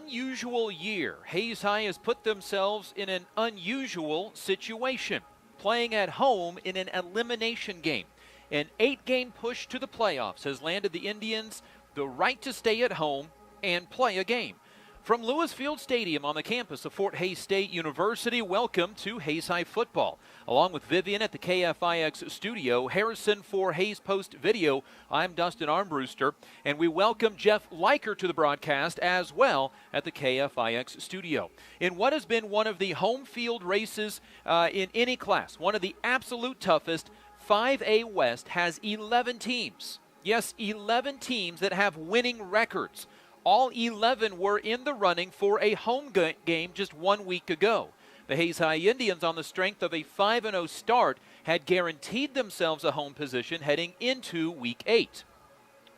Unusual year. Hayes High has put themselves in an unusual situation, playing at home in an elimination game. An 8-game push to the playoffs has landed the Indians the right to stay at home and play a game. From Lewis Field Stadium on the campus of Fort Hays State University, welcome to Hayes High Football. Along with Vivian at the KFIX studio, Harrison for Hayes Post Video, I'm Dustin Armbruster, and we welcome Jeff Leiker to the broadcast as well at the KFIX studio. In what has been one of the home field races in any class, one of the absolute toughest, 5A West has 11 teams. Yes, 11 teams that have winning records. All 11 were in the running for a home game just 1 week ago. The Hayes High Indians, on the strength of a 5-0 start, had guaranteed themselves a home position heading into Week 8.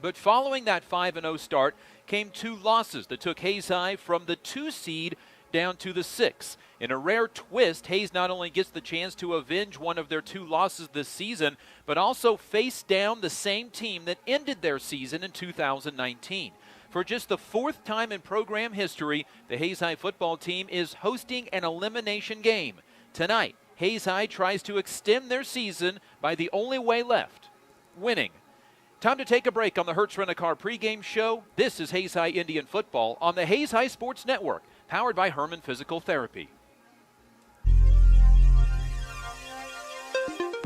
But following that 5-0 start came 2 losses that took Hayes High from the 2 seed down to the 6. In a rare twist, Hayes not only gets the chance to avenge one of their 2 losses this season, but also face down the same team that ended their season in 2019. For just the 4th time in program history, the Hayes High football team is hosting an elimination game. Tonight, Hayes High tries to extend their season by the only way left, winning. Time to take a break on the Hertz Rent-A-Car pregame show. This is Hayes High Indian football on the Hayes High Sports Network, powered by Herman Physical Therapy.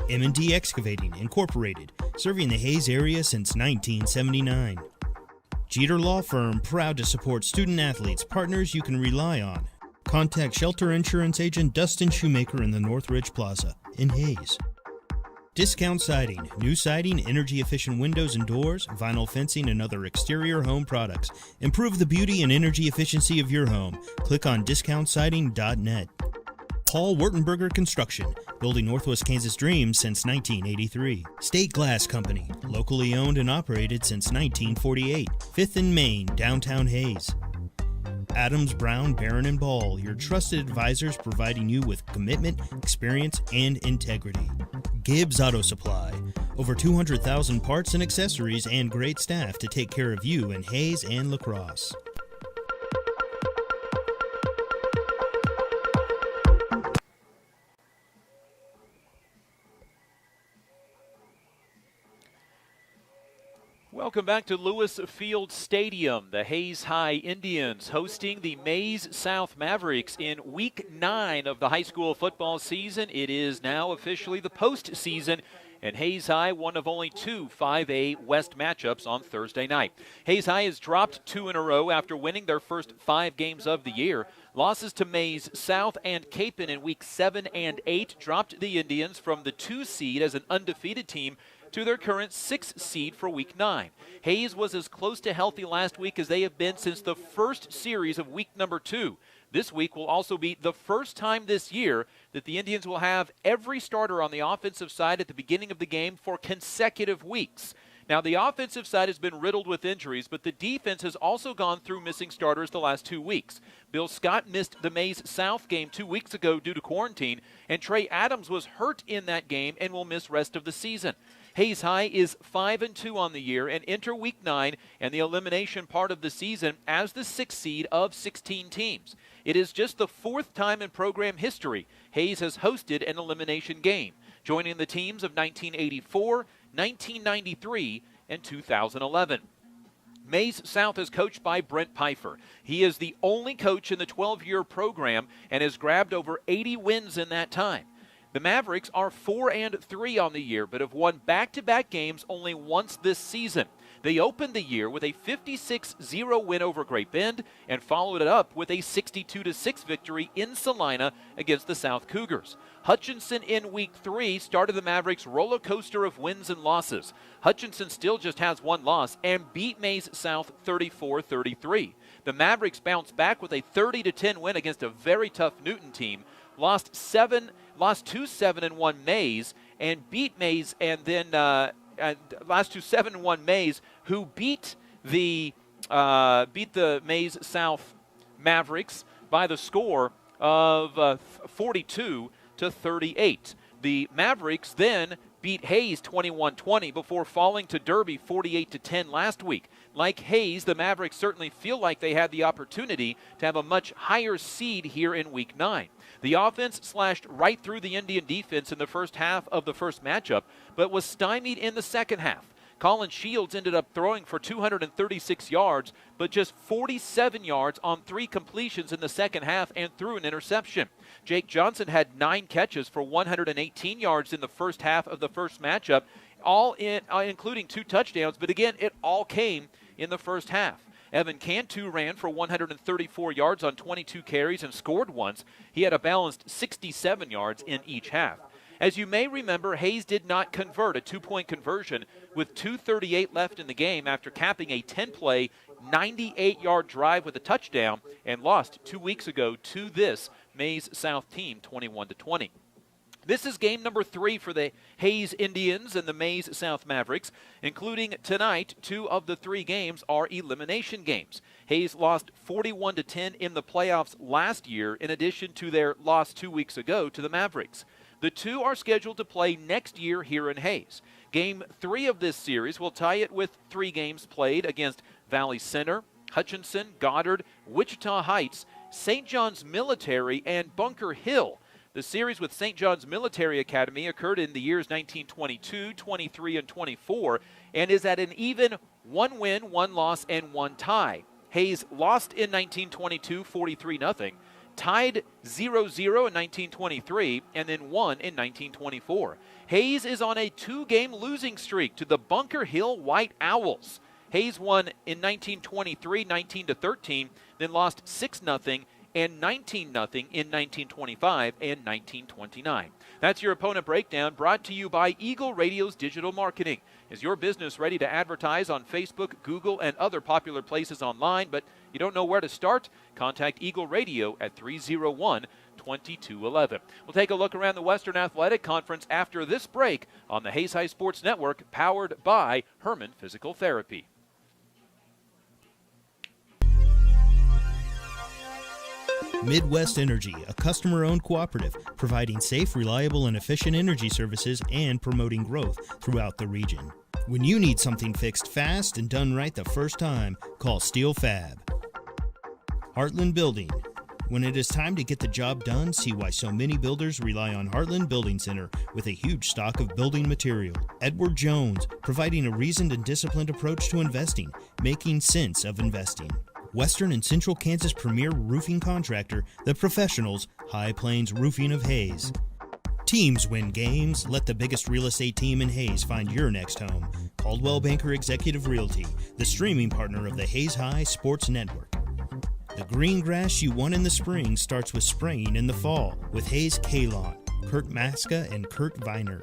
M&D Excavating, Incorporated, serving the Hayes area since 1979. Jeter Law Firm, proud to support student-athletes, partners you can rely on. Contact Shelter Insurance Agent Dustin Shoemaker in the Northridge Plaza in Hayes. Discount Siding, new siding, energy-efficient windows and doors, vinyl fencing, and other exterior home products. Improve the beauty and energy efficiency of your home. Click on discountsiding.net. Paul Wertenberger Construction, building Northwest Kansas dreams since 1983. State Glass Company, locally owned and operated since 1948. 5th and Main, downtown Hayes. Adams, Brown, Barron & Ball, your trusted advisors providing you with commitment, experience, and integrity. Gibbs Auto Supply, over 200,000 parts and accessories and great staff to take care of you in Hayes and La Crosse. Welcome back to Lewis Field Stadium. The Hayes High Indians hosting the Maize South Mavericks in Week 9 of the high school football season. It is now officially the postseason, and Hayes High, one of only 2 5A West matchups on Thursday night. Hayes High has dropped 2 in a row after winning their first 5 games of the year. Losses to Maize South and Capon in Week 7 and 8 dropped the Indians from the 2 seed as an undefeated team to their current 6 seed for Week 9. Hayes was as close to healthy last week as they have been since the first series of week number 2. This week will also be the first time this year that the Indians will have every starter on the offensive side at the beginning of the game for consecutive weeks. Now, the offensive side has been riddled with injuries, but the defense has also gone through missing starters the last 2 weeks. Bill Scott missed the Maize South game 2 weeks ago due to quarantine, and Trey Adams was hurt in that game and will miss rest of the season. Hayes High is 5-2 on the year and enter Week 9 and the elimination part of the season as the 6th seed of 16 teams. It is just the 4th time in program history Hayes has hosted an elimination game, joining the teams of 1984, 1993, and 2011. Maize South is coached by Brent Pfeiffer. He is the only coach in the 12-year program and has grabbed over 80 wins in that time. The Mavericks are 4-3 on the year, but have won back-to-back games only once this season. They opened the year with a 56-0 win over Great Bend and followed it up with a 62-6 victory in Salina against the South Cougars. Hutchinson in Week 3 started the Mavericks' roller coaster of wins and losses. Hutchinson still just has 1 loss and beat Maize South 34-33. The Mavericks bounced back with a 30-10 win against a very tough Newton team, lost 2-7-1 Maize and beat Maize, and then last 2 7-1 Maize, who beat the Maize South Mavericks by the score of 42-38. The Mavericks then beat Hayes 21-20 before falling to Derby 48-10 last week. Like Hayes, the Mavericks certainly feel like they had the opportunity to have a much higher seed here in Week 9. The offense slashed right through the Indian defense in the first half of the first matchup, but was stymied in the second half. Colin Shields ended up throwing for 236 yards, but just 47 yards on 3 completions in the second half and threw an interception. Jake Johnson had 9 catches for 118 yards in the first half of the first matchup, all in, including 2 touchdowns, but again, it all came in the first half. Evan Cantu ran for 134 yards on 22 carries and scored once. He had a balanced 67 yards in each half. As you may remember, Hayes did not convert a 2-point conversion with 2:38 left in the game after capping a 10-play, 98-yard drive with a touchdown and lost 2 weeks ago to this Maize South team 21-20. This is game number 3 for the Hayes Indians and the Maize South Mavericks. Including tonight, 2 of the 3 games are elimination games. Hayes lost 41-10 in the playoffs last year, in addition to their loss 2 weeks ago to the Mavericks. The 2 are scheduled to play next year here in Hayes. Game 3 of this series will tie it with 3 games played against Valley Center, Hutchinson, Goddard, Wichita Heights, St. John's Military, and Bunker Hill. The series with St. John's Military Academy occurred in the years 1922, 23, and 24, and is at an even 1 win, 1 loss, and 1 tie. Hayes lost in 1922, 43-0. Tied 0-0 in 1923, and then won in 1924. Hayes is on a 2-game losing streak to the Bunker Hill White Owls. Hayes won in 1923, 19-13, then lost 6-0 and 19-0 in 1925 and 1929. That's your opponent breakdown, brought to you by Eagle Radio's digital marketing. Is your business ready to advertise on Facebook, Google, and other popular places online, but you don't know where to start? Contact Eagle Radio at 301-2211. We'll take a look around the Western Athletic Conference after this break on the Hayes High Sports Network, powered by Herman Physical Therapy. Midwest Energy, a customer-owned cooperative providing safe, reliable, and efficient energy services and promoting growth throughout the region. When you need something fixed fast and done right the first time, call Steel Fab. Heartland Building. When it is time to get the job done, see why so many builders rely on Heartland Building Center with a huge stock of building material. Edward Jones, providing a reasoned and disciplined approach to investing, making sense of investing. Western and Central Kansas premier roofing contractor, The Professionals, High Plains Roofing of Hayes. Teams win games. Let the biggest real estate team in Hayes find your next home. Caldwell Banker Executive Realty, the streaming partner of the Hayes High Sports Network. The green grass you want in the spring starts with spraying in the fall with Hayes K-Lawn, Kurt Maska and Kurt Viner.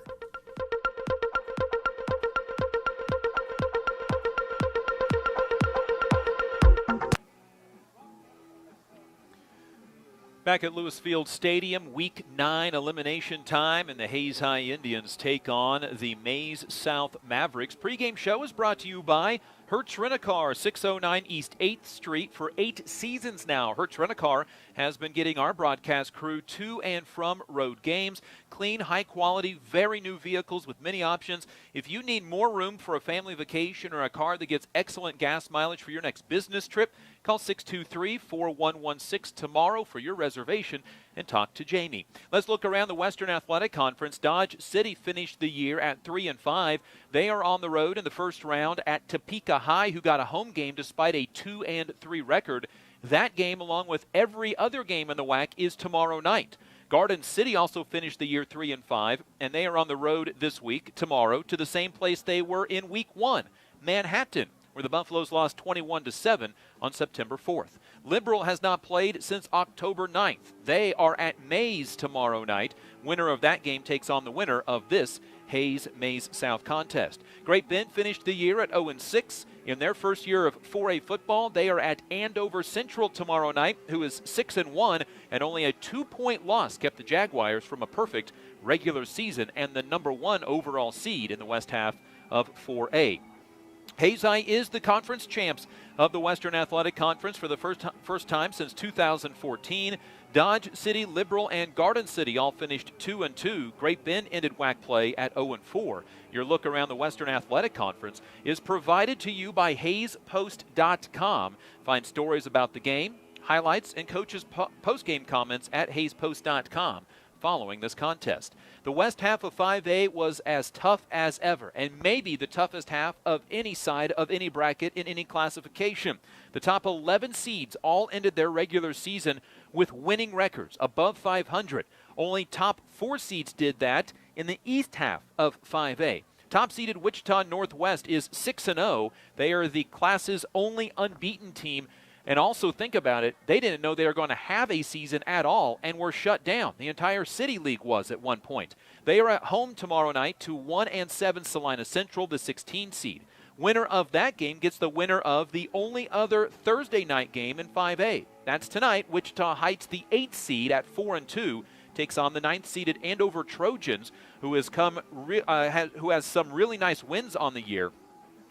Back at Lewis Field Stadium, Week 9 elimination time, and the Hayes High Indians take on the Maize South Mavericks. Pregame show is brought to you by Hertz Rent-A-Car, 609 East 8th Street. For 8 seasons now, Hertz Rent-A-Car has been getting our broadcast crew to and from road games. Clean, high-quality, very new vehicles with many options. If you need more room for a family vacation or a car that gets excellent gas mileage for your next business trip, call 623-4116 tomorrow for your reservation and talk to Jamie. Let's look around the Western Athletic Conference. Dodge City finished the year at 3-5. They are on the road in the first round at Topeka High, who got a home game despite a 2-3 record. That game, along with every other game in the WAC, is tomorrow night. Garden City also finished the year 3-5, and they are on the road this week, tomorrow, to the same place they were in Week 1, Manhattan, where the Buffaloes lost 21-7 on September 4th. Liberal has not played since October 9th. They are at Maize tomorrow night. Winner of that game takes on the winner of this Hayes-Maize South contest. Great Bend finished the year at 0-6. In their first year of 4A football, they are at Andover Central tomorrow night, who is 6-1, and only a 2-point loss kept the Jaguars from a perfect regular season and the number 1 overall seed in the west half of 4A. Hayes High is the conference champs of the Western Athletic Conference for the first time since 2014. Dodge City, Liberal, and Garden City all finished 2-2. Great Bend ended WAC play at 0-4. Your look around the Western Athletic Conference is provided to you by HayesPost.com. Find stories about the game, highlights, and coaches' post-game comments at HayesPost.com following this contest. The west half of 5A was as tough as ever, and maybe the toughest half of any side of any bracket in any classification. The top 11 seeds all ended their regular season with winning records above 500. Only top 4 seeds did that in the east half of 5A. Top-seeded Wichita Northwest is 6-0. They are the class's only unbeaten team. And also think about it, they didn't know they were going to have a season at all and were shut down. The entire City League was at one point. They are at home tomorrow night to 1-7 Salina Central, the 16 seed. Winner of that game gets the winner of the only other Thursday night game in 5A. That's tonight. Wichita Heights, the 8th seed at 4-2, takes on the 9th-seeded Andover Trojans, who has some really nice wins on the year.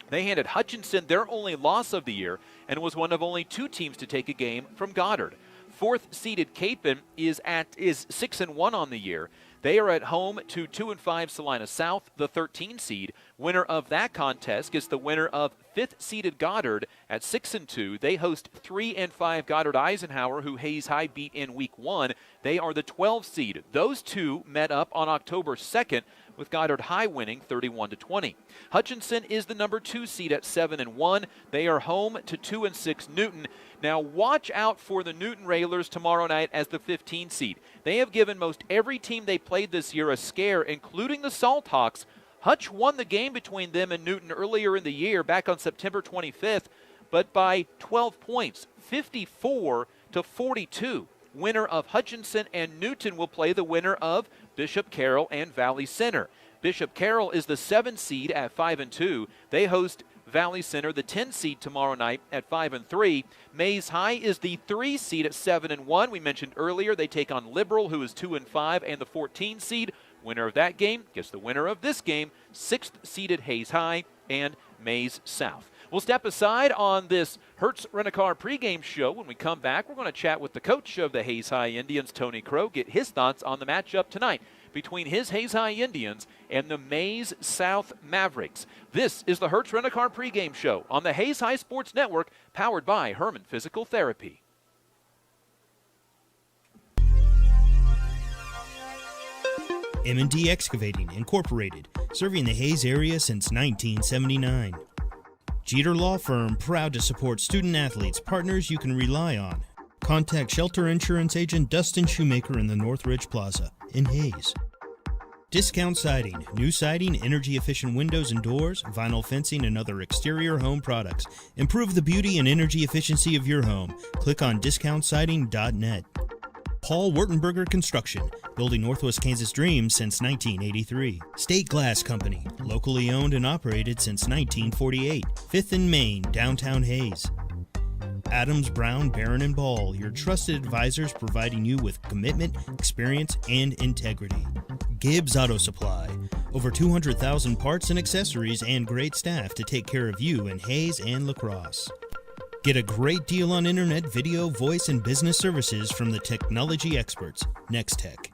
They handed Hutchinson their only loss of the year and was one of only 2 teams to take a game from Goddard. 4th-seeded Capon is 6-1 on the year. They are at home to 2-5 Salina South, the 13 seed. Winner of that contest gets the winner of 5th-seeded Goddard at 6-2. They host 3-5 Goddard Eisenhower, who Hayes High beat in Week 1. They are the 12 seed. Those two met up on October 2nd, with Goddard High winning 31-20. Hutchinson is the number 2 seed at 7-1. They are home to 2-6 Newton. Now watch out for the Newton Railers tomorrow night as the 15 seed. They have given most every team they played this year a scare, including the Salt Hawks. Hutch won the game between them and Newton earlier in the year, back on September 25th, but by 12 points, 54-42. Winner of Hutchinson and Newton will play the winner of Bishop Carroll and Valley Center. Bishop Carroll is the 7 seed at 5-2. They host Valley Center, the 10 seed, tomorrow night at 5-3. Maize High is the 3 seed at 7-1. We mentioned earlier they take on Liberal, who is 2-5, and the 14 seed. Winner of that game gets the winner of this game, 6th seeded Hayes High and Maize South. We'll step aside on this Hertz Rent-A-Car pregame show. When we come back, we're going to chat with the coach of the Hayes High Indians, Tony Crow, get his thoughts on the matchup tonight between his Hayes High Indians and the Maize South Mavericks. This is the Hertz Rent-A-Car pregame show on the Hayes High Sports Network, powered by Herman Physical Therapy. M&D Excavating, Incorporated, serving the Hayes area since 1979. Jeter Law Firm, proud to support student-athletes, partners you can rely on. Contact Shelter Insurance Agent Dustin Shoemaker in the Northridge Plaza in Hayes. Discount Siding, new siding, energy-efficient windows and doors, vinyl fencing, and other exterior home products. Improve the beauty and energy efficiency of your home. Click on discountsiding.net. Paul Wertenberger Construction, building Northwest Kansas dreams since 1983. State Glass Company, locally owned and operated since 1948. 5th and Main, downtown Hayes. Adams, Brown, Barron & Ball, your trusted advisors providing you with commitment, experience, and integrity. Gibbs Auto Supply, over 200,000 parts and accessories and great staff to take care of you in Hayes and La Crosse. Get a great deal on internet, video, voice, and business services from the technology experts, Nextech.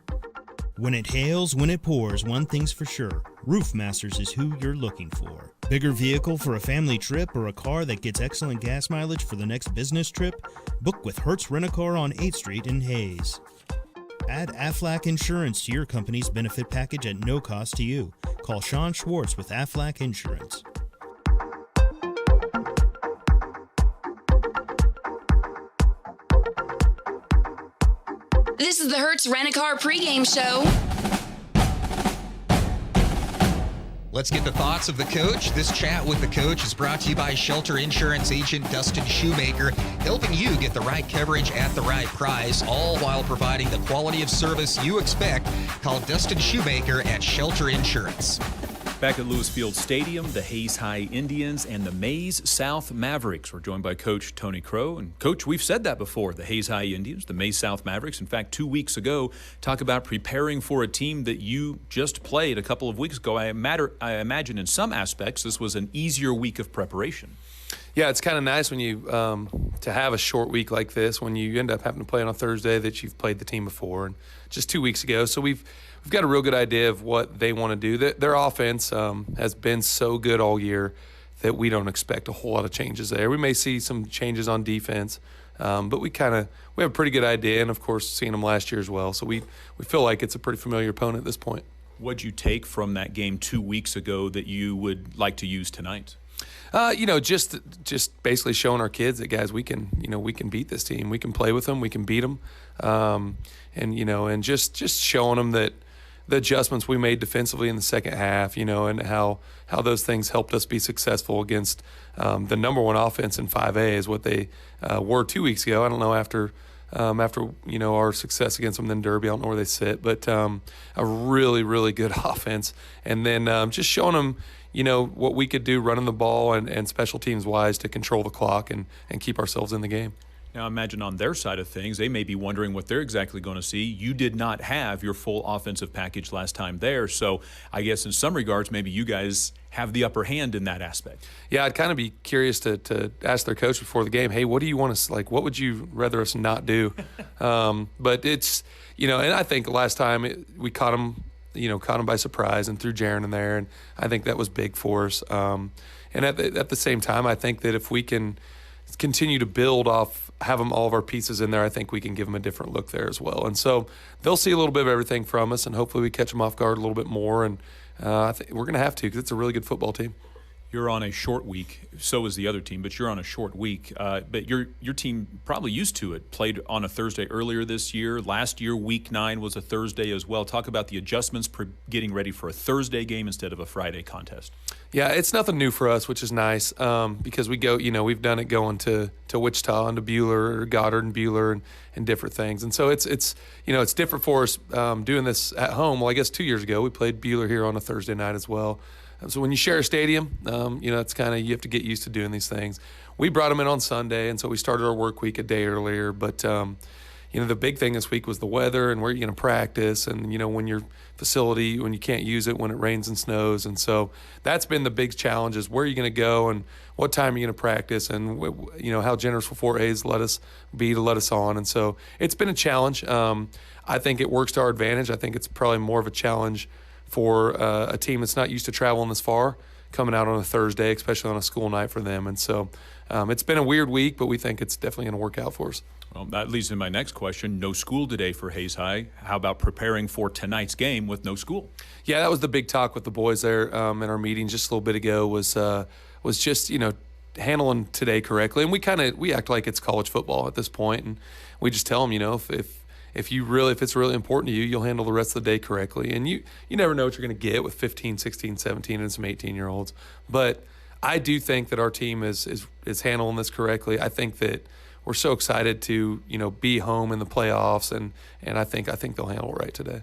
When it hails, when it pours, one thing's for sure. Roof Masters is who you're looking for. Bigger vehicle for a family trip or a car that gets excellent gas mileage for the next business trip? Book with Hertz Rent-A-Car on 8th Street in Hayes. Add Aflac Insurance to your company's benefit package at no cost to you. Call Sean Schwartz with Aflac Insurance. This is the Hertz Rent-A-Car pregame show. Let's get the thoughts of the coach. This chat with the coach is brought to you by Shelter Insurance Agent Dustin Shoemaker, helping you get the right coverage at the right price, all while providing the quality of service you expect. Call Dustin Shoemaker at Shelter Insurance. Back at Lewis Field Stadium, the Hayes High Indians and the Maize South Mavericks. We're joined by Coach Tony Crow. And Coach, we've said that before, the Hayes High Indians, the Maize South Mavericks. In fact, 2 weeks ago, talk about preparing for a team that you just played a couple of weeks ago. I imagine in some aspects this was an easier week of preparation. Yeah, it's kind of nice when you to have a short week like this when you end up having to play on a Thursday that you've played the team before, and just 2 weeks ago. So we've got a real good idea of what they want to do. Their offense has been so good all year that we don't expect a whole lot of changes there. We may see some changes on defense, but we have a pretty good idea, and of course seeing them last year as well. So we feel like it's a pretty familiar opponent at this point. What'd you take from that game 2 weeks ago that you would like to use tonight? Just basically showing our kids that, guys, we can beat this team. We can play with them. We can beat them. And just showing them that the adjustments we made defensively in the second half, and how those things helped us be successful against the number one offense in 5A is what they were 2 weeks ago. I don't know after our success against them in Derby. I don't know where they sit, but a really, really good offense. And then just showing them, what we could do running the ball and special teams wise to control the clock and keep ourselves in the game. Now, imagine on their side of things, they may be wondering what they're exactly going to see. You did not have your full offensive package last time there, so I guess in some regards, maybe you guys have the upper hand in that aspect. Yeah, I'd kind of be curious to ask their coach before the game, hey, what do you want us, what would you rather us not do? But it's, and I think last time we caught them by surprise and threw Jaron in there, and I think that was big for us. And at the same time, I think that if we can continue to build off, have them all of our pieces in there, I think we can give them a different look there as well. And so they'll see a little bit of everything from us, and hopefully we catch them off guard a little bit more. And I think we're going to have to, because it's a really good football team. You're on a short week. So is the other team, but you're on a short week. But your team probably used to it. Played on a Thursday earlier this year. Last year, Week 9 was a Thursday as well. Talk about the adjustments getting ready for a Thursday game instead of a Friday contest. Yeah, it's nothing new for us, which is nice because we go. We've done it going to Wichita and to Buhler or Goddard and Buhler and different things. And so it's different for us doing this at home. Well, I guess 2 years ago we played Buhler here on a Thursday night as well. So when you share a stadium, it's kind of, you have to get used to doing these things. We brought them in on Sunday, and so we started our work week a day earlier. But, the big thing this week was the weather and where you're going to practice and, when your facility, when you can't use it, when it rains and snows. And so that's been the big challenge is where you're going to go and what time you're going to practice and, how generous will Fort Hays let us be to let us on. And so it's been a challenge. I think it works to our advantage. I think it's probably more of a challenge for a team that's not used to traveling this far, coming out on a Thursday, especially on a school night for them. And so it's been a weird week, but we think it's definitely going to work out for us. Well, that leads to my next question. No school today for Hayes High. How about preparing for tonight's game with no school? Yeah, that was the big talk with the boys there in our meeting just a little bit ago was just, handling today correctly. And we act like it's college football at this point, and we just tell them, if it's really important to you, you'll handle the rest of the day correctly. And you never know what you're going to get with 15, 16, 17, and some 18-year-olds. But I do think that our team is handling this correctly. I think that we're so excited to, be home in the playoffs, and I think they'll handle it right today.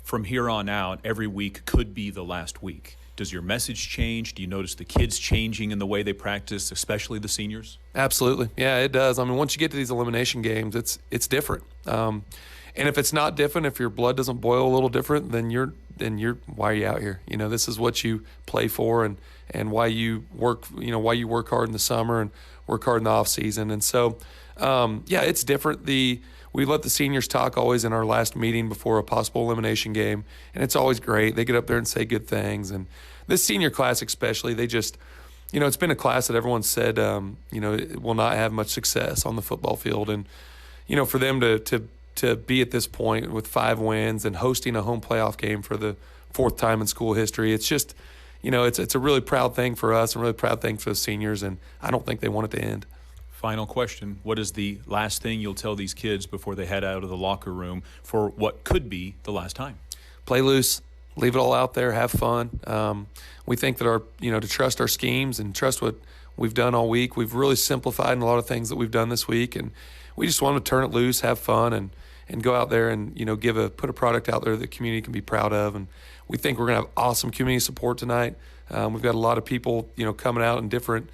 From here on out, every week could be the last week. Does your message change? Do you notice the kids changing in the way they practice, especially the seniors? Absolutely. Yeah, it does. I mean, once you get to these elimination games, it's different. And if it's not different, if your blood doesn't boil a little different, then why are you out here? This is what you play for and why you work, why you work hard in the summer and work hard in the off season. And so, it's different. We let the seniors talk always in our last meeting before a possible elimination game, and it's always great. They get up there and say good things. And this senior class especially, they just, it's been a class that everyone said, will not have much success on the football field. And, for them to be at this point with 5 wins and hosting a home playoff game for the 4th time in school history, it's just, it's a really proud thing for us and a really proud thing for the seniors, and I don't think they want it to end. Final question. What is the last thing you'll tell these kids before they head out of the locker room for what could be the last time? Play loose. Leave it all out there. Have fun. We think that to trust our schemes and trust what we've done all week. We've really simplified in a lot of things that we've done this week, and we just want to turn it loose, have fun, and go out there and, put a product out there that the community can be proud of. And we think we're going to have awesome community support tonight. We've got a lot of people, coming out in different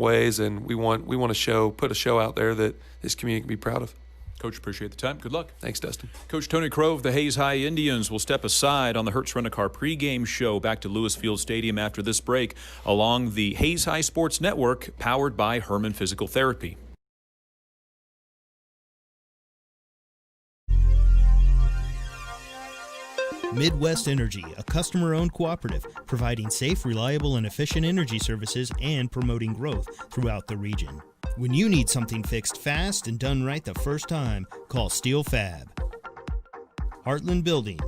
ways, and we want to put a show out there that this community can be proud of. Coach, appreciate the time. Good luck. Thanks, Dustin. Coach Tony Crow of the Hayes High Indians will step aside on the Hertz Rent-A-Car pregame show back to Lewis Field Stadium after this break along the Hayes High Sports Network, powered by Herman Physical Therapy. Midwest Energy, a customer-owned cooperative providing safe, reliable, and efficient energy services and promoting growth throughout the region. When you need something fixed fast and done right the first time, call Steel Fab. Heartland Building.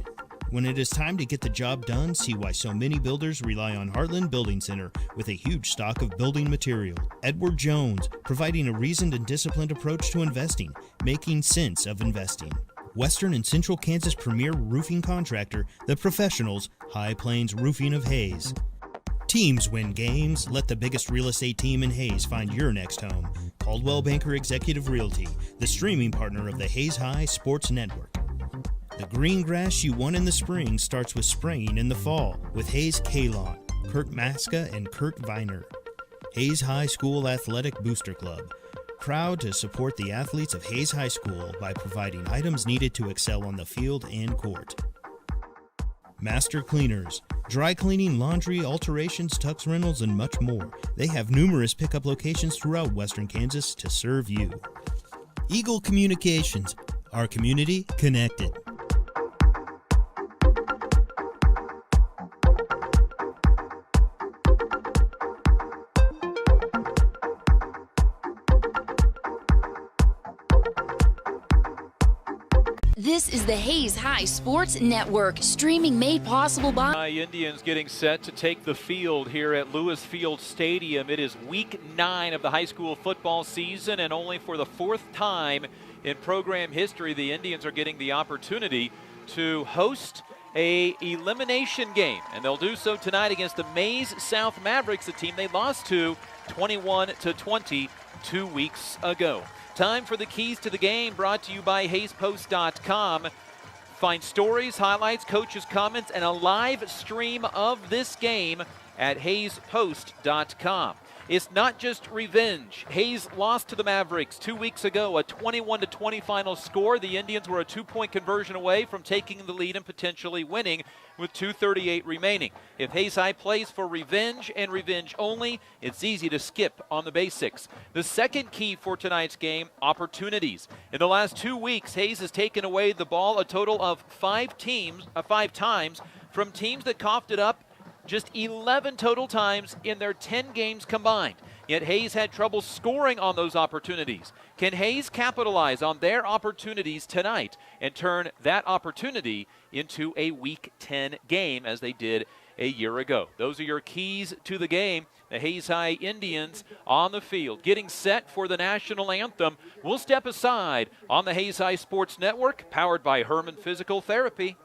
When it is time to get the job done, see why so many builders rely on Heartland Building Center with a huge stock of building material. Edward Jones, providing a reasoned and disciplined approach to investing, making sense of investing. Western and Central Kansas premier roofing contractor, The Professionals, High Plains Roofing of Hayes. Teams win games. Let the biggest real estate team in Hayes find your next home. Caldwell Banker Executive Realty, the streaming partner of the Hayes High Sports Network. The green grass you want in the spring starts with spraying in the fall with Hayes K-Lawn, Kurt Maska and Kurt Viner. Hayes High School Athletic Booster Club. Proud to support the athletes of Hayes High School by providing items needed to excel on the field and court. Master Cleaners, dry cleaning, laundry, alterations, tux rentals, and much more. They have numerous pickup locations throughout Western Kansas to serve you. Eagle Communications, our community connected. This is the Hayes High Sports Network, streaming made possible by Indians getting set to take the field here at Lewis Field Stadium. It is week 9 of the high school football season, and only for the 4th time in program history, the Indians are getting the opportunity to host a elimination game, and they'll do so tonight against the Maize South Mavericks, the team they lost to 21-20 2 weeks ago. Time for the keys to the game, brought to you by HayesPost.com. Find stories, highlights, coaches' comments, and a live stream of this game at HayesPost.com. It's not just revenge. Hayes lost to the Mavericks 2 weeks ago, a 21-20 final score. The Indians were a 2-point conversion away from taking the lead and potentially winning with 2:38 remaining. If Hayes High plays for revenge and revenge only, it's easy to skip on the basics. The second key for tonight's game, opportunities. In the last 2 weeks, Hayes has taken away the ball a total of 5 times from teams that coughed it up just 11 total times in their 10 games combined. Yet Hayes had trouble scoring on those opportunities. Can Hayes capitalize on their opportunities tonight and turn that opportunity into a Week 10 game as they did a year ago? Those are your keys to the game. The Hayes High Indians on the field, getting set for the national anthem. We'll step aside on the Hayes High Sports Network, powered by Herman Physical Therapy.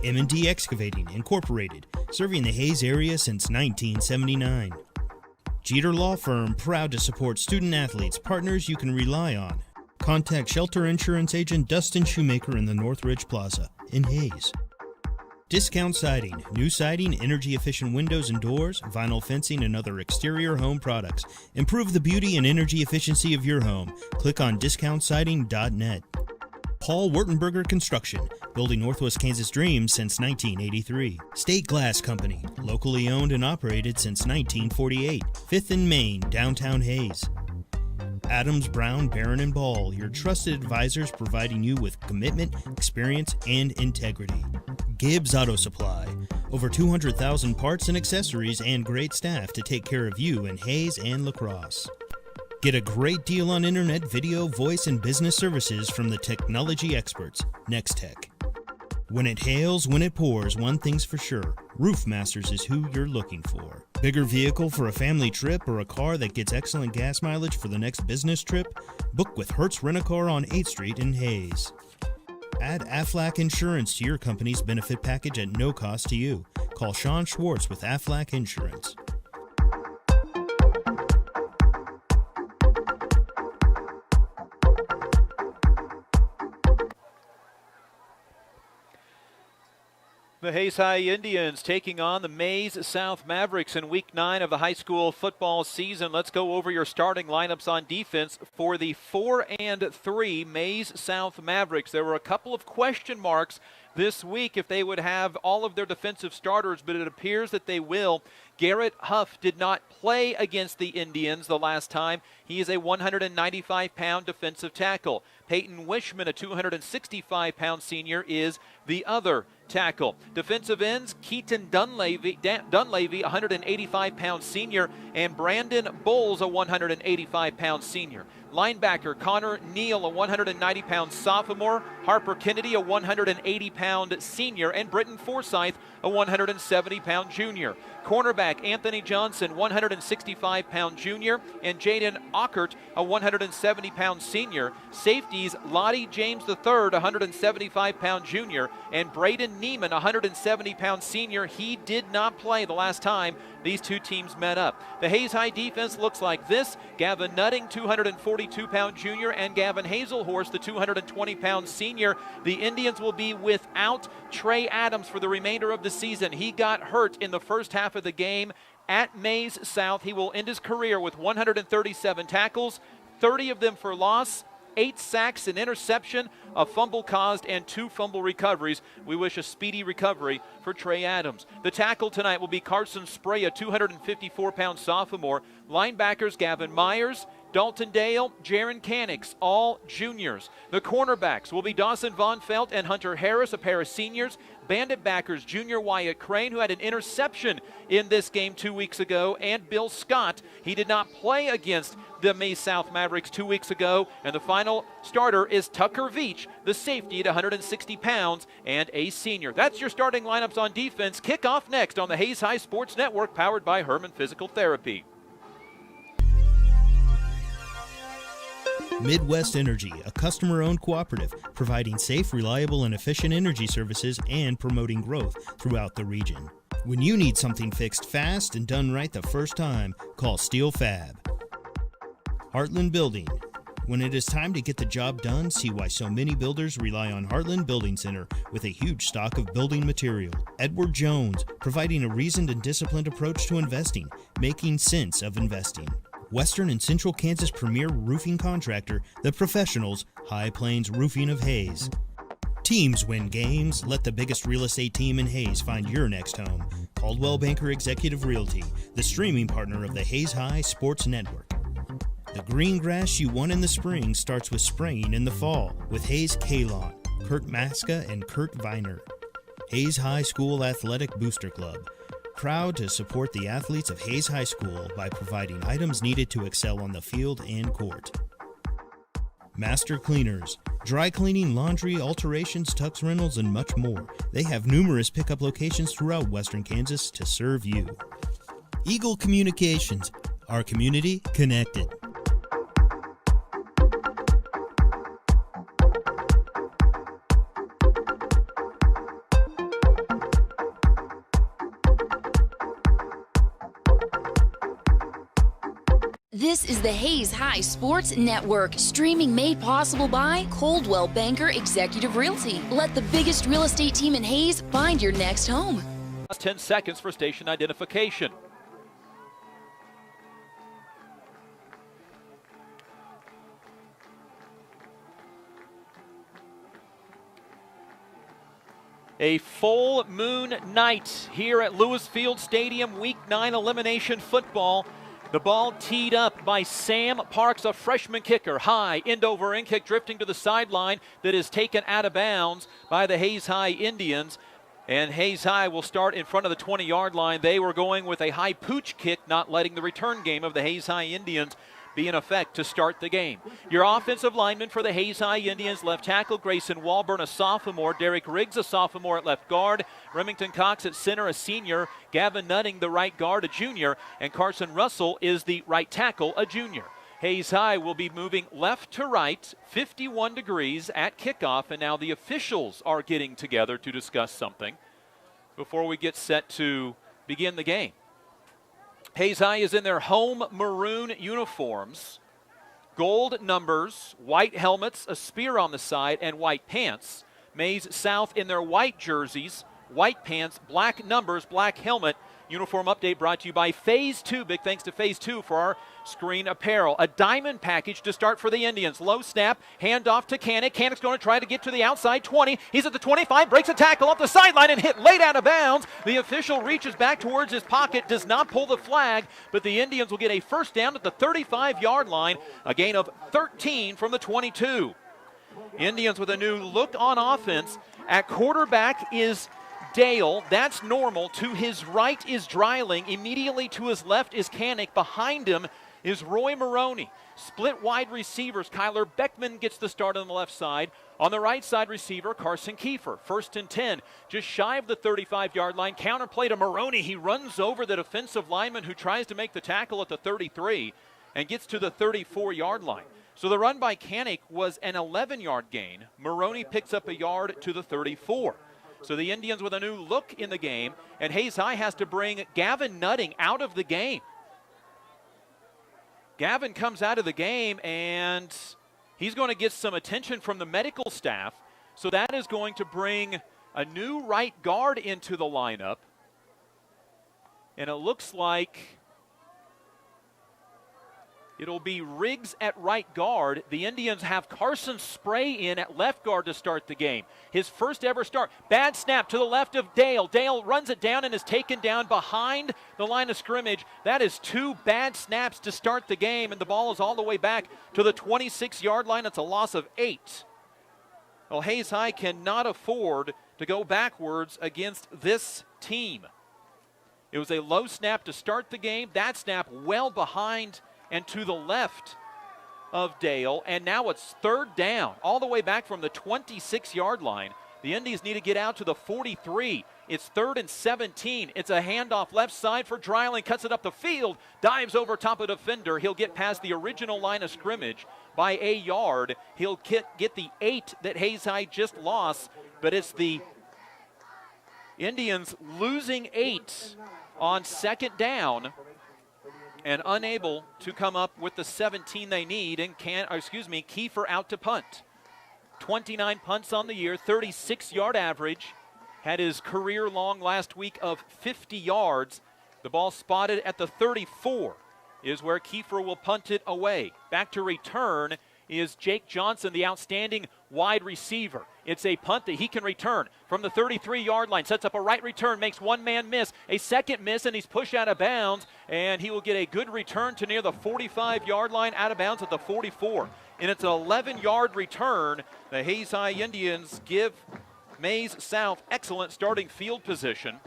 M&D Excavating, Incorporated, serving the Hayes area since 1979. Jeter Law Firm, proud to support student athletes, partners you can rely on. Contact Shelter Insurance Agent Dustin Shoemaker in the Northridge Plaza in Hayes. Discount Siding, new siding, energy-efficient windows and doors, vinyl fencing, and other exterior home products. Improve the beauty and energy efficiency of your home. Click on discountsiding.net. Paul Wurtenberger Construction, building Northwest Kansas dreams since 1983. State Glass Company, locally owned and operated since 1948. 5th and Main, downtown Hayes. Adams, Brown, Barron, and Ball, your trusted advisors providing you with commitment, experience, and integrity. Gibbs Auto Supply, over 200,000 parts and accessories and great staff to take care of you in Hayes and La Crosse. Get a great deal on internet, video, voice, and business services from the technology experts, Nextech. When it hails, when it pours, one thing's for sure, Roof Masters is who you're looking for. Bigger vehicle for a family trip or a car that gets excellent gas mileage for the next business trip? Book with Hertz Rent-A-Car on 8th Street in Hayes. Add Aflac Insurance to your company's benefit package at no cost to you. Call Sean Schwartz with Aflac Insurance. The Hayes High Indians taking on the Maize South Mavericks in Week 9 of the high school football season. Let's go over your starting lineups on defense for the 4-3 Maize South Mavericks. There were a couple of question marks this week if they would have all of their defensive starters, but it appears that they will. Garrett Huff did not play against the Indians the last time. He is a 195-pound defensive tackle. Peyton Wishman, a 265-pound senior, is the other tackle. Defensive ends, Keaton Dunleavy, a 185-pound senior, and Brandon Bowles, a 185-pound senior. Linebacker, Connor Neal, a 190-pound sophomore. Harper Kennedy, a 180-pound senior. And Britton Forsyth, a 170-pound junior. Cornerback, Anthony Johnson, 165-pound junior. And Jaden Ockert, a 170-pound senior. Safeties, Lottie James III, 175-pound junior. And Braden Neiman, 170-pound senior. He did not play the last time these two teams met up. The Hayes High defense looks like this. Gavin Nutting, 242-pound junior, and Gavin Hazelhorst, the 220-pound senior. The Indians will be without Trey Adams for the remainder of the season. He got hurt in the first half of the game at Maize South. He will end his career with 137 tackles, 30 of them for loss, 8 sacks, an interception, a fumble caused, and 2 fumble recoveries. We wish a speedy recovery for Trey Adams. The tackle tonight will be Carson Spray, a 254-pound sophomore. Linebackers, Gavin Myers, Dalton Dale, Jaron Cannix, all juniors. The cornerbacks will be Dawson Von Felt and Hunter Harris, a pair of seniors. Bandit backers, junior Wyatt Crane, who had an interception in this game 2 weeks ago, and Bill Scott. He did not play against the Maize South Mavericks 2 weeks ago. And the final starter is Tucker Veach, the safety at 160 pounds and a senior. That's your starting lineups on defense. Kickoff next on the Hayes High Sports Network, powered by Herman Physical Therapy. Midwest Energy, a customer-owned cooperative providing safe, reliable, and efficient energy services and promoting growth throughout the region. When you need something fixed fast and done right the first time, call Steel Fab. Heartland Building. When it is time to get the job done, see why so many builders rely on Heartland Building Center with a huge stock of building material. Edward Jones, providing a reasoned and disciplined approach to investing, making sense of investing. Western and Central Kansas premier roofing contractor, The Professionals, High Plains Roofing of Hayes. Teams win games. Let the biggest real estate team in Hayes find your next home. Coldwell Banker Executive Realty, the streaming partner of the Hayes High Sports Network. The green grass you want in the spring starts with spraying in the fall with Hayes K-Lawn, Kurt Maska and Kurt Viner. Hayes High School Athletic Booster Club. Proud to support the athletes of Hayes High School by providing items needed to excel on the field and court. Master Cleaners, dry cleaning, laundry, alterations, tux rentals, and much more. They have numerous pickup locations throughout Western Kansas to serve you. Eagle Communications, our community connected. This is the Hayes High Sports Network, streaming made possible by Coldwell Banker Executive Realty. Let the biggest real estate team in Hayes find your next home. 10 seconds for station identification. A full moon night here at Lewis Field Stadium, Week 9 elimination football. The ball teed up by Sam Parks, a freshman kicker. High, end over end kick drifting to the sideline that is taken out of bounds by the Hayes High Indians. And Hayes High will start in front of the 20-yard line. They were going with a high pooch kick, not letting the return game of the Hayes High Indians be in effect to start the game. Your offensive lineman for the Hayes High Indians: left tackle Grayson Walburn, a sophomore. Derek Riggs, a sophomore at left guard. Remington Cox at center, a senior. Gavin Nutting, the right guard, a junior. And Carson Russell is the right tackle, a junior. Hayes High will be moving left to right, 51 degrees at kickoff, and now the officials are getting together to discuss something before we get set to begin the game. Hayes High is in their home maroon uniforms, gold numbers, white helmets, a spear on the side, and white pants. Maize South in their white jerseys, white pants, black numbers, black helmet. Uniform update brought to you by Phase 2. Big thanks to Phase 2 for our screen apparel. A diamond package to start for the Indians. Low snap, handoff to Canick. Canick's going to try to get to the outside 20. He's at the 25, breaks a tackle up the sideline and hit late out of bounds. The official reaches back towards his pocket, does not pull the flag, but the Indians will get a first down at the 35-yard line. A gain of 13 from the 22. Indians with a new look on offense. At quarterback is Dale, that's normal. To his right is Dreiling. Immediately to his left is Canick. Behind him is Roy Maroney. Split wide receivers. Kyler Beckman gets the start on the left side. On the right side receiver, Carson Kiefer. 1st and 10, just shy of the 35-yard line. Counterplay to Maroney. He runs over the defensive lineman who tries to make the tackle at the 33 and gets to the 34-yard line. So the run by Canick was an 11-yard gain. Maroney picks up a yard to the 34. So the Indians with a new look in the game, and Hayes High has to bring Gavin Nutting out of the game. Gavin comes out of the game, and he's going to get some attention from the medical staff. So that is going to bring a new right guard into the lineup. And it looks like it'll be Riggs at right guard. The Indians have Carson Spray in at left guard to start the game. His first ever start. Bad snap to the left of Dale. Dale runs it down and is taken down behind the line of scrimmage. That is 2 bad snaps to start the game, and the ball is all the way back to the 26-yard line. It's a loss of 8. Well, Hayes High cannot afford to go backwards against this team. It was a low snap to start the game. That snap well behind and to the left of Dale, and now it's 3rd down, all the way back from the 26-yard line. The Indians need to get out to the 43. It's 3rd and 17. It's a handoff left side for Dreiling, cuts it up the field, dives over top of the defender. He'll get past the original line of scrimmage by a yard. He'll get the 8 that Hayes High just lost, but it's the Indians losing 8 on 2nd down, and unable to come up with the 17 they need, and Kiefer out to punt. 29 punts on the year, 36-yard average. Had his career long last week of 50 yards. The ball spotted at the 34 is where Kiefer will punt it away. Back to return is Jake Johnson, the outstanding wide receiver. It's a punt that he can return from the 33-yard line. Sets up a right return, makes one man miss, a second miss, and he's pushed out of bounds. And he will get a good return to near the 45-yard line, out of bounds at the 44. And it's an 11-yard return. The Hayes High Indians give Maize South excellent starting field position.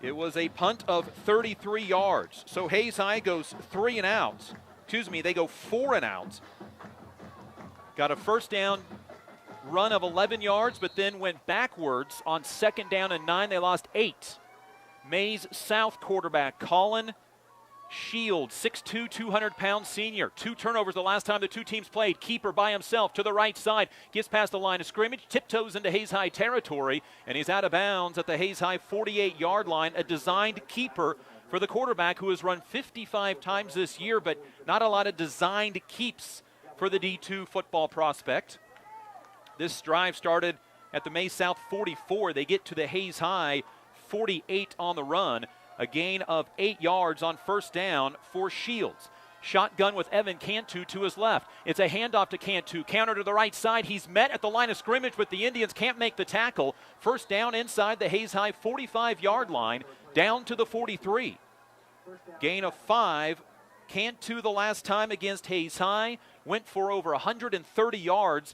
It was a punt of 33 yards. So Hayes High goes 3 and out. They go 4 and out. Got a first down run of 11 yards, but then went backwards on 2nd down and 9. They lost 8. Maize South quarterback Colin Shields, 6'2", 200-pound senior. 2 turnovers the last time the two teams played. Keeper by himself to the right side. Gets past the line of scrimmage, tiptoes into Hayes High territory, and he's out of bounds at the Hayes High 48-yard line. A designed keeper for the quarterback who has run 55 times this year, but not a lot of designed keeps for the D2 football prospect. This drive started at the Maize South 44. They get to the Hayes High 48 on the run. A gain of 8 yards on first down for Shields. Shotgun with Evan Cantu to his left. It's a handoff to Cantu. Counter to the right side. He's met at the line of scrimmage, but the Indians can't make the tackle. First down inside the Hayes High 45-yard line, down to the 43. Gain of 5. Cantu the last time against Hayes High went for over 130 yards.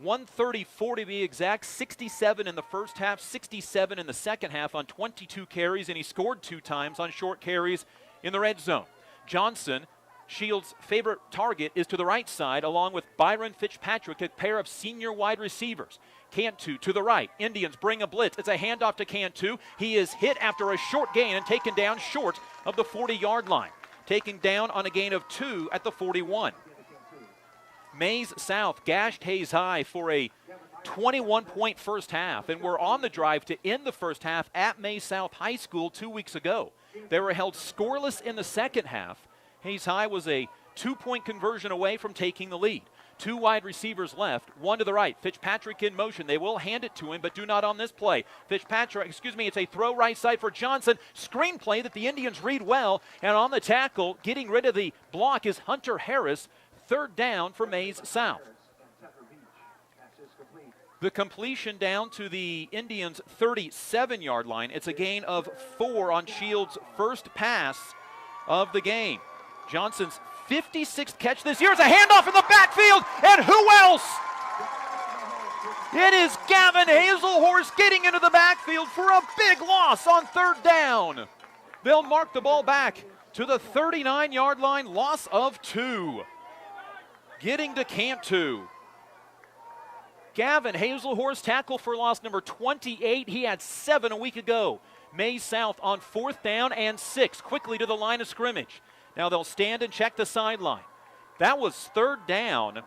134 to be exact, 67 in the first half, 67 in the second half on 22 carries, and he scored 2 times on short carries in the red zone. Johnson, Shields' favorite target, is to the right side, along with Byron Fitzpatrick, a pair of senior wide receivers. Cantu to the right. Indians bring a blitz. It's a handoff to Cantu. He is hit after a short gain and taken down short of the 40-yard line. Taken down on a gain of 2 at the 41. Maize South gashed Hayes High for a 21-point first half, and were on the drive to end the first half at Maize South High School 2 weeks ago. They were held scoreless in the second half. Hayes High was a 2-point conversion away from taking the lead. 2 wide receivers left, 1 to the right. Fitzpatrick in motion. They will hand it to him, but do not on this play. It's a throw right side for Johnson. Screenplay that the Indians read well, and on the tackle, getting rid of the block is Hunter Harris. 3rd down for Maize South. The completion down to the Indians' 37-yard line. It's a gain of 4 on Shields' first pass of the game. Johnson's 56th catch this year is a handoff in the backfield, and who else? It is Gavin Hazelhorst getting into the backfield for a big loss on 3rd down. They'll mark the ball back to the 39-yard line, loss of 2. Getting to Cantu. Gavin Hazelhorst, tackle for loss number 28. He had 7 a week ago. Maize South on 4th down and 6, quickly to the line of scrimmage. Now they'll stand and check the sideline. That was 3rd down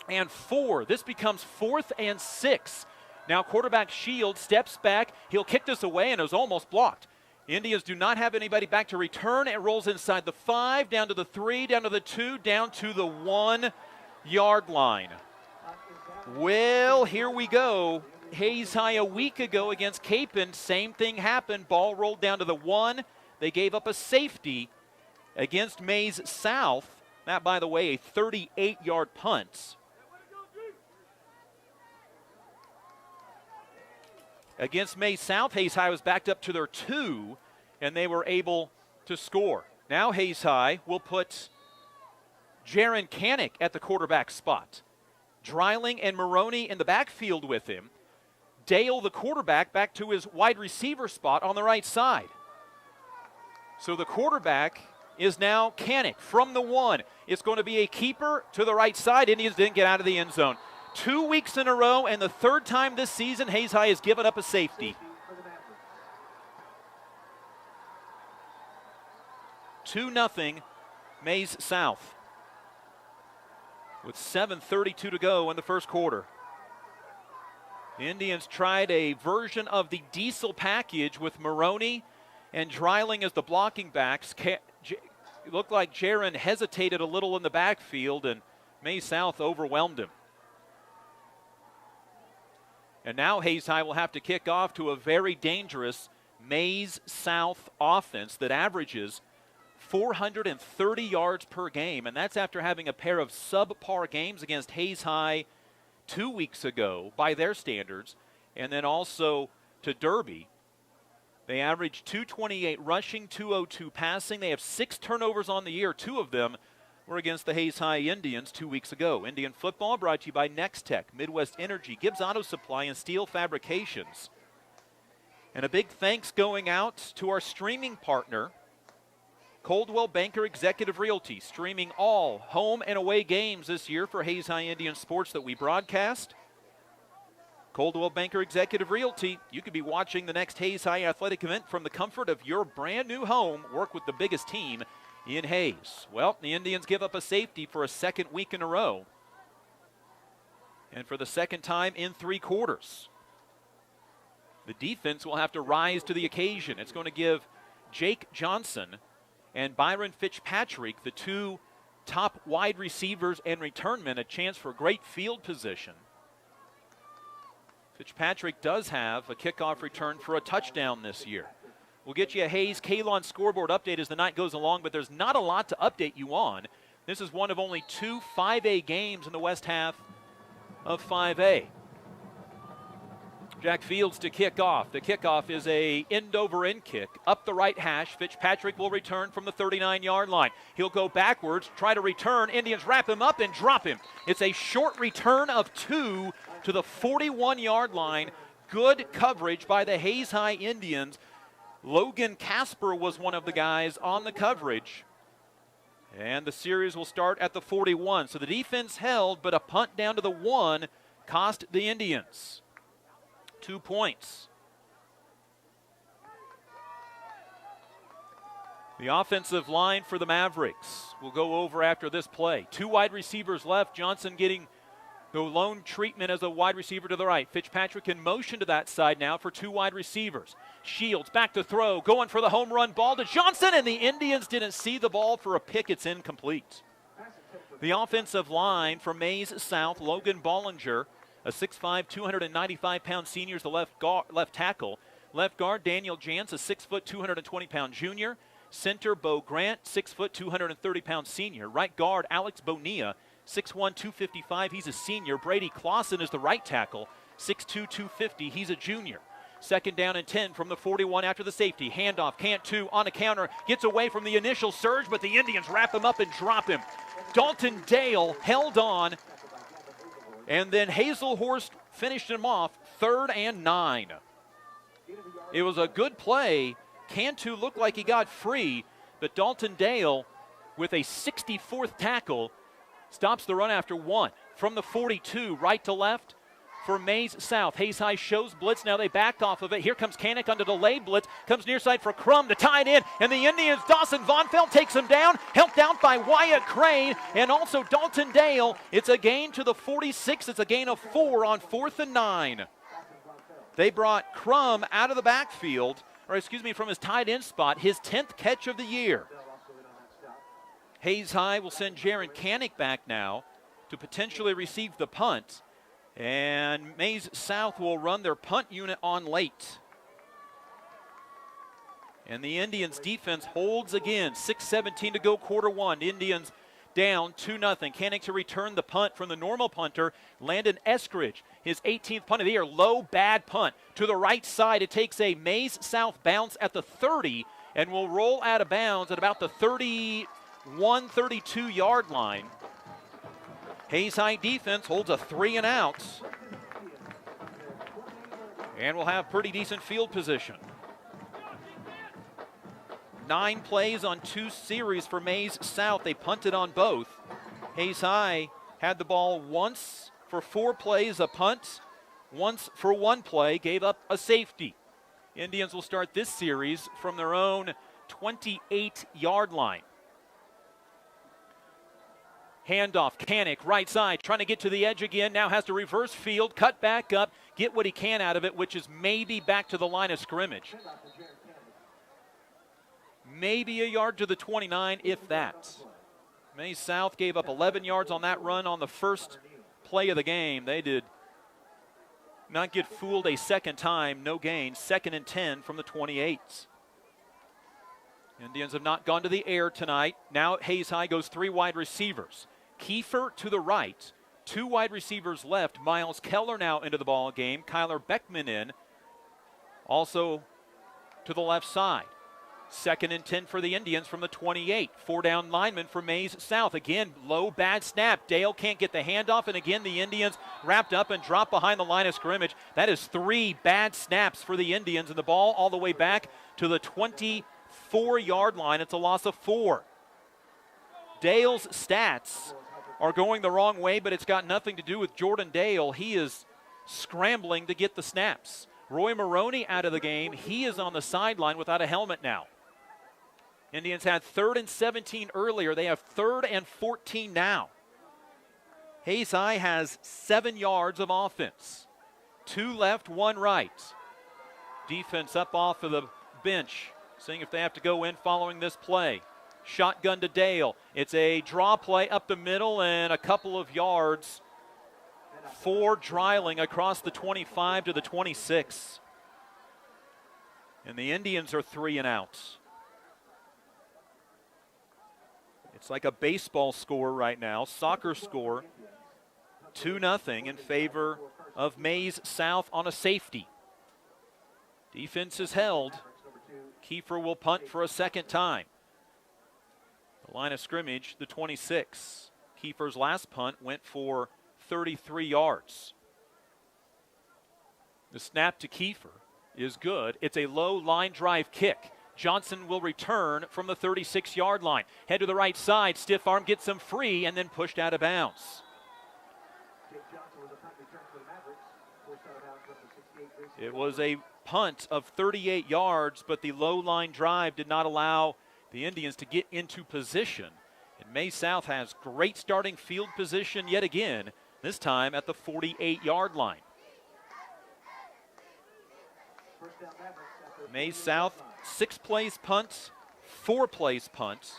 and 4. This becomes 4th and 6. Now quarterback Shields steps back. He'll kick this away, and it was almost blocked. Indians do not have anybody back to return. It rolls inside the 5, down to the 3, down to the 2, down to the 1-yard line. Well, here we go. Hayes High a week ago against Capon, same thing happened. Ball rolled down to the 1. They gave up a safety against Maize South. That, by the way, a 38-yard punt. Against Maize South, Hayes High was backed up to their 2, and they were able to score. Now Hayes High will put Jaron Canick at the quarterback spot. Dreiling and Maroney in the backfield with him. Dale, the quarterback, back to his wide receiver spot on the right side. So the quarterback is now Canick from the 1. It's going to be a keeper to the right side. Indians didn't get out of the end zone. 2 weeks in a row, and the 3rd time this season, Hayes High has given up a safety. 2-0, Maize South. With 7:32 to go in the first quarter. The Indians tried a version of the diesel package with Maroney and Dreiling as the blocking backs. It looked like Jaron hesitated a little in the backfield, and Maize South overwhelmed him. And now Hayes High will have to kick off to a very dangerous Maize South offense that averages 430 yards per game, and that's after having a pair of subpar games against Hayes High 2 weeks ago by their standards, and then also to Derby. They averaged 228 rushing, 202 passing. They have 6 turnovers on the year. 2 of them were against the Hayes High Indians 2 weeks ago. Indian football brought to you by Next Tech, Midwest Energy, Gibbs Auto Supply, and Steel Fabrications. And a big thanks going out to our streaming partner, Coldwell Banker Executive Realty, streaming all home and away games this year for Hayes High Indian sports that we broadcast. Coldwell Banker Executive Realty, you could be watching the next Hayes High athletic event from the comfort of your brand new home. Work with the biggest team in Hayes. Well, the Indians give up a safety for a 2nd week in a row, and for the 2nd time in 3 quarters. The defense will have to rise to the occasion. It's going to give Jake Johnson and Byron Fitzpatrick, the 2 top wide receivers and return men, a chance for great field position. Fitzpatrick does have a kickoff return for a touchdown this year. We'll get you a Hayes Kalon scoreboard update as the night goes along, but there's not a lot to update you on. This is one of only 2 5A games in the west half of 5A. Jack Fields to kick off. The kickoff is a end-over-end kick up the right hash. Fitzpatrick will return from the 39-yard line. He'll go backwards, try to return. Indians wrap him up and drop him. It's a short return of 2 to the 41-yard line. Good coverage by the Hayes High Indians. Logan Casper was one of the guys on the coverage. And the series will start at the 41. So the defense held, but a punt down to the 1 cost the Indians 2 points. The offensive line for the Mavericks will go over after this play. 2 wide receivers left. Johnson getting the lone treatment as a wide receiver to the right. Fitzpatrick in motion to that side now for 2 wide receivers. Shields back to throw, going for the home run ball to Johnson, and the Indians didn't see the ball for a pick. It's incomplete. The offensive line for Maize South, Logan Bollinger, a 6'5", 295-pound senior, is the left tackle. Left guard, Daniel Jantz, a 6 foot, 220-pound junior. Center, Bo Grant, 6 foot, 230-pound senior. Right guard, Alex Bonilla, 6'1", 255. He's a senior. Brady Clausen is the right tackle, 6'2", 250. He's a junior. Second down and 10 from the 41 after the safety. Handoff, Cantu on a counter, gets away from the initial surge, but the Indians wrap him up and drop him. Dalton Dale held on, and then Hazelhorst finished him off, 3rd and 9. It was a good play. Cantu looked like he got free, but Dalton Dale, with a 64th tackle, stops the run after 1. From the 42, right to left, for Maize South. Hayes High shows blitz. Now they backed off of it. Here comes Kanek on the delayed blitz. Comes near side for Crum to tie it in. And the Indians, Dawson Vonfeld takes him down. Helped out by Wyatt Crane and also Dalton Dale. It's a gain to the 46. It's a gain of 4 on 4th and 9. They brought Crum out of the backfield, from his tight end spot, his 10th catch of the year. Hayes High will send Jaron Kanek back now to potentially receive the punt. And Maize South will run their punt unit on late. And the Indians defense holds again. 6:17 to go, quarter 1. Indians down 2-0. Kanek to return the punt from the normal punter, Landon Eskridge. His 18th punt of the year. Low, bad punt. To the right side, it takes a Maize South bounce at the 30 and will roll out of bounds at about the 31, 32-yard line. Hayes High defense holds a 3 and out. And will have pretty decent field position. 9 plays on 2 series for Maize South. They punted on both. Hayes High had the ball once for 4 plays, a punt, once for 1 play, gave up a safety. Indians will start this series from their own 28-yard line. Handoff, Kanek, right side, trying to get to the edge again. Now has to reverse field, cut back up, get what he can out of it, which is maybe back to the line of scrimmage. Maybe a yard to the 29, if that. Maize South gave up 11 yards on that run on the first play of the game. They did not get fooled a second time. No gain. 2nd and 10 from the 28. Indians have not gone to the air tonight. Now Hayes High goes 3 wide receivers. Kiefer to the right. 2 wide receivers left. Miles Keller now into the ball game. Kyler Beckman in. Also to the left side. 2nd and 10 for the Indians from the 28. 4 down lineman for Maize South. Again, low, bad snap. Dale can't get the handoff, and again the Indians wrapped up and dropped behind the line of scrimmage. That is 3 bad snaps for the Indians, and the ball all the way back to the 24-yard line. It's a loss of 4. Dale's stats are going the wrong way, but it's got nothing to do with Jordan Dale. He is scrambling to get the snaps. Roy Maroney out of the game. He is on the sideline without a helmet now. Indians had 3rd and 17 earlier. They have 3rd and 14 now. Hayes High has 7 yards of offense. 2 left, 1 right. Defense up off of the bench, seeing if they have to go in following this play. Shotgun to Dale. It's a draw play up the middle and a couple of yards for Dreiling across the 25 to the 26. And the Indians are 3 and out. It's like a baseball score right now, soccer score, 2-0 in favor of Maize South on a safety. Defense is held. Kiefer will punt for a second time. The line of scrimmage, the 26. Kiefer's last punt went for 33 yards. The snap to Kiefer is good. It's a low line drive kick. Johnson will return from the 36-yard line. Head to the right side. Stiff arm gets him free and then pushed out of bounds. It was a punt of 38 yards, but the low line drive did not allow the Indians to get into position. And Maize South has great starting field position yet again, this time at the 48-yard line. Maize South, 6 plays punt, 4 plays punt.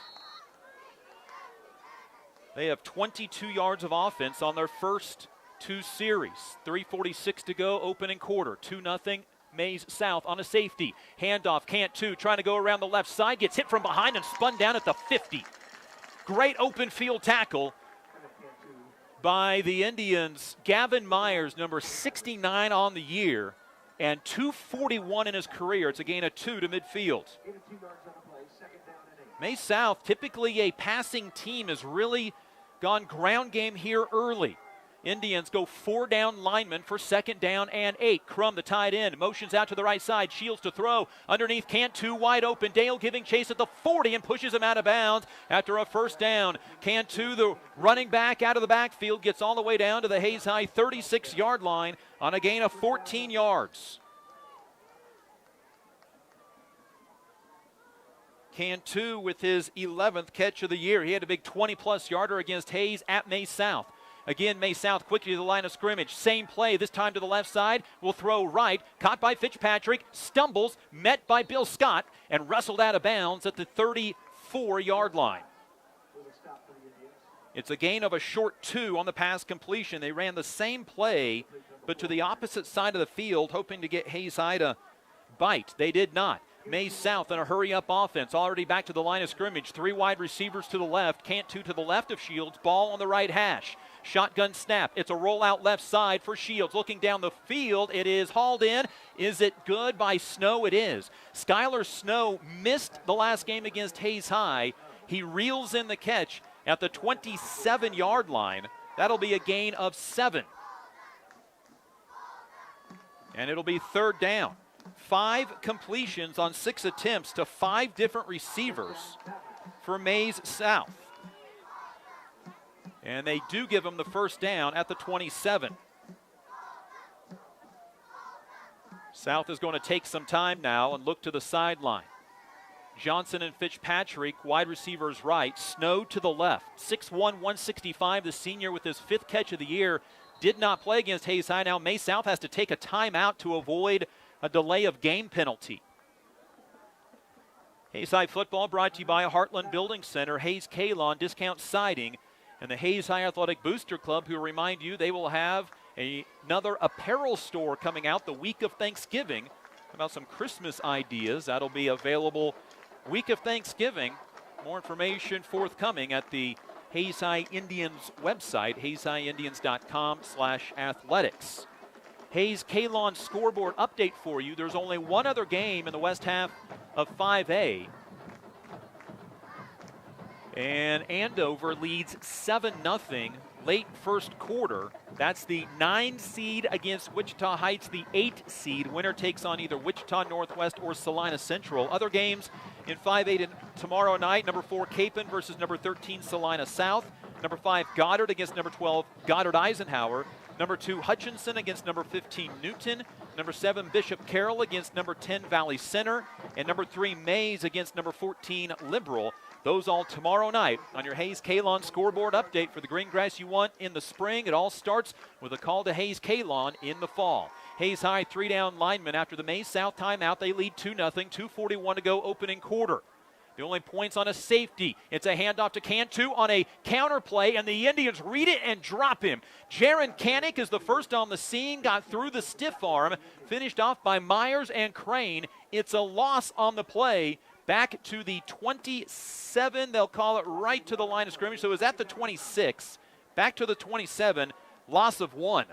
They have 22 yards of offense on their first 2 series. 3:46 to go, opening quarter. 2-0 Maize South on a safety. Handoff, Cantu trying to go around the left side. Gets hit from behind and spun down at the 50. Great open field tackle by the Indians. Gavin Myers, number 69 on the year, and 241 in his career. It's a gain of 2 to midfield. Maize South, typically a passing team, has really gone ground game here early. Indians go 4 down linemen for 2nd down and 8. Crum, the tight end, motions out to the right side. Shields to throw. Underneath, Cantu wide open. Dale giving chase at the 40 and pushes him out of bounds after a 1st down. Cantu, the running back out of the backfield, gets all the way down to the Hayes High 36-yard line on a gain of 14 yards. Cantu with his 11th catch of the year. He had a big 20-plus yarder against Hayes at Maize South. Again, Maize South quickly to the line of scrimmage. Same play, this time to the left side. Will throw right. Caught by Fitzpatrick. Stumbles. Met by Bill Scott. And wrestled out of bounds at the 34-yard line. It's a gain of a short 2 on the pass completion. They ran the same play, but to the opposite side of the field, hoping to get Hayes High to bite. They did not. Maize South in a hurry-up offense, already back to the line of scrimmage. 3 wide receivers to the left. Cantu to the left of Shields. Ball on the right hash. Shotgun snap. It's a rollout left side for Shields. Looking down the field, it is hauled in. Is it good by Snow? It is. Skylar Snow missed the last game against Hayes High. He reels in the catch at the 27-yard line. That'll be a gain of 7. And it'll be 3rd down. 5 completions on 6 attempts to 5 different receivers for Maize South. And they do give him the 1st down at the 27. South is going to take some time now and look to the sideline. Johnson and Fitzpatrick, wide receivers right. Snow to the left. 6'1", 165, the senior with his 5th catch of the year. Did not play against Hayes High. Now Maize South has to take a timeout to avoid a delay of game penalty. Hayes High football brought to you by Heartland Building Center, Hayes Kalon Discount Siding, and the Hayes High Athletic Booster Club, who remind you they will have another apparel store coming out the week of Thanksgiving. About some Christmas ideas. That'll be available week of Thanksgiving. More information forthcoming at the Hayes High Indians website, hayeshighIndians.com/athletics. Hayes Kalon scoreboard update for you. There's only one other game in the west half of 5A. And Andover leads 7-0 late first quarter. That's the 9 seed against Wichita Heights, the 8 seed. Winner takes on either Wichita Northwest or Salina Central. Other games in 5A tomorrow night, number 4 Capon versus number 13 Salina South. Number 5 Goddard against number 12 Goddard Eisenhower. Number 2 Hutchinson against number 15 Newton. Number 7 Bishop Carroll against number 10 Valley Center. And number 3 Maize against number 14 Liberal. Those all tomorrow night on your Hayes Kalon scoreboard update for the green grass you want in the spring. It all starts with a call to Hayes Kalon in the fall. Hayes High 3-down linemen after the Maize South timeout. They lead 2-0, 2:41 to go opening quarter. The only points on a safety. It's a handoff to Cantu on a counter play, and the Indians read it and drop him. Jaron Canick is the first on the scene, got through the stiff arm, finished off by Myers and Crane. It's a loss on the play. Back to the 27, they'll call it right to the line of scrimmage. So it was at the 26, back to the 27, loss of 1.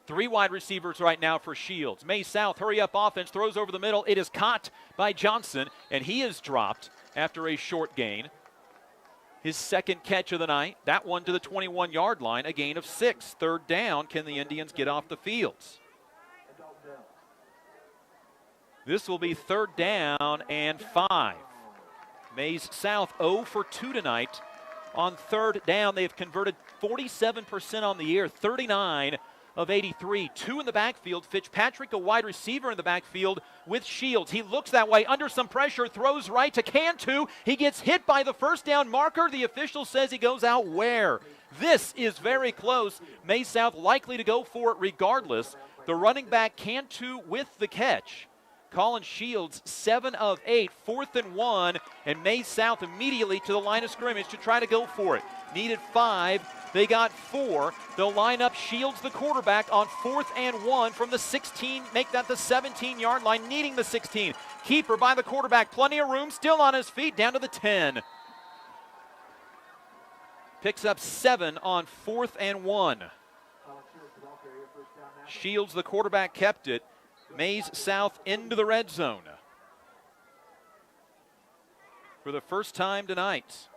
3 wide receivers right now for Shields. Maize South, hurry-up offense, throws over the middle. It is caught by Johnson, and he is dropped after a short gain. His 2nd catch of the night, that one to the 21-yard line, a gain of 6. 3rd down, can the Indians get off the fields? This will be 3rd down and 5. Maize South 0 for 2 tonight. On 3rd down, they've converted 47% on the year, 39 of 83. 2 in the backfield. Fitzpatrick, a wide receiver in the backfield with Shields. He looks that way under some pressure, throws right to Cantu. He gets hit by the 1st down marker. The official says he goes out where? This is very close. Maize South likely to go for it regardless. The running back Cantu with the catch. Colin Shields, 7 of 8, 4th and 1, and Maize South immediately to the line of scrimmage to try to go for it. Needed 5, they got 4. They'll line up Shields, the quarterback, on 4th and 1 from the 16, make that the 17-yard line, needing the 16. Keeper by the quarterback, plenty of room, still on his feet, down to the 10. Picks up 7 on 4th and 1. Shields, the quarterback, kept it. Maize South into the red zone for the first time tonight.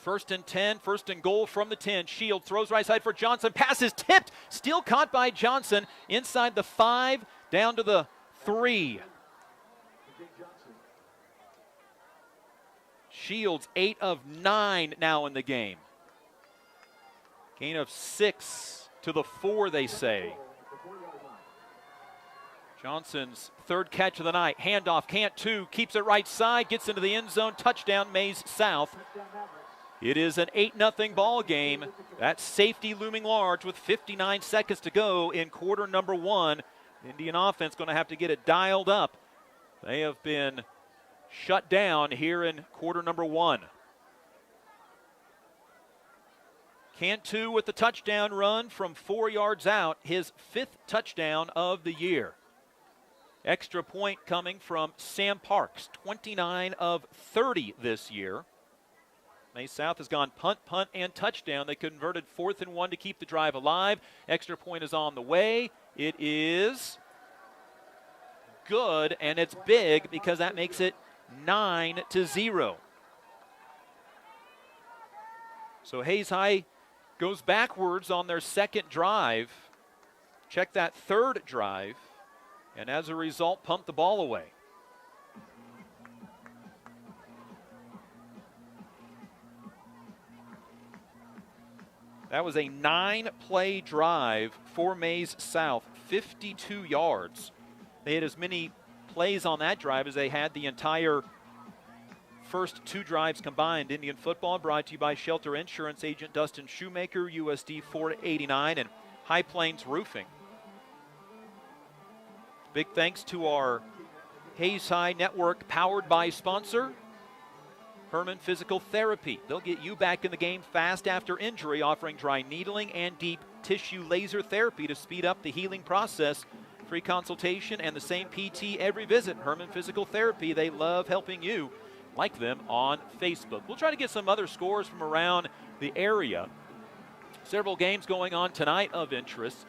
1st and 10, 1st and goal from the 10. Shields throws right side for Johnson. Pass is tipped, still caught by Johnson inside the 5, down to the 3. Shields 8 of 9 now in the game. Gain of 6 to the 4, they say. Johnson's 3rd catch of the night. Handoff, can't 2, keeps it right side, gets into the end zone. Touchdown, Maize South. It is an 8-0 ball game. That safety looming large with 59 seconds to go in quarter number 1. Indian offense going to have to get it dialed up. They have been shut down here in quarter number 1. Cantu with the touchdown run from 4 yards out, his 5th touchdown of the year. Extra point coming from Sam Parks, 29 of 30 this year. Maize South has gone punt, and touchdown. They converted 4th and 1 to keep the drive alive. Extra point is on the way. It is good, and it's big because that makes it 9-0. So Hayes High goes backwards on their 2nd drive. Check that 3rd drive. And as a result, pump the ball away. That was a 9-play drive for Maize South, 52 yards. They had as many plays on that drive as they had the entire first 2 drives combined. Indian football brought to you by Shelter Insurance agent Dustin Shoemaker, USD 489, and High Plains Roofing. Big thanks to our Hayes High Network powered by sponsor, Herman Physical Therapy. They'll get you back in the game fast after injury, offering dry needling and deep tissue laser therapy to speed up the healing process. Free consultation and the same PT every visit. Herman Physical Therapy, they love helping you. Like them on Facebook. We'll try to get some other scores from around the area. Several games going on tonight of interest,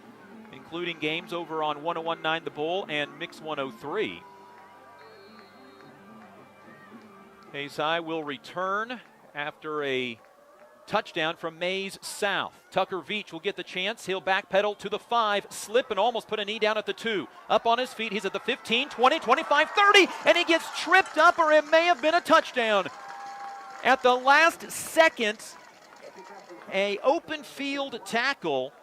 including games over on 101.9 The Bull and Mix 103. Hayes High will return after a touchdown from Maize South. Tucker Veach will get the chance. He'll backpedal to the 5, slip and almost put a knee down at the 2. Up on his feet, he's at the 15, 20, 25, 30, and he gets tripped up, or it may have been a touchdown. At the last second, a open field tackle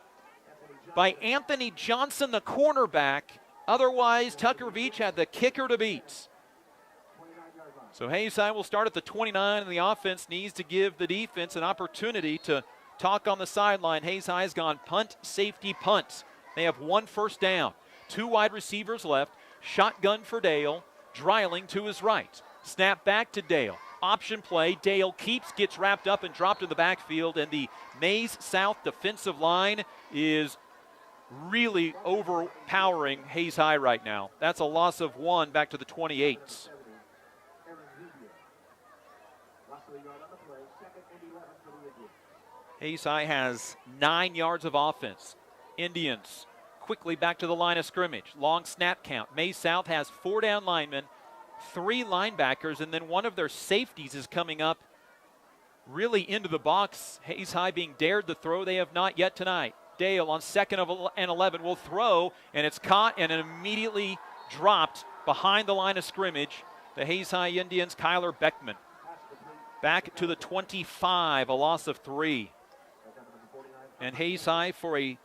by Anthony Johnson, the cornerback. Otherwise, Tucker Veach had the kicker to beat. So Hayes High will start at the 29, and the offense needs to give the defense an opportunity to talk on the sideline. Hayes High has gone punt, safety, punt. They have 1 first down. 2 wide receivers left. Shotgun for Dale. Dreiling to his right. Snap back to Dale. Option play. Dale keeps, gets wrapped up and dropped in the backfield, and the Maize South defensive line is really overpowering Hayes High right now. That's a loss of 1 back to the 28. Hayes High has 9 yards of offense. Indians quickly back to the line of scrimmage. Long snap count. Maize South has 4 down linemen, 3 linebackers, and then one of their safeties is coming up really into the box. Hayes High being dared to throw. They have not yet tonight. Dale on 2nd and 11 will throw, and it's caught and immediately dropped behind the line of scrimmage. The Hayes High Indians, Kyler Beckman. Back to the 25, a loss of 3. And Hayes High for a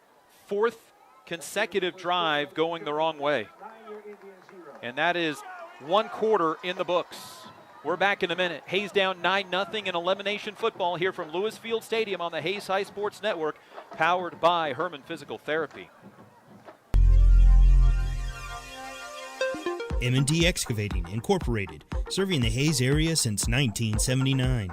4th consecutive drive going the wrong way. And that is 1 quarter in the books. We're back in a minute. Hayes down 9-0 in elimination football here from Lewis Field Stadium on the Hayes High Sports Network, powered by Herman Physical Therapy. M&D Excavating, Incorporated, serving the Hayes area since 1979.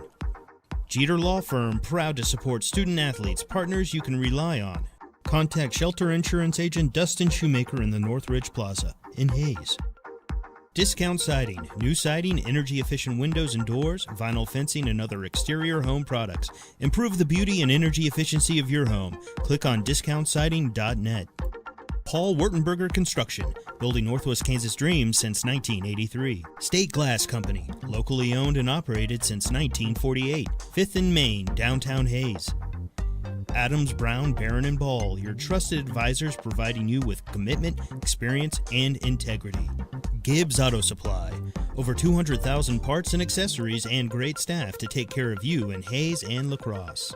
Jeter Law Firm, proud to support student-athletes, partners you can rely on. Contact Shelter Insurance Agent Dustin Shoemaker in the Northridge Plaza in Hayes. Discount Siding, new siding, energy-efficient windows and doors, vinyl fencing, and other exterior home products. Improve the beauty and energy efficiency of your home. Click on discountsiding.net. Paul Wurtenberger Construction, building Northwest Kansas dreams since 1983. State Glass Company, locally owned and operated since 1948. 5th and Main, downtown Hayes. Adams, Brown, Barron, and Ball, your trusted advisors providing you with commitment, experience, and integrity. Gibbs Auto Supply, over 200,000 parts and accessories and great staff to take care of you in Hayes and La Crosse.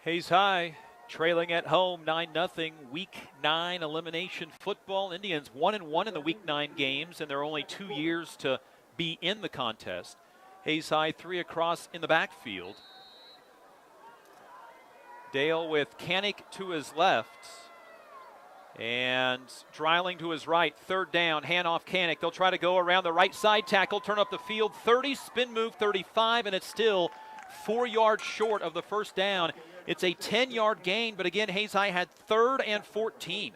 Hayes High trailing at home 9-0. Week 9 elimination football. Indians 1-1 in the Week 9 games, and they're only 2 years to be in the contest. Hayes High 3 across in the backfield. Dale with Canick to his left and Dreiling to his right. 3rd down, handoff Canick. They'll try to go around the right side tackle, turn up the field. 30, spin move 35, and it's still 4 yards short of the first down. It's a 10-yard gain, but again, Hayes High had 3rd and 14.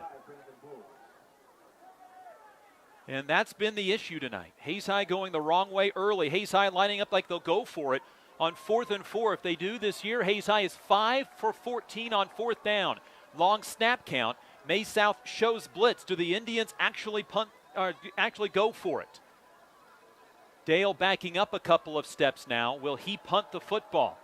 And that's been the issue tonight. Hayes High going the wrong way early. Hayes High lining up like they'll go for it on 4th and 4. If they do this year, Hayes High is 5 for 14 on 4th down. Long snap count. Maize South shows blitz. Do the Indians actually go for it? Dale backing up a couple of steps now. Will he punt the football?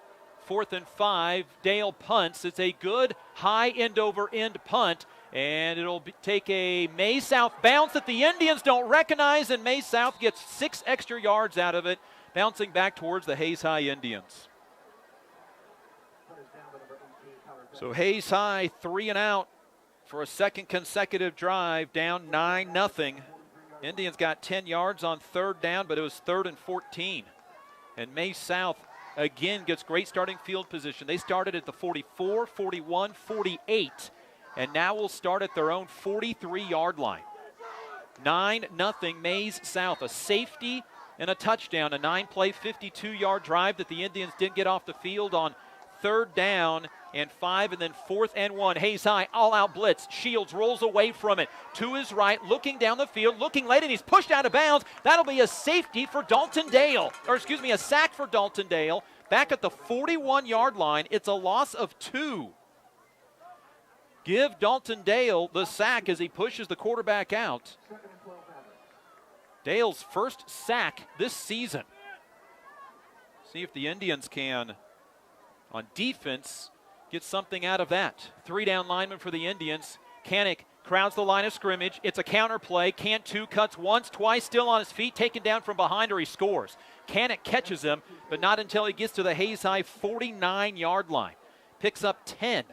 4th and 5. Dale punts. It's a good high end-over-end punt, and it'll take a Maize South bounce that the Indians don't recognize, and Maize South gets 6 extra yards out of it, bouncing back towards the Hayes High Indians. So Hayes High 3 and out for a second consecutive drive, down 9-0. Indians got 10 yards on 3rd down, but it was 3rd and 14. And Maize South again gets great starting field position. They started at the 44, 41, 48, and now will start at their own 43-yard line. 9-0 Maize South, a safety and a touchdown, a 9-play, 52-yard drive that the Indians didn't get off the field on 3rd down and 5, and then 4th and 1. Hayes High, all-out blitz. Shields rolls away from it to his right, looking down the field, looking late, and he's pushed out of bounds. That'll be a safety for Dalton Dale, a sack for Dalton Dale. Back at the 41-yard line, it's a loss of 2. Give Dalton Dale the sack as he pushes the quarterback out. Dale's first sack this season. See if the Indians can, on defense, get something out of that. 3-down lineman for the Indians. Canick crowds the line of scrimmage. It's a counter play. Cantu cuts once, twice, still on his feet, taken down from behind, or he scores. Canick catches him, but not until he gets to the Hayes High 49-yard line. Picks up 10.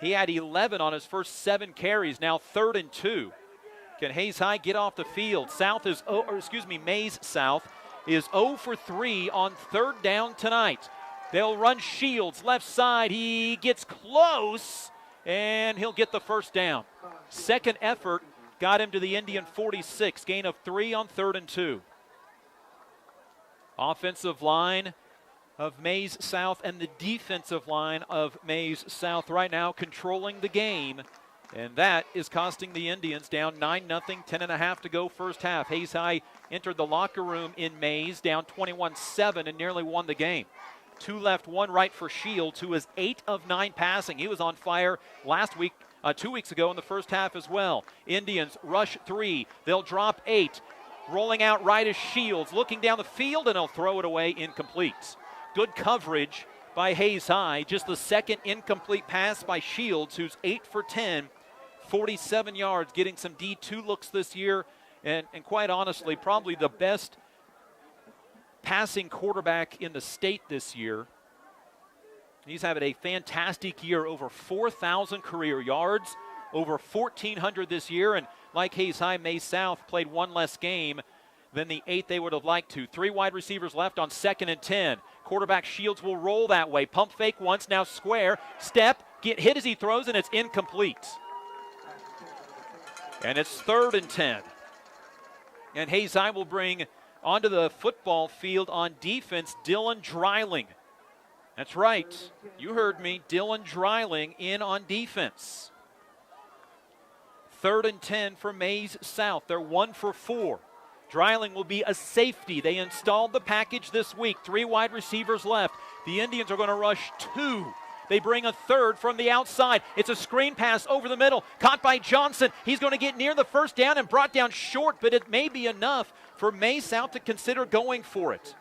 He had 11 on his first 7 carries, now 3rd and 2. Can Hayes High get off the field? Maize South is 0 for 3 on 3rd down tonight. They'll run Shields left side. He gets close, and he'll get the first down. Second effort got him to the Indian 46. Gain of 3 on 3rd and 2. Offensive line of Maize South and the defensive line of Maize South right now controlling the game. And that is costing the Indians, down 9-0, 10.5 to go first half. Hayes High entered the locker room in Maize, down 21-7, and nearly won the game. 2 left, 1 right for Shields, who is 8 of 9 passing. He was on fire last week, 2 weeks ago in the first half as well. Indians rush 3. They'll drop 8. Rolling out right is Shields, looking down the field, and he'll throw it away incomplete. Good coverage by Hayes High. Just the second incomplete pass by Shields, who's 8 for 10. 47 yards, getting some D2 looks this year, and quite honestly, probably the best passing quarterback in the state this year. He's having a fantastic year, over 4,000 career yards, over 1,400 this year, and like Hayes High, Maize South played 1 less game than the 8 they would have liked to. 3 wide receivers left on 2nd and 10. Quarterback Shields will roll that way. Pump fake once, now square. Step, get hit as he throws, and it's incomplete. And it's 3rd and 10. And Hayes High will bring onto the football field on defense Dylan Dreiling. That's right. You heard me. Dylan Dreiling in on defense. 3rd and 10 for Maize South. They're 1 for 4. Dreiling will be a safety. They installed the package this week. 3 wide receivers left. The Indians are going to rush 2. They bring a 3rd from the outside. It's a screen pass over the middle. Caught by Johnson. He's going to get near the 1st down and brought down short, but it may be enough for Maize South to consider going for it.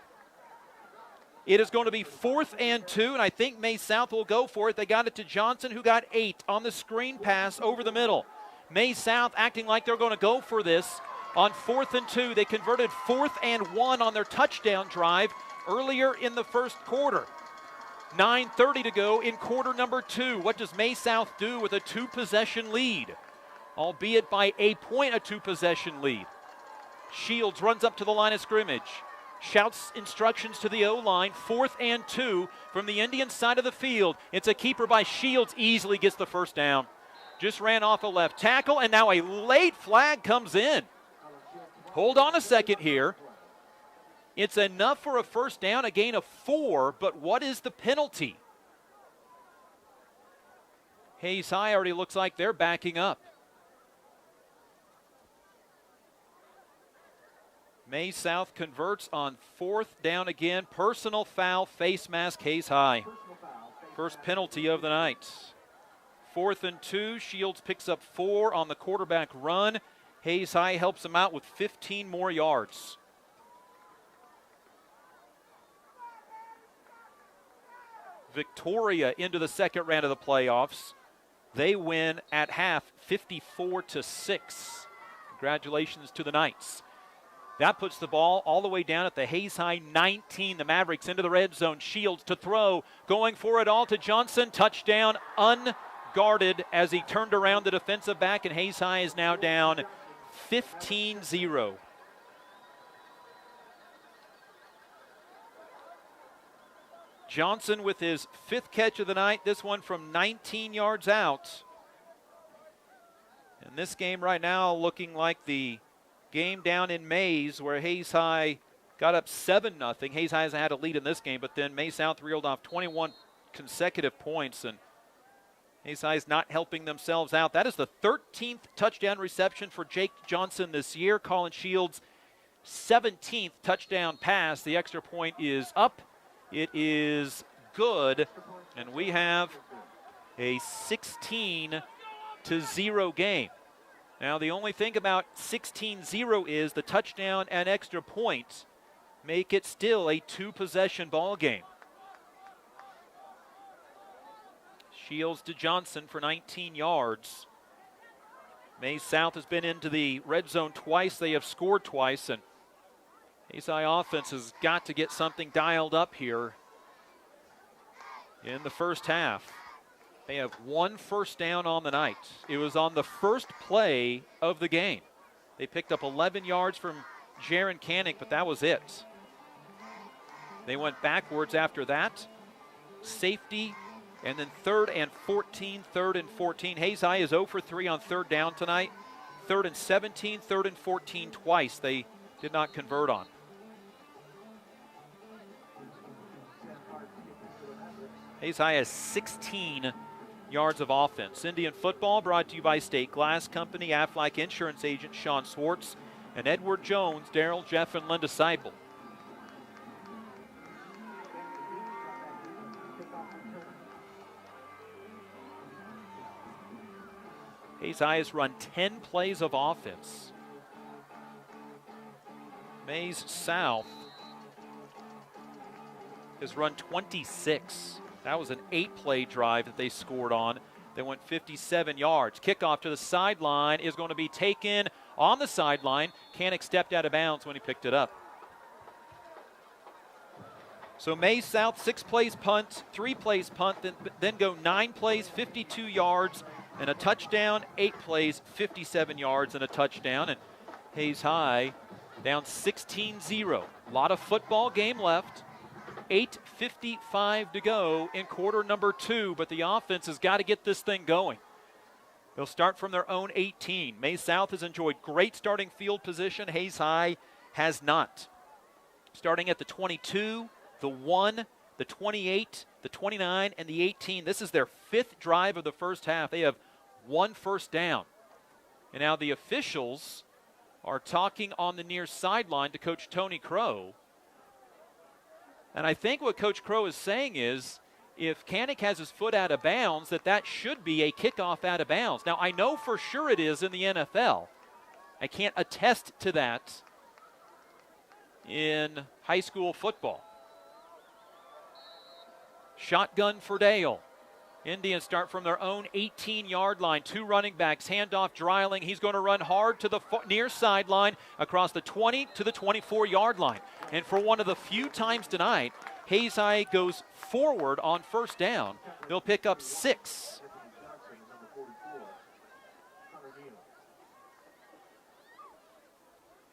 It is going to be 4th and 2, and I think Maize South will go for it. They got it to Johnson, who got 8 on the screen pass over the middle. Maize South acting like they're going to go for this on 4th and 2. They converted 4th and 1 on their touchdown drive earlier in the 1st quarter. 9:30 to go in quarter number 2. What does Maize South do with a 2-possession lead? Albeit by a point, a 2-possession lead. Shields runs up to the line of scrimmage. Shouts instructions to the O-line. 4th and 2 from the Indian side of the field. It's a keeper by Shields. Easily gets the 1st down. Just ran off a left tackle, and now a late flag comes in. Hold on a second here. It's enough for a 1st down, a gain of 4, but what is the penalty? Hayes High already looks like they're backing up. Maize South converts on 4th down again. Personal foul, face mask, Hayes High. First penalty of the night. 4th and 2, Shields picks up 4 on the quarterback run. Hayes High helps him out with 15 more yards. Victoria into the 2nd round of the playoffs. They win at half 54-6. Congratulations to the Knights. That puts the ball all the way down at the Hayes High 19. The Mavericks into the red zone. Shields to throw. Going for it all to Johnson. Touchdown unguarded as he turned around the defensive back, and Hayes High is now down 15-0. Johnson with his 5th catch of the night, this one from 19 yards out. And this game right now looking like the game down in Maize where Hayes High got up 7-0. Hayes High hasn't had a lead in this game, but then Maize South reeled off 21 consecutive points, and Hayes High is not helping themselves out. That is the 13th touchdown reception for Jake Johnson this year. Colin Shields' 17th touchdown pass. The extra point is up. It is good, and we have a 16-0 game. Now, the only thing about 16-0 is the touchdown and extra points make it still a 2-possession ball game. Shields to Johnson for 19 yards. Maize South has been into the red zone twice. They have scored twice, and Hayes High offense has got to get something dialed up here in the 1st half. They have 1 1st down on the night. It was on the 1st play of the game. They picked up 11 yards from Jaron Cannick, but that was it. They went backwards after that. Safety, and then 3rd and 14, 3rd and 14. Hayes High is 0 for 3 on 3rd down tonight. 3rd and 17, 3rd and 14 twice they did not convert on. Hayes High has 16 yards of offense. Indian football brought to you by State Glass Company, Aflac Insurance Agent Sean Swartz, and Edward Jones, Daryl, Jeff, and Linda Seibel. Hayes High has run 10 plays of offense. Maize South has run 26. That was an 8-play drive that they scored on. They went 57 yards. Kickoff to the sideline is going to be taken on the sideline. Cannick stepped out of bounds when he picked it up. So Maize South, 6 plays punt, 3 plays punt, then go 9 plays, 52 yards, and a touchdown, 8 plays, 57 yards, and a touchdown. And Hayes High down 16-0. A lot of football game left. 8:55 to go in quarter number 2, but the offense has got to get this thing going. They'll start from their own 18. Maize South has enjoyed great starting field position. Hayes High has not. Starting at the 22, the 1, the 28, the 29, and the 18. This is their 5th drive of the first half. They have 1 first down. And now the officials are talking on the near sideline to Coach Tony Crow. And I think what Coach Crow is saying is, if Kanik has his foot out of bounds, that should be a kickoff out of bounds. Now, I know for sure it is in the NFL. I can't attest to that in high school football. Shotgun for Dale. Indians start from their own 18-yard line. 2 running backs, handoff Dreiling. He's going to run hard to the near sideline across the 20 to the 24-yard line. And for one of the few times tonight, Hayes High goes forward on first down. They'll pick up 6.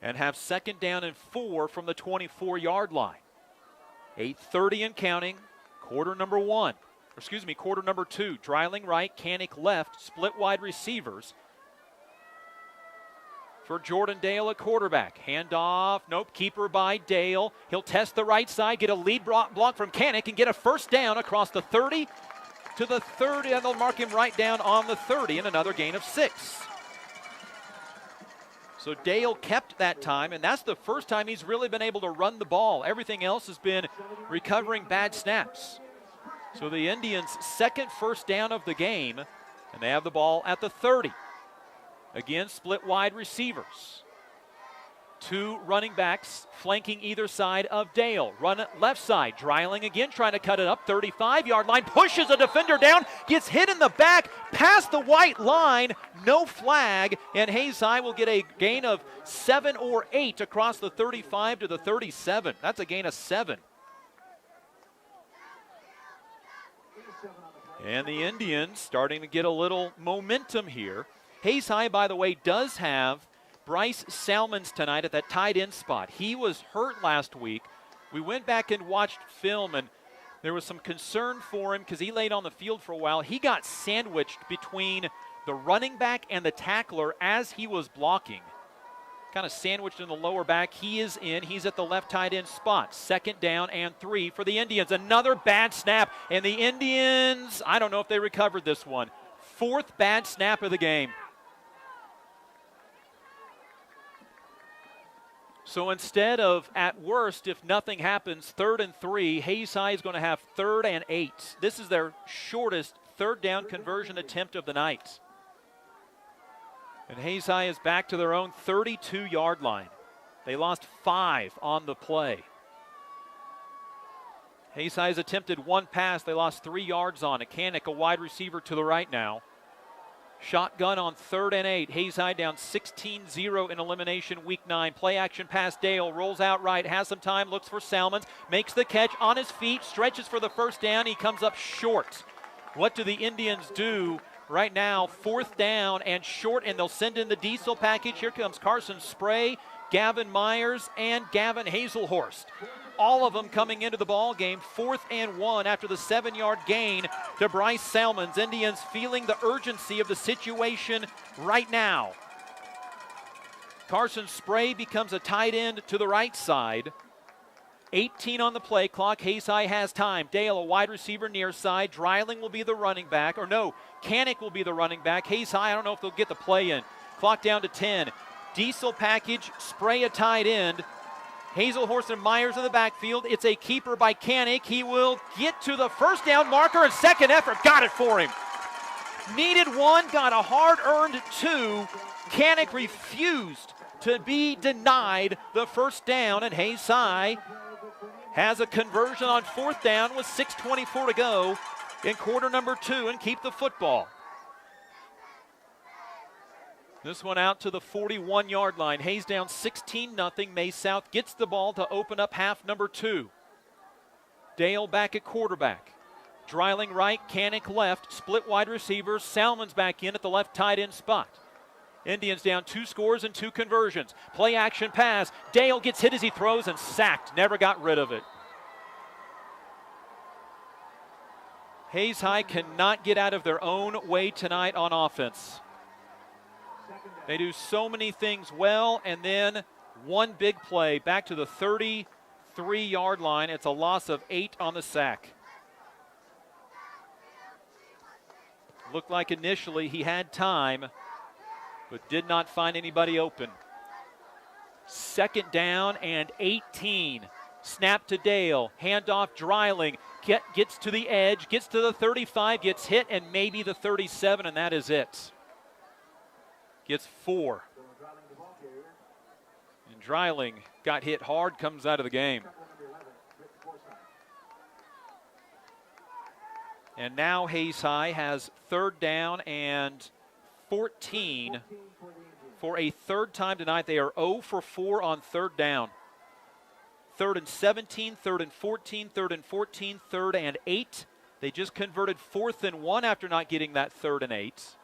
And have second down and 4 from the 24-yard line. 8:30 and counting, quarter number 2. Dreiling right, Kanik left, split wide receivers. For Jordan Dale at quarterback. Handoff, nope, keeper by Dale. He'll test the right side, get a lead block from Kanik, and get a first down across the 30 to the 30, and they'll mark him right down on the 30, and another gain of 6. So Dale kept that time, and that's the first time he's really been able to run the ball. Everything else has been recovering bad snaps. So the Indians' second first down of the game, and they have the ball at the 30. Again, split wide receivers. 2 running backs flanking either side of Dale. Run it left side. Dreiling again trying to cut it up. 35-yard line. Pushes a defender down. Gets hit in the back. Past the white line. No flag. And Hayes High will get a gain of 7 or 8 across the 35 to the 37. That's a gain of 7. And the Indians starting to get a little momentum here. Hayes High, by the way, does have Bryce Salmons tonight at that tight end spot. He was hurt last week. We went back and watched film, and there was some concern for him because he laid on the field for a while. He got sandwiched between the running back and the tackler as he was blocking. Kind of sandwiched in the lower back. He is in. He's at the left tight end spot. Second down and 3 for the Indians. Another bad snap. And the Indians, I don't know if they recovered this one. 4th bad snap of the game. So instead of, at worst, if nothing happens, 3rd and 3, Hayes High is going to have 3rd and 8. This is their shortest 3rd down conversion attempt of the night. And Hayes High is back to their own 32-yard line. They lost 5 on the play. Hayes High has attempted 1 pass. They lost 3 yards on it. Kanik, a wide receiver to the right now. Shotgun on 3rd and 8. Hayes High down 16-0 in elimination week 9. Play action pass. Dale rolls out right, has some time, looks for Salmons, makes the catch on his feet, stretches for the first down. He comes up short. What do the Indians do? Right now, 4th down and short, and they'll send in the diesel package. Here comes Carson Spray, Gavin Myers, and Gavin Hazelhorst. All of them coming into the ball game. 4th and 1 after the 7-yard gain to Bryce Salmons. Indians feeling the urgency of the situation right now. Carson Spray becomes a tight end to the right side. 18 on the play clock. Hayes High has time. Dale, a wide receiver near side. Dreiling will be the running back. Or no, Kanik will be the running back. Hayes High, I don't know if they'll get the play in. Clock down to 10. Diesel package, Spray a tight end. Hazelhorst and Myers in the backfield. It's a keeper by Kanik. He will get to the first down marker, and second effort got it for him. Needed 1, got a hard-earned 2. Kanik refused to be denied the first down, and Hayes High has a conversion on 4th down with 6:24 to go in quarter number 2 and keep the football. This one out to the 41-yard line. Hayes down 16-0. Maize South gets the ball to open up half number 2. Dale back at quarterback. Dreiling right, Kanik left, split wide receivers. Salmons back in at the left tight end spot. Indians down 2 scores and 2 conversions. Play action pass. Dale gets hit as he throws and sacked. Never got rid of it. Hayes High cannot get out of their own way tonight on offense. They do so many things well, and then one big play back to the 33-yard line. It's a loss of 8 on the sack. Looked like initially he had time, but did not find anybody open. 2nd down and 18. Snap to Dale. Handoff Dreiling. Gets to the edge, gets to the 35, gets hit, and maybe the 37, and that is it. Gets 4. And Dreiling got hit hard, comes out of the game. And now Hayes High has 3rd down and 14 for a 3rd time tonight. They are 0 for 4 on 3rd down. 3rd and 17, 3rd and 14, 3rd and 14, 3rd and 8. They just converted 4th and 1 after not getting that 3rd and 8.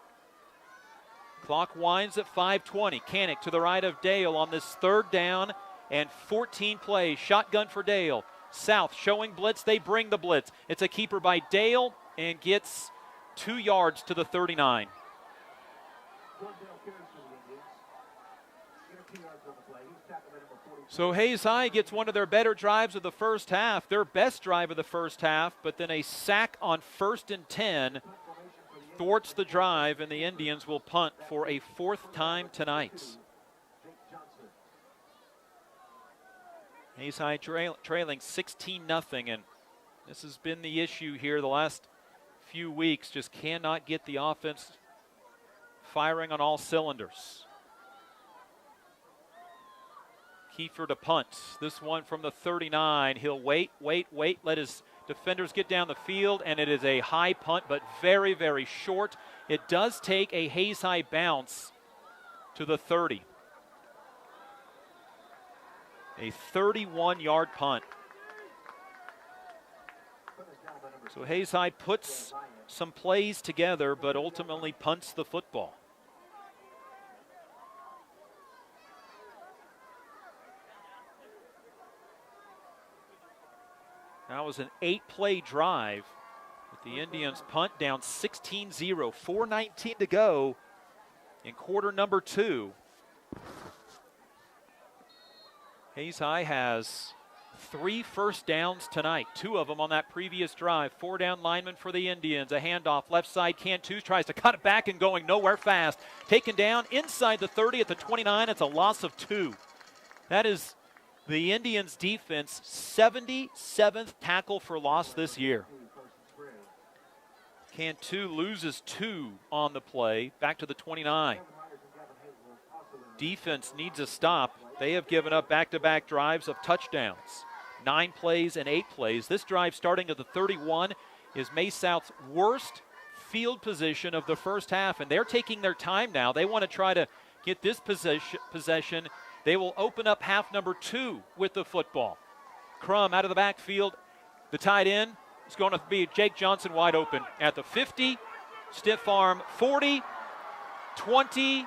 Clock winds at 5:20. Canick to the right of Dale on this 3rd down and 14 plays. Shotgun for Dale. South showing blitz. They bring the blitz. It's a keeper by Dale and gets 2 yards to the 39. So Hayes High gets one of their better drives of the first half, their best drive of the first half, but then a sack on 1st and 10 thwarts the drive, and the Indians will punt for a 4th time tonight. Hayes High trailing 16-0, and this has been the issue here the last few weeks. Just cannot get the offense firing on all cylinders. Kiefer to punt. This one from the 39. He'll wait, let his defenders get down the field, and it is a high punt, but very, very short. It does take a Hayes High bounce to the 30. A 31-yard punt. So Hayes High puts some plays together, but ultimately punts the football. That was an 8-play drive with the Indians punt down 16-0, 4:19 to go in quarter number 2. Hayes High has 3 first downs tonight, 2 of them on that previous drive. 4-down lineman for the Indians. A handoff left side. Cantu tries to cut it back and going nowhere fast. Taken down inside the 30 at the 29. It's a loss of 2. That is the Indians' defense 77th tackle for loss this year. Cantu loses 2 on the play, back to the 29. Defense needs a stop. They have given up back-to-back drives of touchdowns. 9 plays and 8 plays. This drive starting at the 31 is Maize South's worst field position of the first half, and they're taking their time now. They want to try to get this possession. They will open up half number 2 with the football. Crum out of the backfield. The tight end is going to be Jake Johnson wide open at the 50. Stiff arm 40, 20.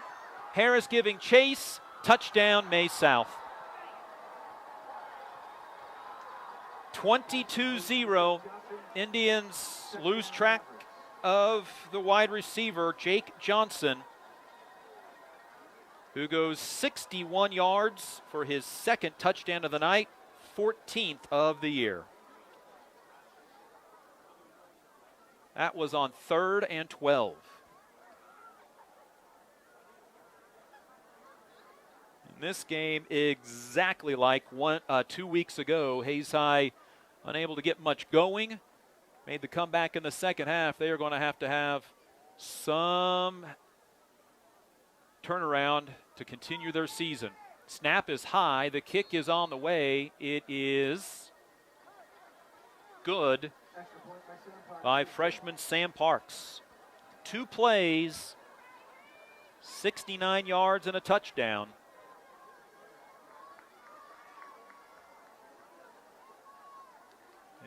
Harris giving chase. Touchdown, Maize South. 22-0. Indians lose track of the wide receiver, Jake Johnson, who goes 61 yards for his 2nd touchdown of the night, 14th of the year. That was on 3rd and 12. In this game, exactly like 2 weeks ago, Hayes High unable to get much going. Made the comeback in the second half. They are going to have some turnaround to continue their season. Snap is high. The kick is on the way. It is good by freshman Sam Parks. 2 plays, 69 yards and a touchdown.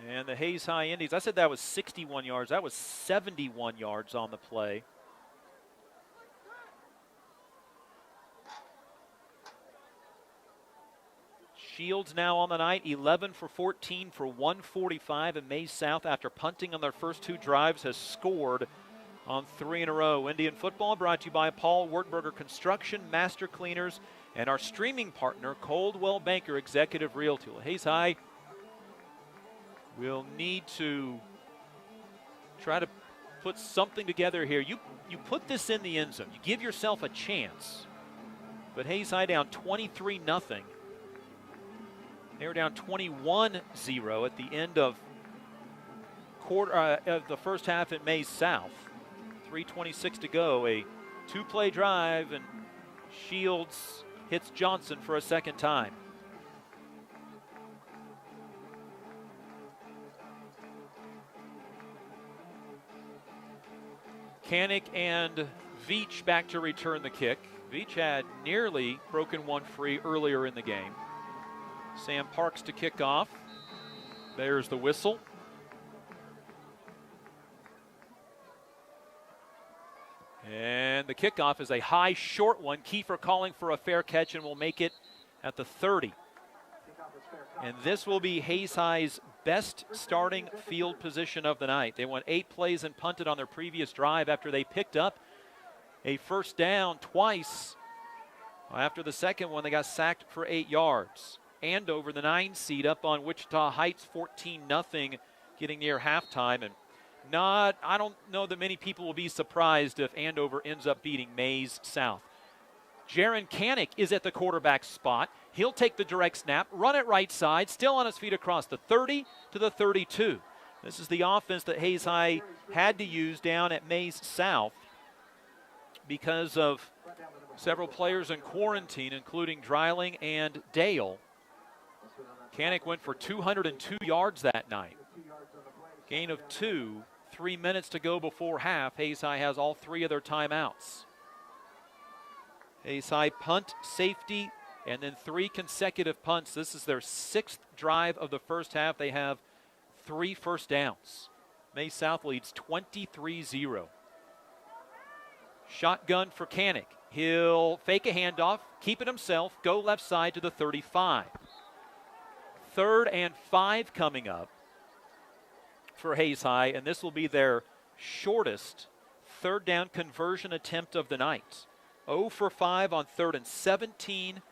And the Hayes High Indians, I said that was 61 yards. That was 71 yards on the play. Shields now on the night, 11 for 14 for 145, and Maize South, after punting on their first 2 drives, has scored on 3 in a row. Indian football brought to you by Paul Wertberger Construction, Master Cleaners, and our streaming partner, Coldwell Banker Executive Realty. Well, Hayes High will need to try to put something together here. You put this in the end zone. You give yourself a chance. But Hayes High down 23-0. They were down 21-0 at the end of the first half at Maize South. 3:26 to go. A 2-play drive, and Shields hits Johnson for a second time. Kanik and Veach back to return the kick. Veach had nearly broken one free earlier in the game. Sam Parks to kick off. There's the whistle. And the kickoff is a high, short one. Kiefer calling for a fair catch and will make it at the 30. And this will be Hayes High's best starting field position of the night. They went 8 plays and punted on their previous drive after they picked up a first down twice. After the second one, they got sacked for 8 yards. Andover, the 9 seed, up on Wichita Heights, 14-0, getting near halftime. And I don't know that many people will be surprised if Andover ends up beating Maize South. Jaron Kanik is at the quarterback spot. He'll take the direct snap, run it right side, still on his feet across the 30 to the 32. This is the offense that Hayes High had to use down at Maize South because of several players in quarantine, including Dreiling and Dale. Kanik went for 202 yards that night. Gain of 2, 3 minutes to go before half. Hayes High has all 3 of their timeouts. Hayes High punt, safety, and then 3 consecutive punts. This is their 6th drive of the first half. They have 3 first downs. Maize South leads 23-0. Shotgun for Kanik. He'll fake a handoff, keep it himself, go left side to the 35. 3rd and 5 coming up for Hayes High, and this will be their shortest 3rd down conversion attempt of the night. 0 for 5 on 3rd and 17,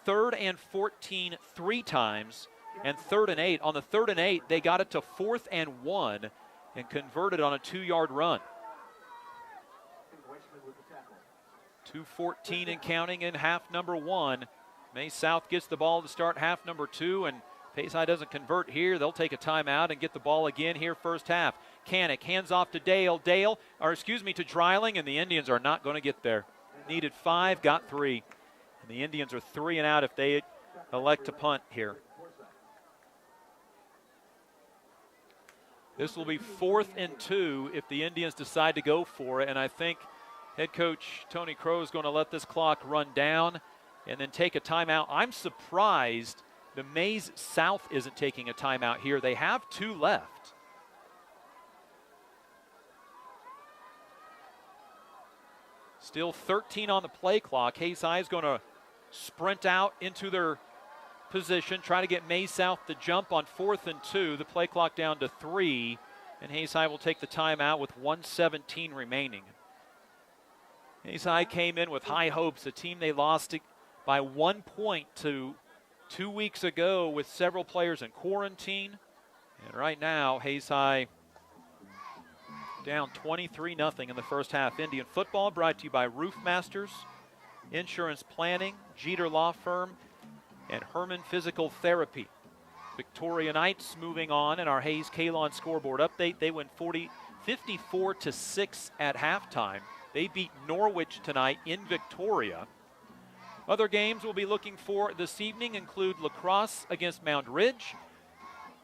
3rd and 14 3 times, and 3rd and 8. On the 3rd and 8, they got it to 4th and 1 and converted on a 2-yard run. 2:14 and counting in half number 1. Maize South gets the ball to start half number 2, and Hayes High doesn't convert here. They'll take a timeout and get the ball again here first half. Kanik hands off to to Dreiling, and the Indians are not going to get there. Needed 5, got 3. And the Indians are 3 and out if they elect to punt here. This will be 4th and 2 if the Indians decide to go for it, and I think head coach Tony Crow is going to let this clock run down and then take a timeout. I'm surprised the Maize South isn't taking a timeout here. They have 2 left. Still 13 on the play clock. Hayes High is going to sprint out into their position, try to get Maize South to jump on 4th and 2. The play clock down to 3, and Hayes High will take the timeout with 1:17 remaining. Hayes High came in with high hopes, a team they lost by 1 point to 2 weeks ago with several players in quarantine. And right now, Hayes High down 23-0 in the first half. Indian football brought to you by Roof Masters, Insurance Planning, Jeter Law Firm, and Herman Physical Therapy. Victoria Knights moving on in our Hayes Kalon scoreboard update. They win 54-6 at halftime. They beat Norwich tonight in Victoria. Other games we'll be looking for this evening include La Crosse against Mound Ridge.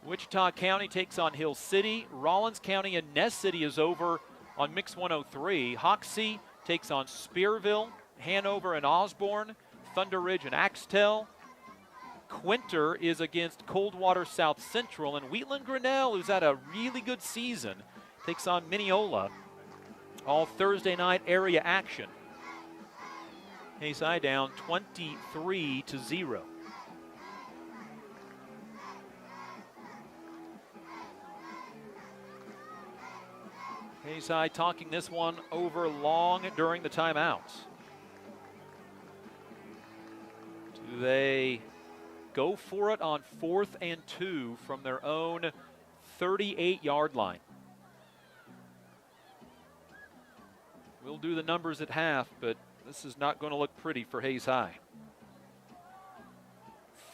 Wichita County takes on Hill City. Rollins County and Ness City is over on Mix 103. Hoxie takes on Spearville. Hanover and Osborne. Thunder Ridge and Axtell. Quinter is against Coldwater South Central. And Wheatland Grinnell, who's had a really good season, takes on Mineola. All Thursday night area action. Hayes High down 23-0. Hayes High talking this one over long during the timeouts. Do they go for it on 4th and 2 from their own 38-yard line? We'll do the numbers at half, but this is not going to look pretty for Hayes High.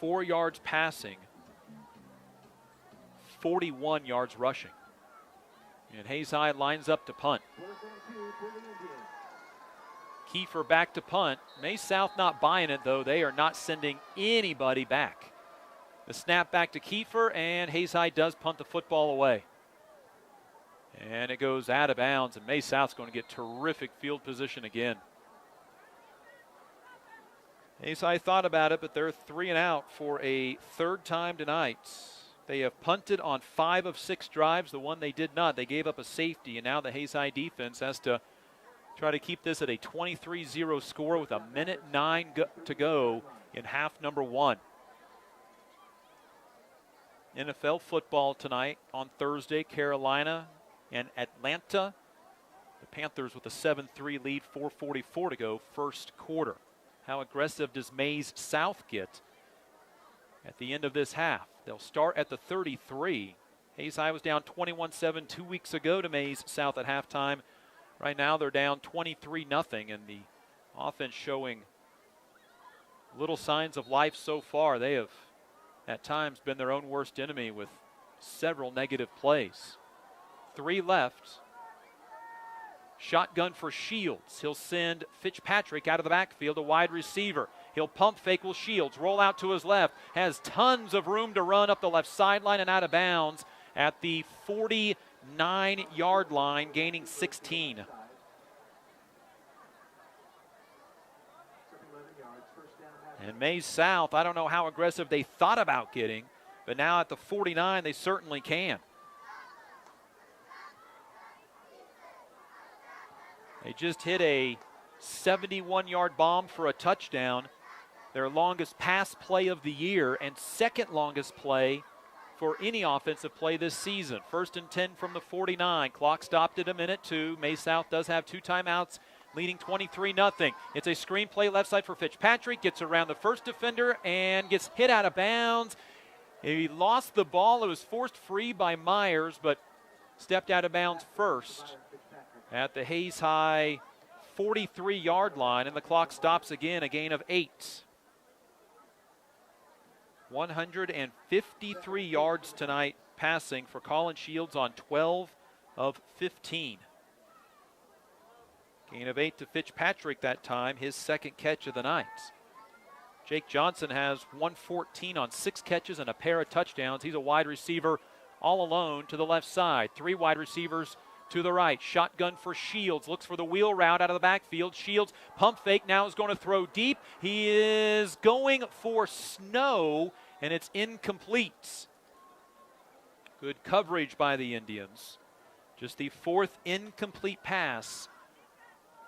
4 yards passing, 41 yards rushing. And Hayes High lines up to punt. Kiefer back to punt. Maize South not buying it, though. They are not sending anybody back. The snap back to Kiefer, and Hayes High does punt the football away. And it goes out of bounds, and Maize South's going to get terrific field position again. Hayes High thought about it, but they're 3 and out for a third time tonight. They have punted on 5 of 6 drives. The one they did not, they gave up a safety, and now the Hayes High defense has to try to keep this at a 23-0 score with 1:09 to go in half number 1. NFL football tonight on Thursday, Carolina and Atlanta. The Panthers with a 7-3 lead, 4:44 to go, first quarter. How aggressive does Maize South get at the end of this half? They'll start at the 33. Hayes High was down 21-7 2 weeks ago to Maize South at halftime. Right now they're down 23-0, and the offense showing little signs of life so far. They have at times been their own worst enemy with several negative plays. 3 left. Shotgun for Shields. He'll send Fitzpatrick out of the backfield, a wide receiver. He'll pump fake with Shields, roll out to his left, has tons of room to run up the left sideline and out of bounds at the 49-yard line, gaining 16. And Maize South, I don't know how aggressive they thought about getting, but now at the 49, they certainly can. They just hit a 71-yard bomb for a touchdown, their longest pass play of the year and second longest play for any offensive play this season. 1st and 10 from the 49. Clock stopped at 1:02. Maize South does have 2 timeouts, leading 23-0. It's a screen play left side for Fitzpatrick, gets around the first defender and gets hit out of bounds. He lost the ball. It was forced free by Myers, but stepped out of bounds first at the Hayes High 43-yard line, and the clock stops again, a gain of 8. 153 yards tonight passing for Colin Shields on 12 of 15. Gain of 8 to Fitzpatrick that time, his second catch of the night. Jake Johnson has 114 on 6 catches and a pair of touchdowns. He's a wide receiver all alone to the left side. 3 wide receivers to the right. Shotgun for Shields. Looks for the wheel route out of the backfield. Shields, pump fake, now is going to throw deep. He is going for Snow, and it's incomplete. Good coverage by the Indians. Just the 4th incomplete pass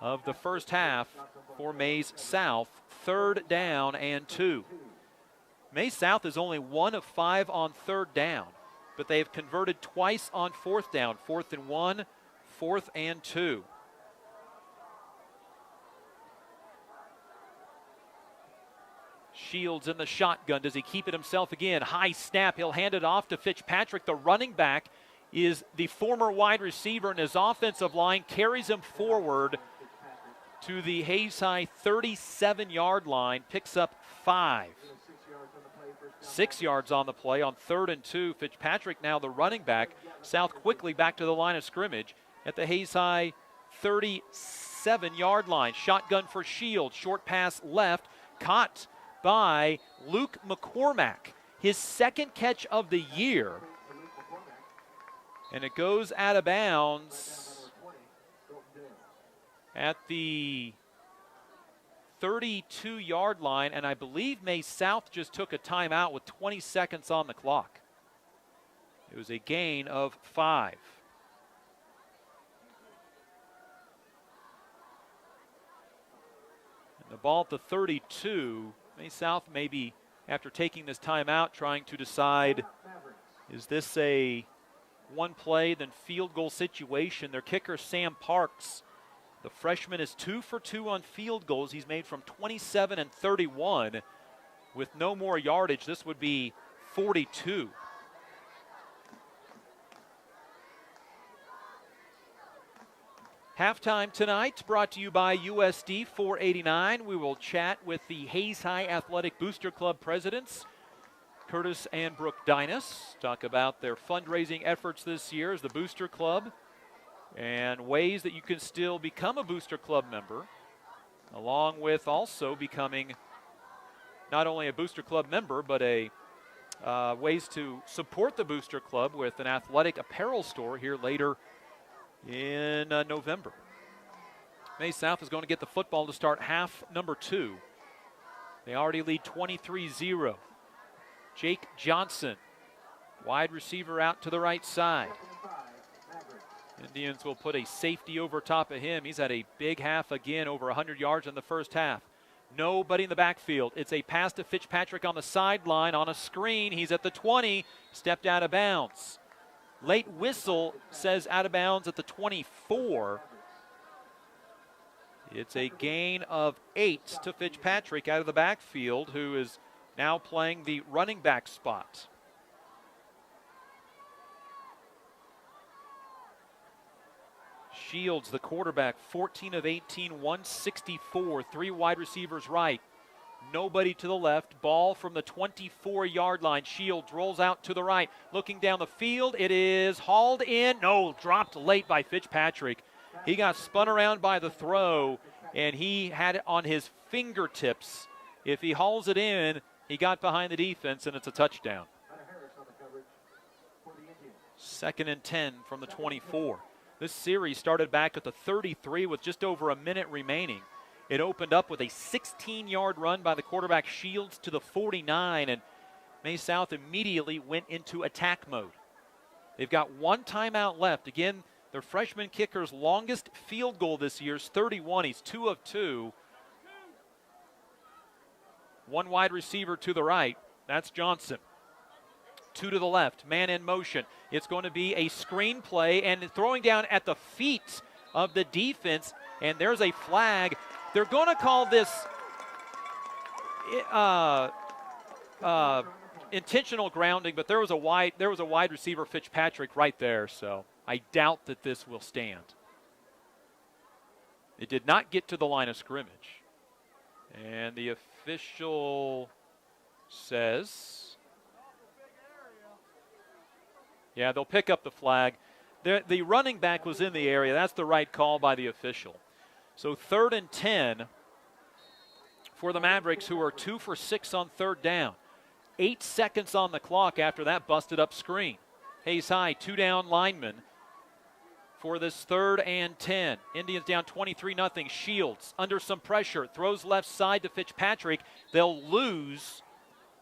of the first half for Maize South. 3rd down and 2. Maize South is only 1 of 5 on 3rd down, but they have converted twice on 4th down. 4th and 1, 4th and 2. Shields in the shotgun. Does he keep it himself again? High snap. He'll hand it off to Fitzpatrick. The running back is the former wide receiver, and his offensive line carries him forward to the Hayes High 37-yard line. Picks up 5. 6 yards on the play on 3rd and 2. Fitzpatrick now the running back. South quickly back to the line of scrimmage at the Hayes High 37-yard line. Shotgun for Shields. Short pass left. Caught by Luke McCormack. His second catch of the year. And it goes out of bounds at the 32-yard line, and I believe Maize South just took a timeout with 20 seconds on the clock. It was a gain of 5. And the ball at the 32. Maize South maybe, after taking this timeout, trying to decide, is this a one play, then field goal situation. Their kicker, Sam Parks, the freshman, is 2 for 2 on field goals. He's made from 27 and 31. With no more yardage, this would be 42. Halftime tonight brought to you by USD 489. We will chat with the Hayes High Athletic Booster Club presidents, Curtis and Brooke Dinas, talk about their fundraising efforts this year as the Booster Club and ways that you can still become a Booster Club member, along with also becoming not only a Booster Club member, but ways to support the Booster Club with an athletic apparel store here later in November. Maize South is going to get the football to start half number 2. They already lead 23-0. Jake Johnson, wide receiver, out to the right side. Indians will put a safety over top of him. He's had a big half again, over 100 yards in the first half. Nobody in the backfield. It's a pass to Fitzpatrick on the sideline on a screen. He's at the 20, stepped out of bounds. Late whistle says out of bounds at the 24. It's a gain of 8 to Fitzpatrick out of the backfield, who is now playing the running back spot. Shields, the quarterback, 14 of 18, 164, 3 wide receivers right. Nobody to the left. Ball from the 24-yard line. Shields rolls out to the right. Looking down the field, it is hauled in. No, dropped late by Fitzpatrick. He got spun around by the throw, and he had it on his fingertips. If he hauls it in, he got behind the defense, and it's a touchdown. 2nd and 10 from the 24. This series started back at the 33 with just over a minute remaining. It opened up with a 16-yard run by the quarterback Shields to the 49, and Maize South immediately went into attack mode. They've got 1 timeout left. Again, their freshman kicker's longest field goal this year is 31. He's 2 of 2. 1 wide receiver to the right. That's Johnson. 2 to the left. Man in motion. It's going to be a screen play, and throwing down at the feet of the defense, and there's a flag. They're going to call this intentional grounding, but there was a wide receiver, Fitzpatrick, right there, so I doubt that this will stand. It did not get to the line of scrimmage. And the official says, yeah, they'll pick up the flag. The running back was in the area. That's the right call by the official. So 3rd and 10 for the Mavericks, who are 2 for 6 on 3rd down. 8 seconds on the clock after that busted up screen. Hayes High, 2 down linemen for this 3rd and 10. Indians down 23-0. Shields under some pressure, throws left side to Fitzpatrick. They'll lose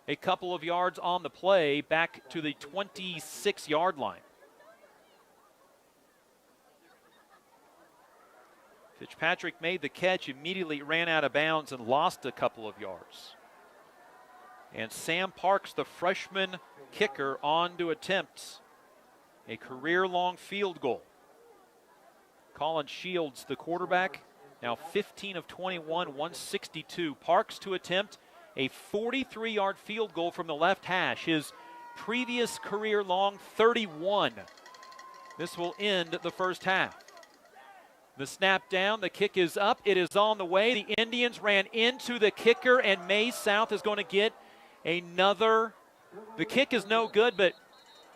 a couple of yards on the play back to the 26-yard line. Fitzpatrick made the catch, immediately ran out of bounds and lost a couple of yards. And Sam Parks, the freshman kicker, on to attempt a career-long field goal. Colin Shields, the quarterback, now 15 of 21, 162. Parks to attempt a 43-yard field goal from the left hash. His previous career-long 31. This will end the first half. The snap down, the kick is up, it is on the way. The Indians ran into the kicker, and Maize South is going to get another. The kick is no good, but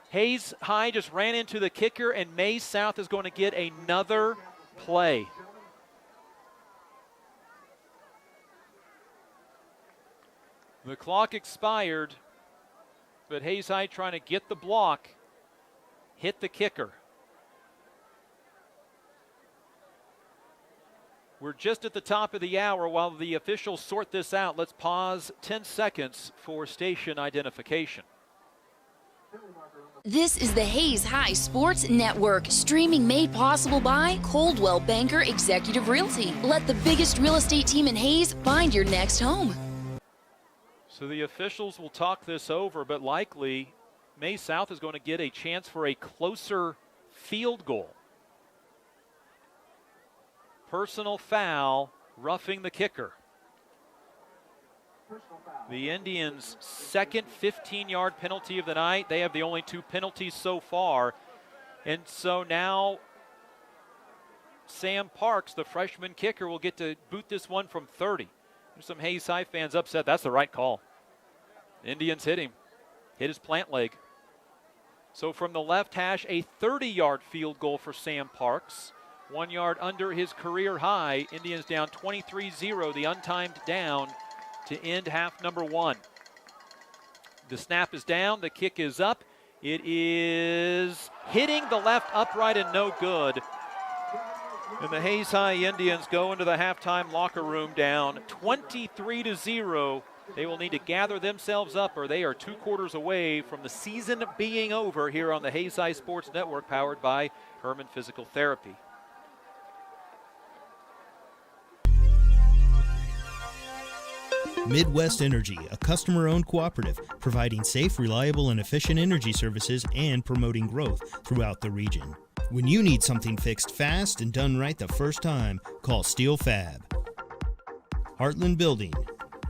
Hayes High just ran into the kicker, and Maize South is going to get another play. The clock expired, but Hayes High trying to get the block, hit the kicker. We're just at the top of the hour. While the officials sort this out, let's pause 10 seconds for station identification. This is the Hayes High Sports Network, streaming made possible by Coldwell Banker Executive Realty. Let the biggest real estate team in Hayes find your next home. So the officials will talk this over, but likely Maize South is going to get a chance for a closer field goal. Personal foul, roughing the kicker. The Indians' second 15-yard penalty of the night. They have the only 2 penalties so far. And so now Sam Parks, the freshman kicker, will get to boot this one from 30. There's some Hayes High fans upset. That's the right call. The Indians hit him. Hit his plant leg. So from the left hash, a 30-yard field goal for Sam Parks. 1 yard under his career high. Indians down 23-0, the untimed down to end half number 1. The snap is down, the kick is up. It is hitting the left upright and no good. And the Hayes High Indians go into the halftime locker room down 23-0. They will need to gather themselves up, or they are 2 quarters away from the season being over here on the Hayes High Sports Network, powered by Herman Physical Therapy. Midwest Energy, a customer-owned cooperative providing safe, reliable, and efficient energy services and promoting growth throughout the region. When you need something fixed fast and done right the first time, call Steel Fab. Heartland Building.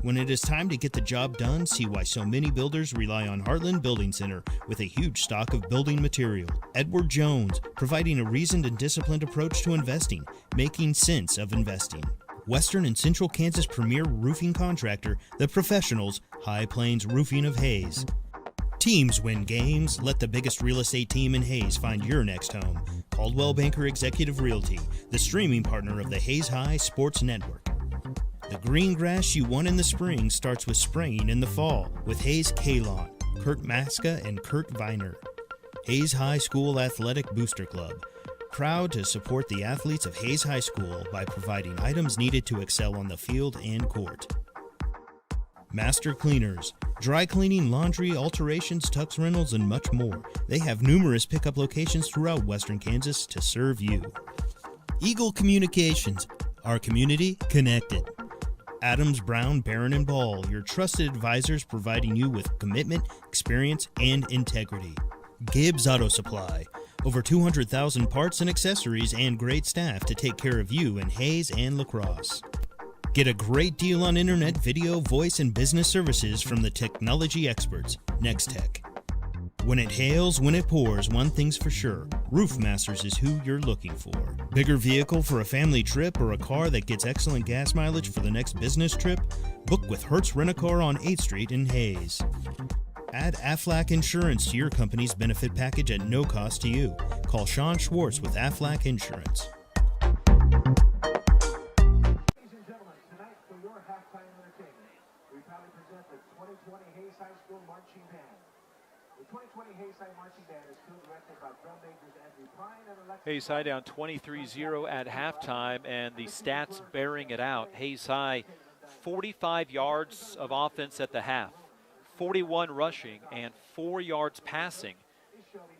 When it is time to get the job done, see why so many builders rely on Heartland Building Center with a huge stock of building material. Edward Jones, providing a reasoned and disciplined approach to investing, making sense of investing. Western and Central Kansas premier roofing contractor, The Professionals, High Plains Roofing of Hayes. Teams win games. Let the biggest real estate team in Hayes find your next home. Coldwell Banker Executive Realty, the streaming partner of the Hayes High Sports Network. The green grass you want in the spring starts with spraying in the fall with Hayes K-Lawn, Kurt Maska and Kurt Viner. Hayes High School Athletic Booster Club. Proud to support the athletes of Hayes High School by providing items needed to excel on the field and court. Master Cleaners, dry cleaning, laundry, alterations, tux rentals, and much more. They have numerous pickup locations throughout Western Kansas to serve you. Eagle Communications, our community connected. Adams, Brown, Barron, and Ball, your trusted advisors providing you with commitment, experience, and integrity. Gibbs Auto Supply, over 200,000 parts and accessories and great staff to take care of you in Hayes and La Crosse. Get a great deal on internet, video, voice, and business services from the technology experts, Nextech. When it hails, when it pours, one thing's for sure, Roof Masters is who you're looking for. Bigger vehicle for a family trip or a car that gets excellent gas mileage for the next business trip? Book with Hertz Rent-A-Car on 8th Street in Hayes. Add Aflac Insurance to your company's benefit package at no cost to you. Call Sean Schwartz with Aflac Insurance. Ladies and gentlemen, tonight for your halftime entertainment, we proudly present the 2020 Hayes High School Marching Band. The 2020 Hayes High Marching Band is co-directed by drum majors Andrew Prine and Alexis. Hayes High down 23-0 at halftime, and the stats bearing it out. Hayes High, 45 yards of offense at the half, 41 rushing, and 4 yards passing.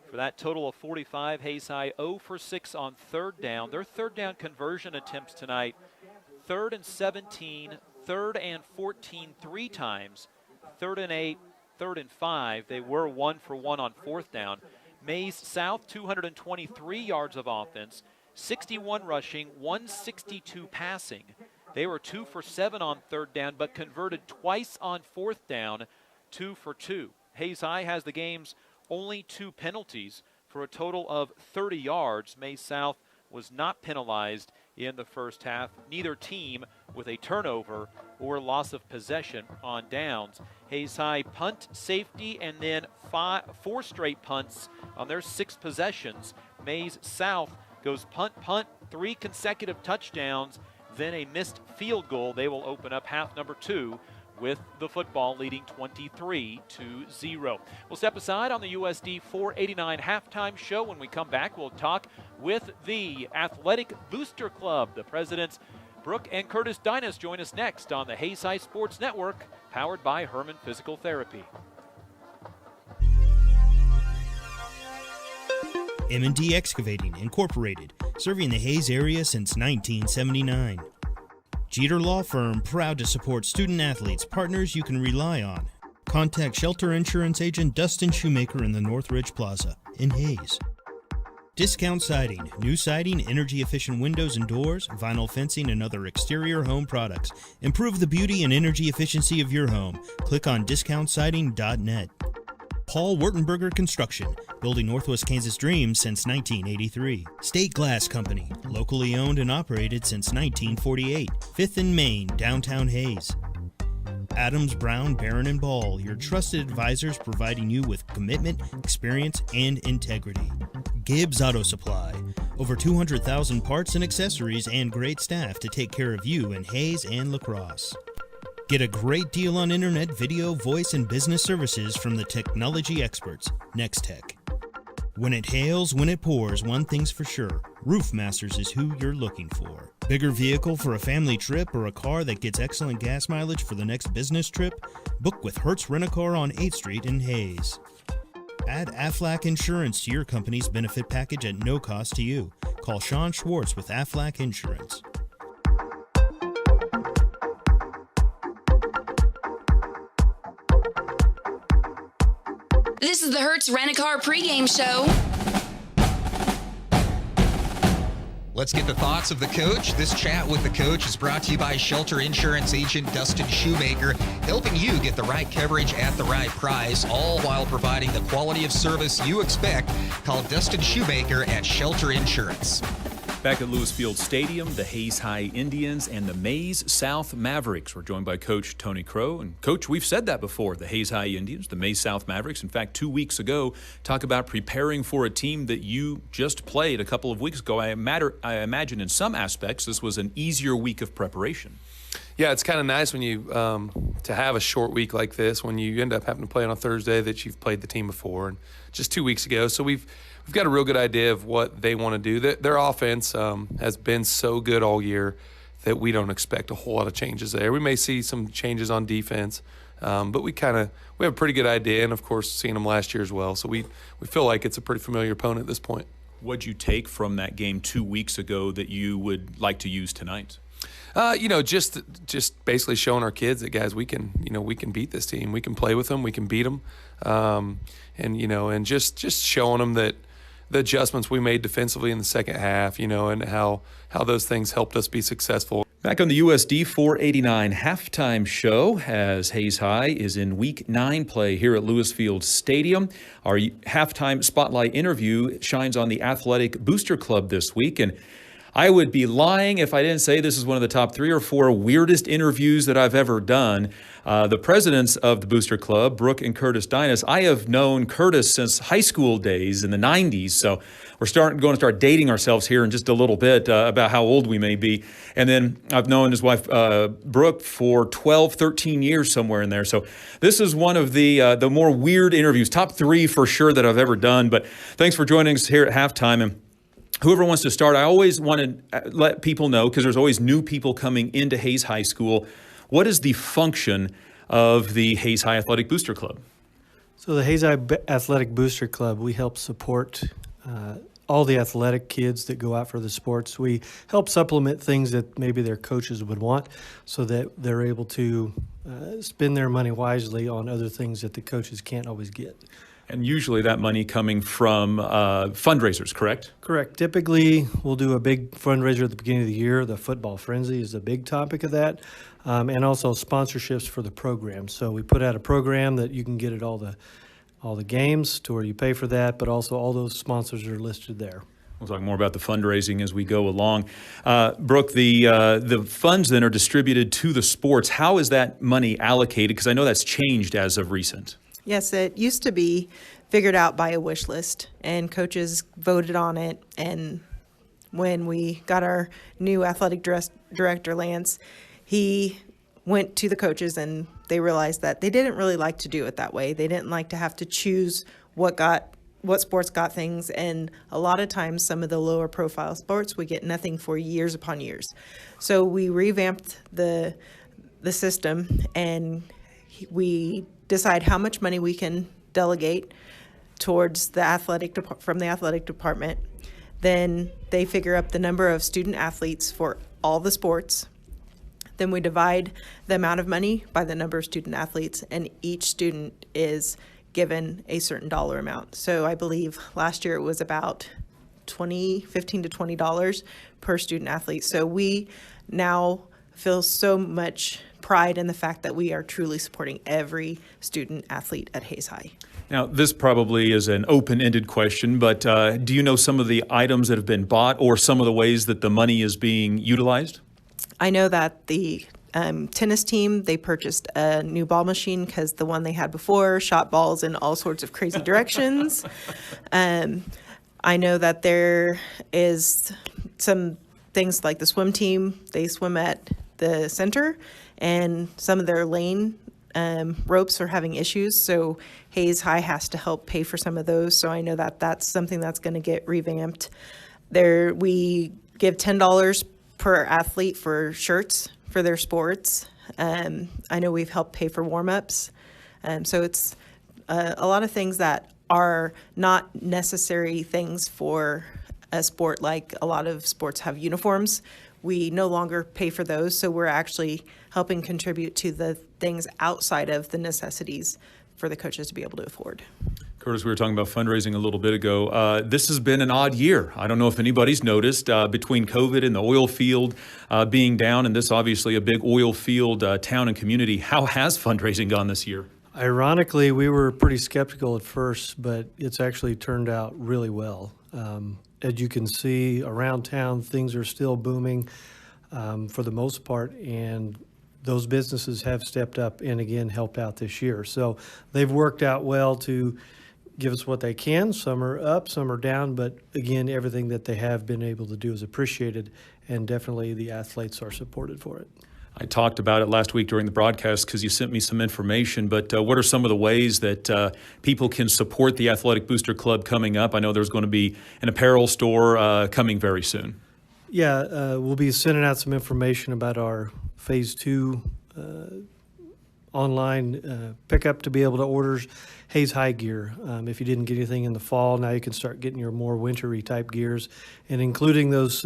For that total of 45, Hayes High 0 for 6 on third down. Their third down conversion attempts tonight, 3rd and 17, 3rd and 14 3 times, 3rd and 8, 3rd and 5. They were 1 for 1 on 4th down. Maize South, 223 yards of offense, 61 rushing, 162 passing. They were 2 for 7 on 3rd down, but converted twice on 4th down, 2 for 2. Hayes High has the game's only 2 penalties for a total of 30 yards. Maize South was not penalized in the first half. Neither team with a turnover or loss of possession on downs. Hayes High punt, safety, and then 4 straight punts on their 6 possessions. Maize South goes punt, 3 consecutive touchdowns, then a missed field goal. They will open up half number 2 with the football leading 23-0. We'll step aside on the USD 489 halftime show. When we come back, we'll talk with the Athletic Booster Club. The presidents, Brooke and Curtis Dinas, join us next on the Hayes High Sports Network, powered by Herman Physical Therapy. M&D Excavating, Incorporated, serving the Hayes area since 1979. Jeter Law Firm, proud to support student athletes, partners you can rely on. Contact Shelter Insurance Agent Dustin Shoemaker in the Northridge Plaza in Hayes. Discount Siding, new siding, energy-efficient windows and doors, vinyl fencing, and other exterior home products. Improve the beauty and energy efficiency of your home. Click on discountsiding.net. Paul Wurtenberger Construction, building Northwest Kansas dreams since 1983. State Glass Company, locally owned and operated since 1948. 5th and Main, downtown Hayes. Adams, Brown, Barron & Ball, your trusted advisors providing you with commitment, experience, and integrity. Gibbs Auto Supply, over 200,000 parts and accessories and great staff to take care of you in Hayes and La Crosse. Get a great deal on internet, video, voice, and business services from the technology experts, Nextech. When it hails, when it pours, one thing's for sure, Roof Masters is who you're looking for. Bigger vehicle for a family trip or a car that gets excellent gas mileage for the next business trip? Book with Hertz Rent-A-Car on 8th Street in Hayes. Add Aflac Insurance to your company's benefit package at no cost to you. Call Sean Schwartz with Aflac Insurance. This is the Hertz Rent-A-Car pregame show. Let's get the thoughts of the coach. This chat with the coach is brought to you by Shelter Insurance Agent Dustin Shoemaker, helping you get the right coverage at the right price, all while providing the quality of service you expect. Call Dustin Shoemaker at Shelter Insurance. Back at Lewis Field Stadium, the Hayes High Indians and the Maize South Mavericks. We're joined by Coach Tony Crow. And Coach, we've said that before, the Hayes High Indians, the Maize South Mavericks. In fact, 2 weeks ago, talk about preparing for a team that you just played a couple of weeks ago. I imagine in some aspects this was an easier week of preparation. Yeah, it's kind of nice when you to have a short week like this, when you end up having to play on a Thursday that you've played the team before, and just 2 weeks ago. So we've got a real good idea of what they want to do. Their offense has been so good all year that we don't expect a whole lot of changes there. We may see some changes on defense, but we have a pretty good idea, and of course seeing them last year as well. So we feel like it's a pretty familiar opponent at this point. What'd you take from that game 2 weeks ago that you would like to use tonight? Just basically showing our kids that, guys, we can beat this team. We can play with them. We can beat them. And just showing them that the adjustments we made defensively in the second half, and how those things helped us be successful. Back on the USD 489 halftime show, as Hayes High is in Week 9 play here at Lewis Field Stadium. Our halftime spotlight interview shines on the Athletic Booster Club this week, and I would be lying if I didn't say this is one of the top 3 or 4 weirdest interviews that I've ever done. The presidents of the Booster Club, Brooke and Curtis Dinas, I have known Curtis since high school days in the 90s, so we're going to start dating ourselves here in just a little bit about how old we may be. And then I've known his wife, Brooke, for 12, 13 years, somewhere in there. So this is one of the more weird interviews, top 3 for sure that I've ever done. But thanks for joining us here at halftime. And whoever wants to start, I always want to let people know, because there's always new people coming into Hayes High School, what is the function of the Hayes High Athletic Booster Club? So the Hayes High Athletic Booster Club, we help support all the athletic kids that go out for the sports. We help supplement things that maybe their coaches would want so that they're able to spend their money wisely on other things that the coaches can't always get. And usually that money coming from fundraisers, correct? Correct. Typically, we'll do a big fundraiser at the beginning of the year. The football frenzy is a big topic of that, and also sponsorships for the program. So we put out a program that you can get at all the games to where you pay for that, but also all those sponsors are listed there. We'll talk more about the fundraising as we go along. Brooke, the funds then are distributed to the sports. How is that money allocated? Because I know that's changed as of recent. Yes, it used to be figured out by a wish list, and coaches voted on it. And when we got our new athletic director, Lance, he went to the coaches and they realized that they didn't really like to do it that way. They didn't like to have to choose what sports got things, and a lot of times some of the lower profile sports we get nothing for years upon years. So we revamped the system, and we decide how much money we can delegate towards from the athletic department. Then they figure up the number of student athletes for all the sports. Then we divide the amount of money by the number of student athletes, and each student is given a certain dollar amount. So I believe last year it was about $15 to $20 per student athlete. So we now feel so much pride in the fact that we are truly supporting every student athlete at Hayes High. Now, this probably is an open-ended question, but do you know some of the items that have been bought or some of the ways that the money is being utilized? I know that the tennis team, they purchased a new ball machine because the one they had before shot balls in all sorts of crazy directions. I know that there is some things like the swim team, they swim at the center, and some of their lane ropes are having issues, so Hayes High has to help pay for some of those. So I know that that's something that's going to get revamped. We give $10 per athlete for shirts for their sports. I know we've helped pay for warm-ups. So it's a lot of things that are not necessary things for a sport. Like a lot of sports have uniforms. We no longer pay for those, so we're actually helping contribute to the things outside of the necessities for the coaches to be able to afford. Curtis, we were talking about fundraising a little bit ago. This has been an odd year. I don't know if anybody's noticed between COVID and the oil field being down, and this obviously a big oil field town and community. How has fundraising gone this year? Ironically, we were pretty skeptical at first, but it's actually turned out really well. As you can see around town, things are still booming for the most part, and those businesses have stepped up and again helped out this year. So they've worked out well to give us what they can. Some are up, some are down, but again, everything that they have been able to do is appreciated, and definitely the athletes are supported for it. I talked about it last week during the broadcast because you sent me some information, but what are some of the ways that people can support the Athletic Booster Club coming up? I know there's going to be an apparel store coming very soon. Yeah, we'll be sending out some information about our Phase 2 online pickup to be able to order Hayes High gear. If you didn't get anything in the fall, now you can start getting your more wintry type gears, and including those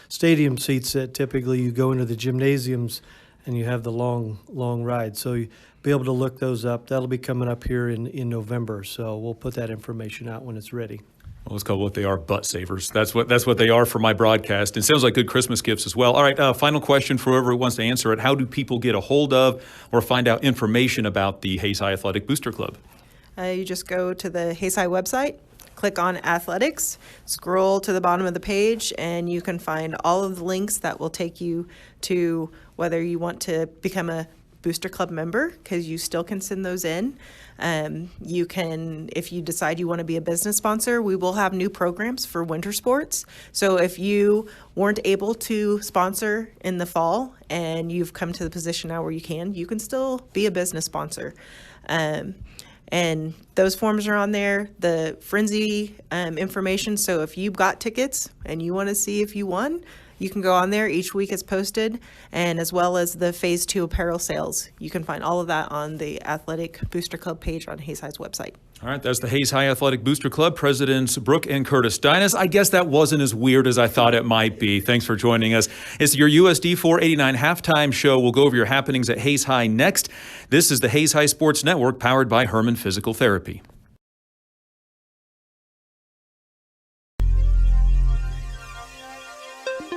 stadium seats that typically you go into the gymnasiums and you have the long ride. So you'll be able to look those up. That'll be coming up here in November, so we'll put that information out when it's ready. Well, let's call what they are, butt savers. That's what they are for my broadcast. It sounds like good Christmas gifts as well. All right, final question for whoever wants to answer it. How do people get a hold of or find out information about the Hayes High Athletic Booster Club? You just go to the Hayes High website, click on athletics, scroll to the bottom of the page, and you can find all of the links that will take you to whether you want to become a Booster Club member, because you still can send those in. You can, if you decide you want to be a business sponsor, we will have new programs for winter sports. So if you weren't able to sponsor in the fall and you've come to the position now where you can still be a business sponsor. And those forms are on there, the frenzy information. So if you've got tickets and you want to see if you won, you can go on there. Each week it's posted, and as well as the Phase 2 apparel sales. You can find all of that on the Athletic Booster Club page on Hayes High's website. All right, that's the Hayes High Athletic Booster Club, Presidents Brooke and Curtis Dynas. I guess that wasn't as weird as I thought it might be. Thanks for joining us. It's your USD 489 halftime show. We'll go over your happenings at Hayes High next. This is the Hayes High Sports Network, powered by Herman Physical Therapy.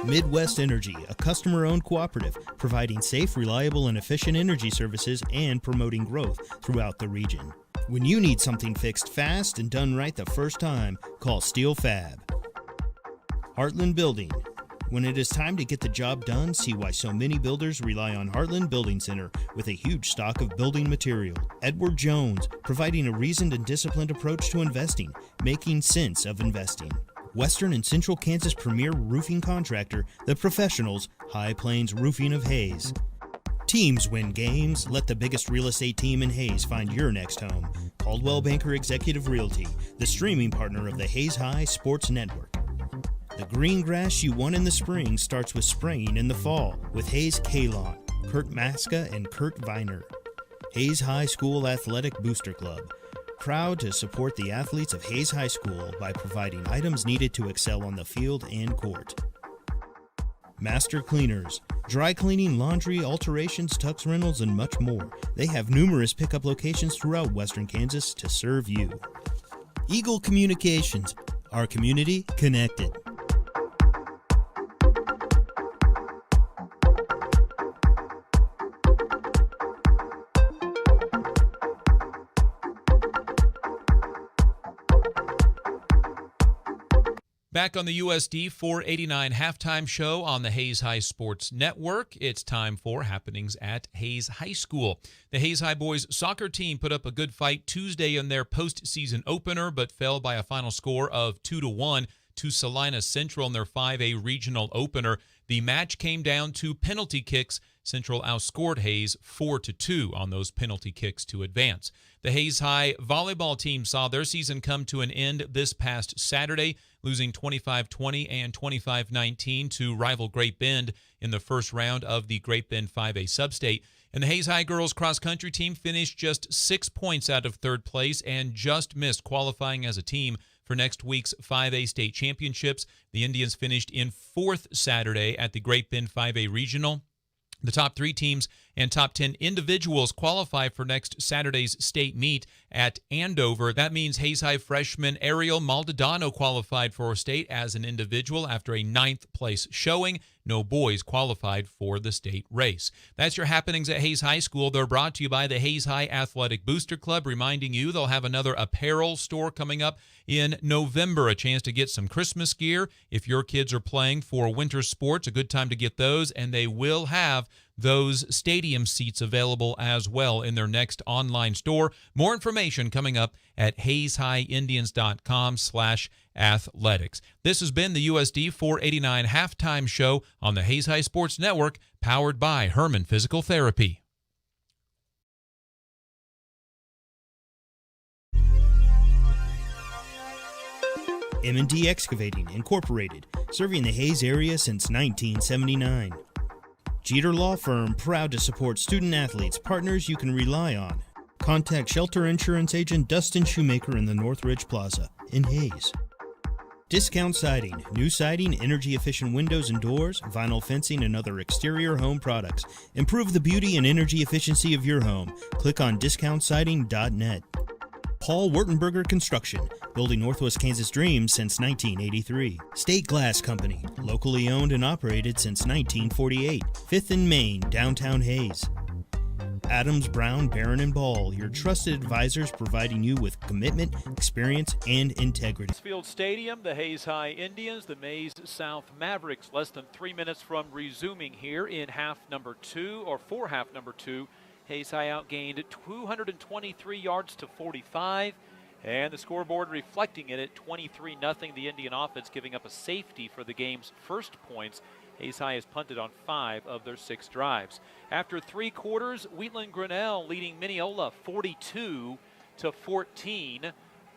Midwest Energy, a customer-owned cooperative providing safe, reliable, and efficient energy services and promoting growth throughout the region. When you need something fixed fast and done right the first time, call Steel Fab. Heartland Building. When it is time to get the job done, see why so many builders rely on Heartland Building Center with a huge stock of building material. Edward Jones, providing a reasoned and disciplined approach to investing, making sense of investing. Western and Central Kansas premier roofing contractor, The Professionals, High Plains Roofing of Hayes. Teams win games. Let the biggest real estate team in Hayes find your next home. Coldwell Banker Executive Realty, the streaming partner of the Hayes High Sports Network. The green grass you want in the spring starts with spraying in the fall with Hayes K-Lawn, Kurt Maska and Kurt Viner. Hayes High School Athletic Booster Club. Proud to support the athletes of Hayes High School by providing items needed to excel on the field and court. Master Cleaners, Dry cleaning, laundry, alterations, tux rentals, and much more. They have numerous pickup locations throughout western Kansas to serve you. Eagle Communications, our community connected. Back on the USD 489 halftime show on the Hayes High Sports Network, it's time for happenings at Hayes High School. The Hayes High boys soccer team put up a good fight Tuesday in their postseason opener, but fell by a final score of 2-1 to Salina Central in their 5A regional opener. The match came down to penalty kicks. Central outscored Hayes 4-2 on those penalty kicks to advance. The Hayes High volleyball team saw their season come to an end this past Saturday, losing 25-20 and 25-19 to rival Great Bend in the first round of the Great Bend 5A Substate. And the Hayes High girls cross-country team finished just 6 points out of third place and just missed qualifying as a team for next week's 5A state championships. The Indians finished in fourth Saturday at the Great Bend 5A Regional. The top 3 teams and top 10 individuals qualify for next Saturday's state meet at Andover. That means Hayes High freshman Ariel Maldonado qualified for state as an individual after a 9th place showing. No boys qualified for the state race. That's your happenings at Hayes High School. They're brought to you by the Hayes High Athletic Booster Club, reminding you they'll have another apparel store coming up in November, a chance to get some Christmas gear. If your kids are playing for winter sports, a good time to get those, and they will have those stadium seats available as well in their next online store. More information coming up at hayeshighIndians.com/athletics. This has been the USD 489 halftime show on the Hayes High Sports Network, powered by Herman Physical Therapy. M&D Excavating, Incorporated, serving the Hayes area since 1979. Jeter Law Firm, proud to support student-athletes, partners you can rely on. Contact Shelter Insurance Agent Dustin Shoemaker in the Northridge Plaza in Hayes. Discount Siding, new siding, energy-efficient windows and doors, vinyl fencing, and other exterior home products. Improve the beauty and energy efficiency of your home. Click on discountsiding.net. Paul Wertenberger Construction, building Northwest Kansas dreams since 1983. State Glass Company, locally owned and operated since 1948. 5th and Main, downtown Hayes. Adams, Brown, Barron, and Ball, your trusted advisors providing you with commitment, experience, and integrity. Field Stadium, the Hayes High Indians, the Maize South Mavericks, less than 3 minutes from resuming here in half number 2, or for half number 2. Hayes High outgained 223 yards to 45, and the scoreboard reflecting it at 23-0. The Indian offense giving up a safety for the game's first points. Hayes High has punted on 5 of their 6 drives. After 3 quarters, Wheatland Grinnell leading Mineola 42-14.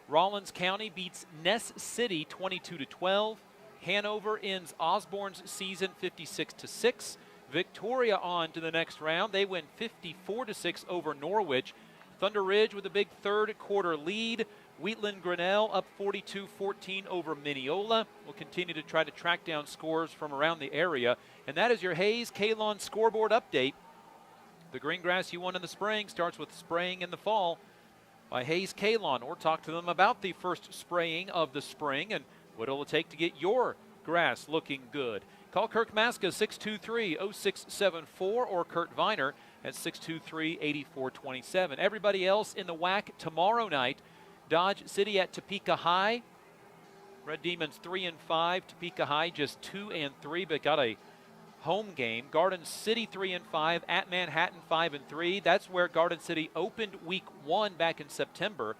Rawlins County beats Ness City 22-12. Hanover ends Osborne's season 56-6. Victoria on to the next round. They win 54-6 over Norwich. Thunder Ridge with a big third quarter lead. Wheatland Grinnell up 42-14 over Mineola. We'll continue to try to track down scores from around the area. And that is your Hayes Kalon scoreboard update. The green grass you want in the spring starts with spraying in the fall by Hayes Kalon, or talk to them about the first spraying of the spring and what it'll take to get your grass looking good. Call Kirk Maska 623-0674 or Kurt Viner at 623-8427. Everybody else in the WAC tomorrow night. Dodge City at Topeka High. Red Demons 3-5. Topeka High just 2-3, but got a home game. Garden City 3-5 at Manhattan 5-3. That's where Garden City opened week 1 back in September.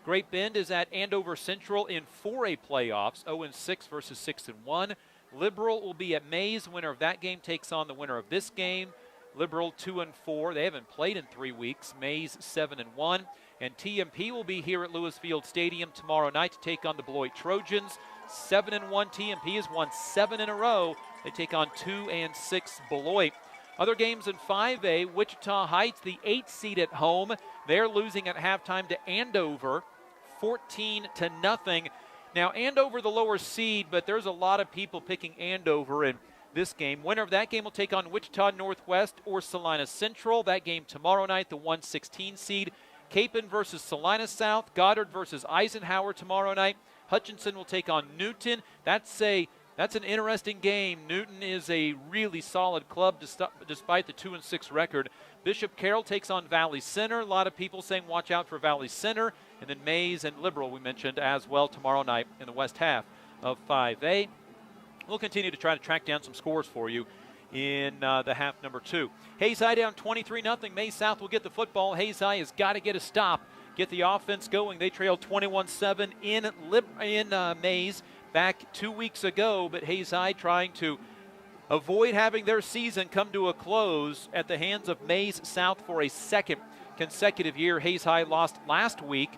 Great Bend is at Andover Central in 4A playoffs, 0-6 versus 6-1. Liberal will be at Maize. Winner of that game takes on the winner of this game. Liberal 2-4. They haven't played in 3 weeks. Maize 7-1. And TMP will be here at Lewis Field Stadium tomorrow night to take on the Beloit Trojans. 7-1. TMP has won 7 in a row. They take on 2-6 Beloit. Other games in 5A, Wichita Heights, the 8th seed at home. They're losing at halftime to Andover, 14-0. Now, Andover, the lower seed, but there's a lot of people picking Andover, and this game. Winner of that game will take on Wichita Northwest or Salina Central. That game tomorrow night, the 116 seed. Capon versus Salina South. Goddard versus Eisenhower tomorrow night. Hutchinson will take on Newton. That's an interesting game. Newton is a really solid club despite the 2-6 record. Bishop Carroll takes on Valley Center. A lot of people saying watch out for Valley Center. And then Maize and Liberal we mentioned as well tomorrow night in the west half of 5A. We'll continue to try to track down some scores for you in the half number 2. Hayes High down 23-0. Maize South will get the football. Hayes High has got to get a stop, get the offense going. They trailed 21-7 in Maize back 2 weeks ago, but Hayes High trying to avoid having their season come to a close at the hands of Maize South for a second consecutive year. Hayes High lost last week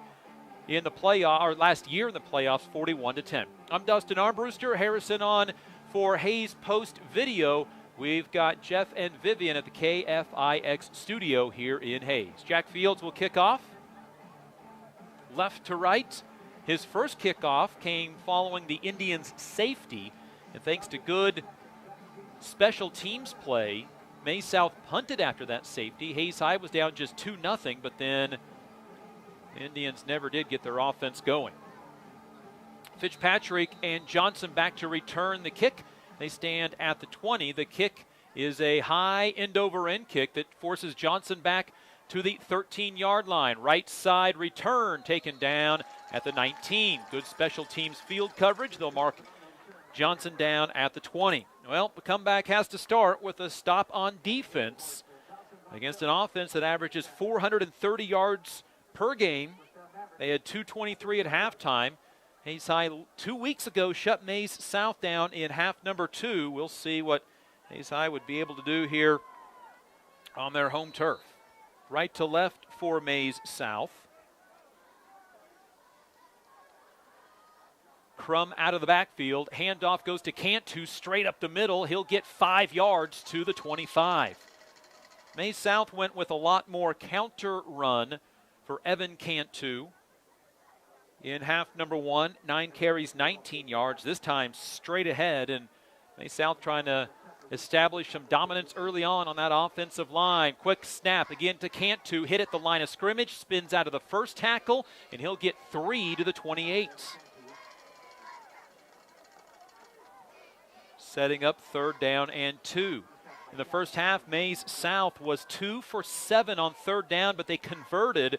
in the playoff, or last year in the playoffs, 41-10. I'm Dustin Armbruster. Harrison on for Hayes Post Video. We've got Jeff and Vivian at the KFIX studio here in Hayes. Jack Fields will kick off. Left to right. His first kickoff came following the Indians' safety, and thanks to good special teams play, Maize South punted after that safety. Hayes High was down just 2-0, but then the Indians never did get their offense going. Fitzpatrick and Johnson back to return the kick. They stand at the 20. The kick is a high end-over-end kick that forces Johnson back to the 13-yard line. Right side return taken down at the 19. Good special teams field coverage. They'll mark Johnson down at the 20. Well, the comeback has to start with a stop on defense against an offense that averages 430 yards per game. They had 223 at halftime. Hayes High 2 weeks ago shut Maize South down in half number 2. We'll see what Hayes High would be able to do here on their home turf. Right to left for Maize South. Crum out of the backfield. Handoff goes to Cantu straight up the middle. He'll get 5 yards to the 25. Maize South went with a lot more counter run for Evan Cantu. In half number 1, 9 carries, 19 yards. This time straight ahead, and Maize South trying to establish some dominance early on that offensive line. Quick snap again to Cantu. Hit at the line of scrimmage. Spins out of the first tackle, and he'll get 3 to the 28. Setting up 3rd down and 2. In the first half, Maize South was 2 for 7 on 3rd down, but they converted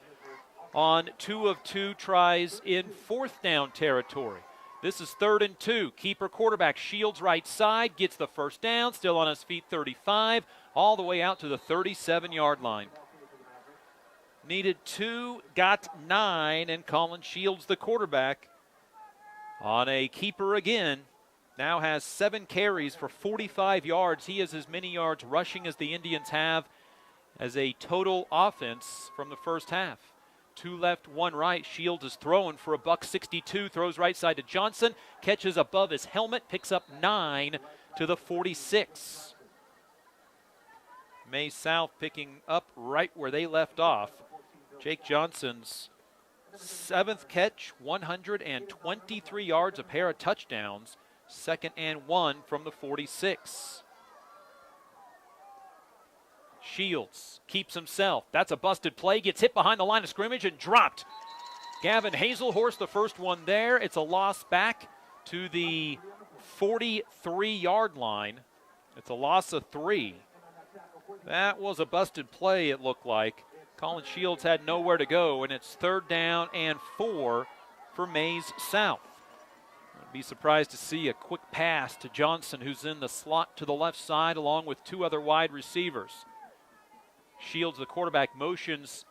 on 2 of 2 tries in 4th down territory. This is 3rd and 2. Keeper quarterback Shields right side, gets the first down, still on his feet 35, all the way out to the 37-yard line. Needed 2, got 9, and Colin Shields, the quarterback, on a keeper again. Now has 7 carries for 45 yards. He has as many yards rushing as the Indians have as a total offense from the first half. 2 left, 1 right. Shields is throwing for $162. Throws right side to Johnson. Catches above his helmet. Picks up 9 to the 46. Maize South picking up right where they left off. Jake Johnson's 7th catch, 123 yards, a pair of touchdowns. 2nd and 1 from the 46. Shields keeps himself. That's a busted play. Gets hit behind the line of scrimmage and dropped. Gavin Hazelhorse, the first one there. It's a loss back to the 43-yard line. It's a loss of 3. That was a busted play, it looked like. Colin Shields had nowhere to go, and it's 3rd down and 4 for Maize South. I'd be surprised to see a quick pass to Johnson, who's in the slot to the left side, along with 2 other wide receivers. Shields, the quarterback, motions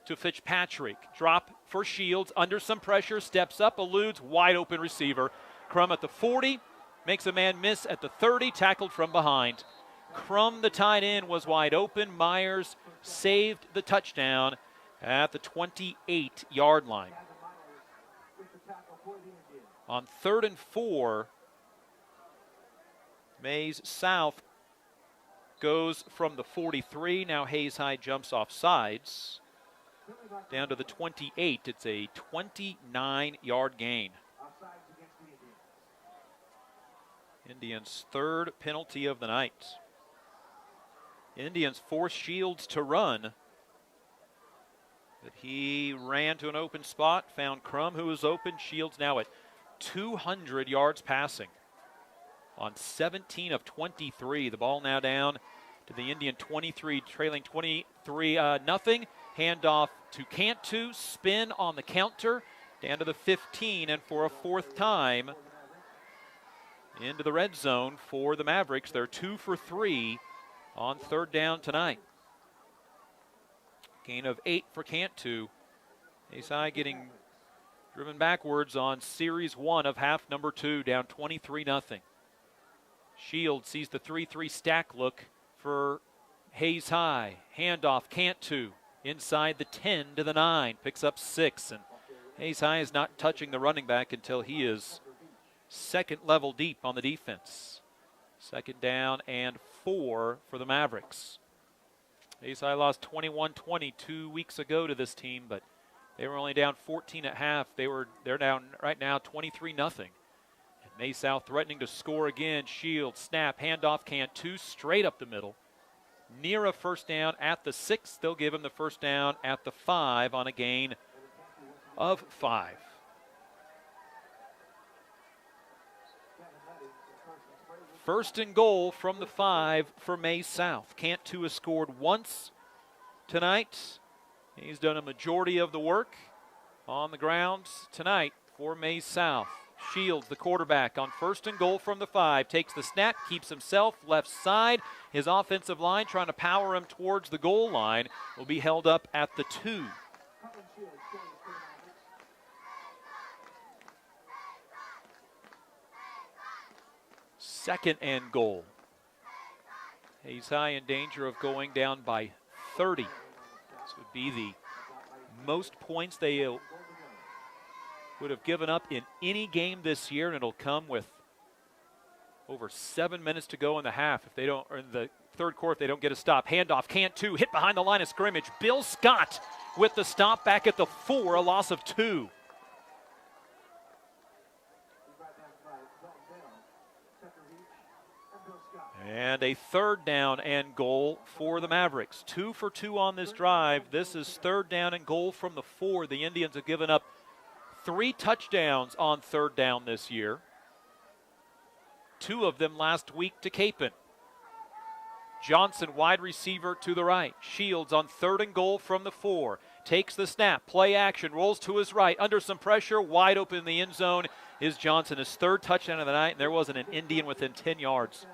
to Fitzpatrick. Drop for Shields, under some pressure, steps up, eludes, wide open receiver. Crum at the 40, makes a man miss at the 30, tackled from behind. Crum, the tight end, was wide open. Myers saved the touchdown at the 28-yard line. On 3rd and 4, Maize South goes from the 43. Now Hayes High jumps off sides down to the 28. It's a 29-yard gain. Indians' third penalty of the night. Indians force Shields to run, but he ran to an open spot, found Crum, who was open. Shields now at 200 yards passing on 17 of 23. The ball now down to the Indian 23, trailing 23-0. Handoff to Cantu, spin on the counter, down to the 15, and for a fourth time into the red zone for the Mavericks. They're 2 for 3 on third down tonight. Gain of 8 for Cantu. Hayes High getting driven backwards on series 1 of half number 2, down 23-0. Shields sees the 3-3 stack look for Hayes High. Handoff, Cantu inside the 10 to the 9, picks up 6, and Hayes High is not touching the running back until he is second level deep on the defense. Second down and 4 for the Mavericks. Hayes High lost 21-20 2 weeks ago to this team, but they were only down 14 at half. They're down right now 23-0. And Maize South threatening to score again. Shields, snap, handoff, Cantu straight up the middle. Near a first down at the 6. They'll give him the first down at the 5 on a gain of 5. First and goal from the 5 for Maize South. Cantu has scored once tonight. He's done a majority of the work on the ground tonight for Maize South. Shields, the quarterback, on first and goal from the 5. Takes the snap, keeps himself left side. His offensive line trying to power him towards the goal line. Will be held up at the 2. Second and goal. Hayes High in danger of going down by 30. This would be the most points they would have given up in any game this year, and it'll come with over 7 minutes to go in the half. If they don't, or in the third quarter, if they don't get a stop. Handoff, Cantu hit behind the line of scrimmage. Bill Scott with the stop back at the 4, a loss of 2. And a third down and goal for the Mavericks. 2 for 2 on this drive. This is third down and goal from the 4. The Indians have given up 3 touchdowns on third down this year. 2 of them last week to Capon. Johnson, wide receiver to the right. Shields on third and goal from the 4. Takes the snap, play action, rolls to his right. Under some pressure, wide open in the end zone is Johnson. His third touchdown of the night, and there wasn't an Indian within 10 yards.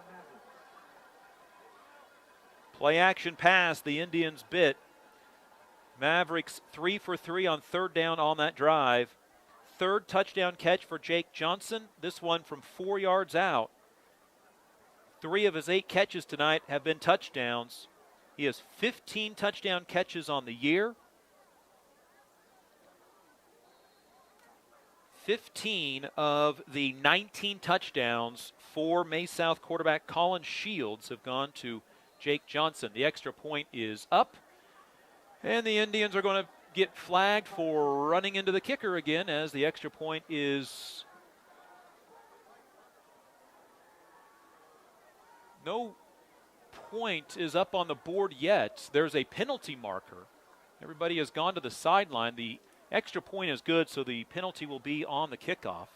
Play action pass, the Indians bit. Mavericks 3 for 3 on third down on that drive. Third touchdown catch for Jake Johnson, this one from 4 yards out. 3 of his 8 catches tonight have been touchdowns. He has 15 touchdown catches on the year. 15 of the 19 touchdowns for Maize South quarterback Colin Shields have gone to Jake Johnson. The extra point is up, and the Indians are going to get flagged for running into the kicker again, as the extra point is no point is up on the board yet. There's a penalty marker. Everybody has gone to the sideline. The extra point is good, so the penalty will be on the kickoff.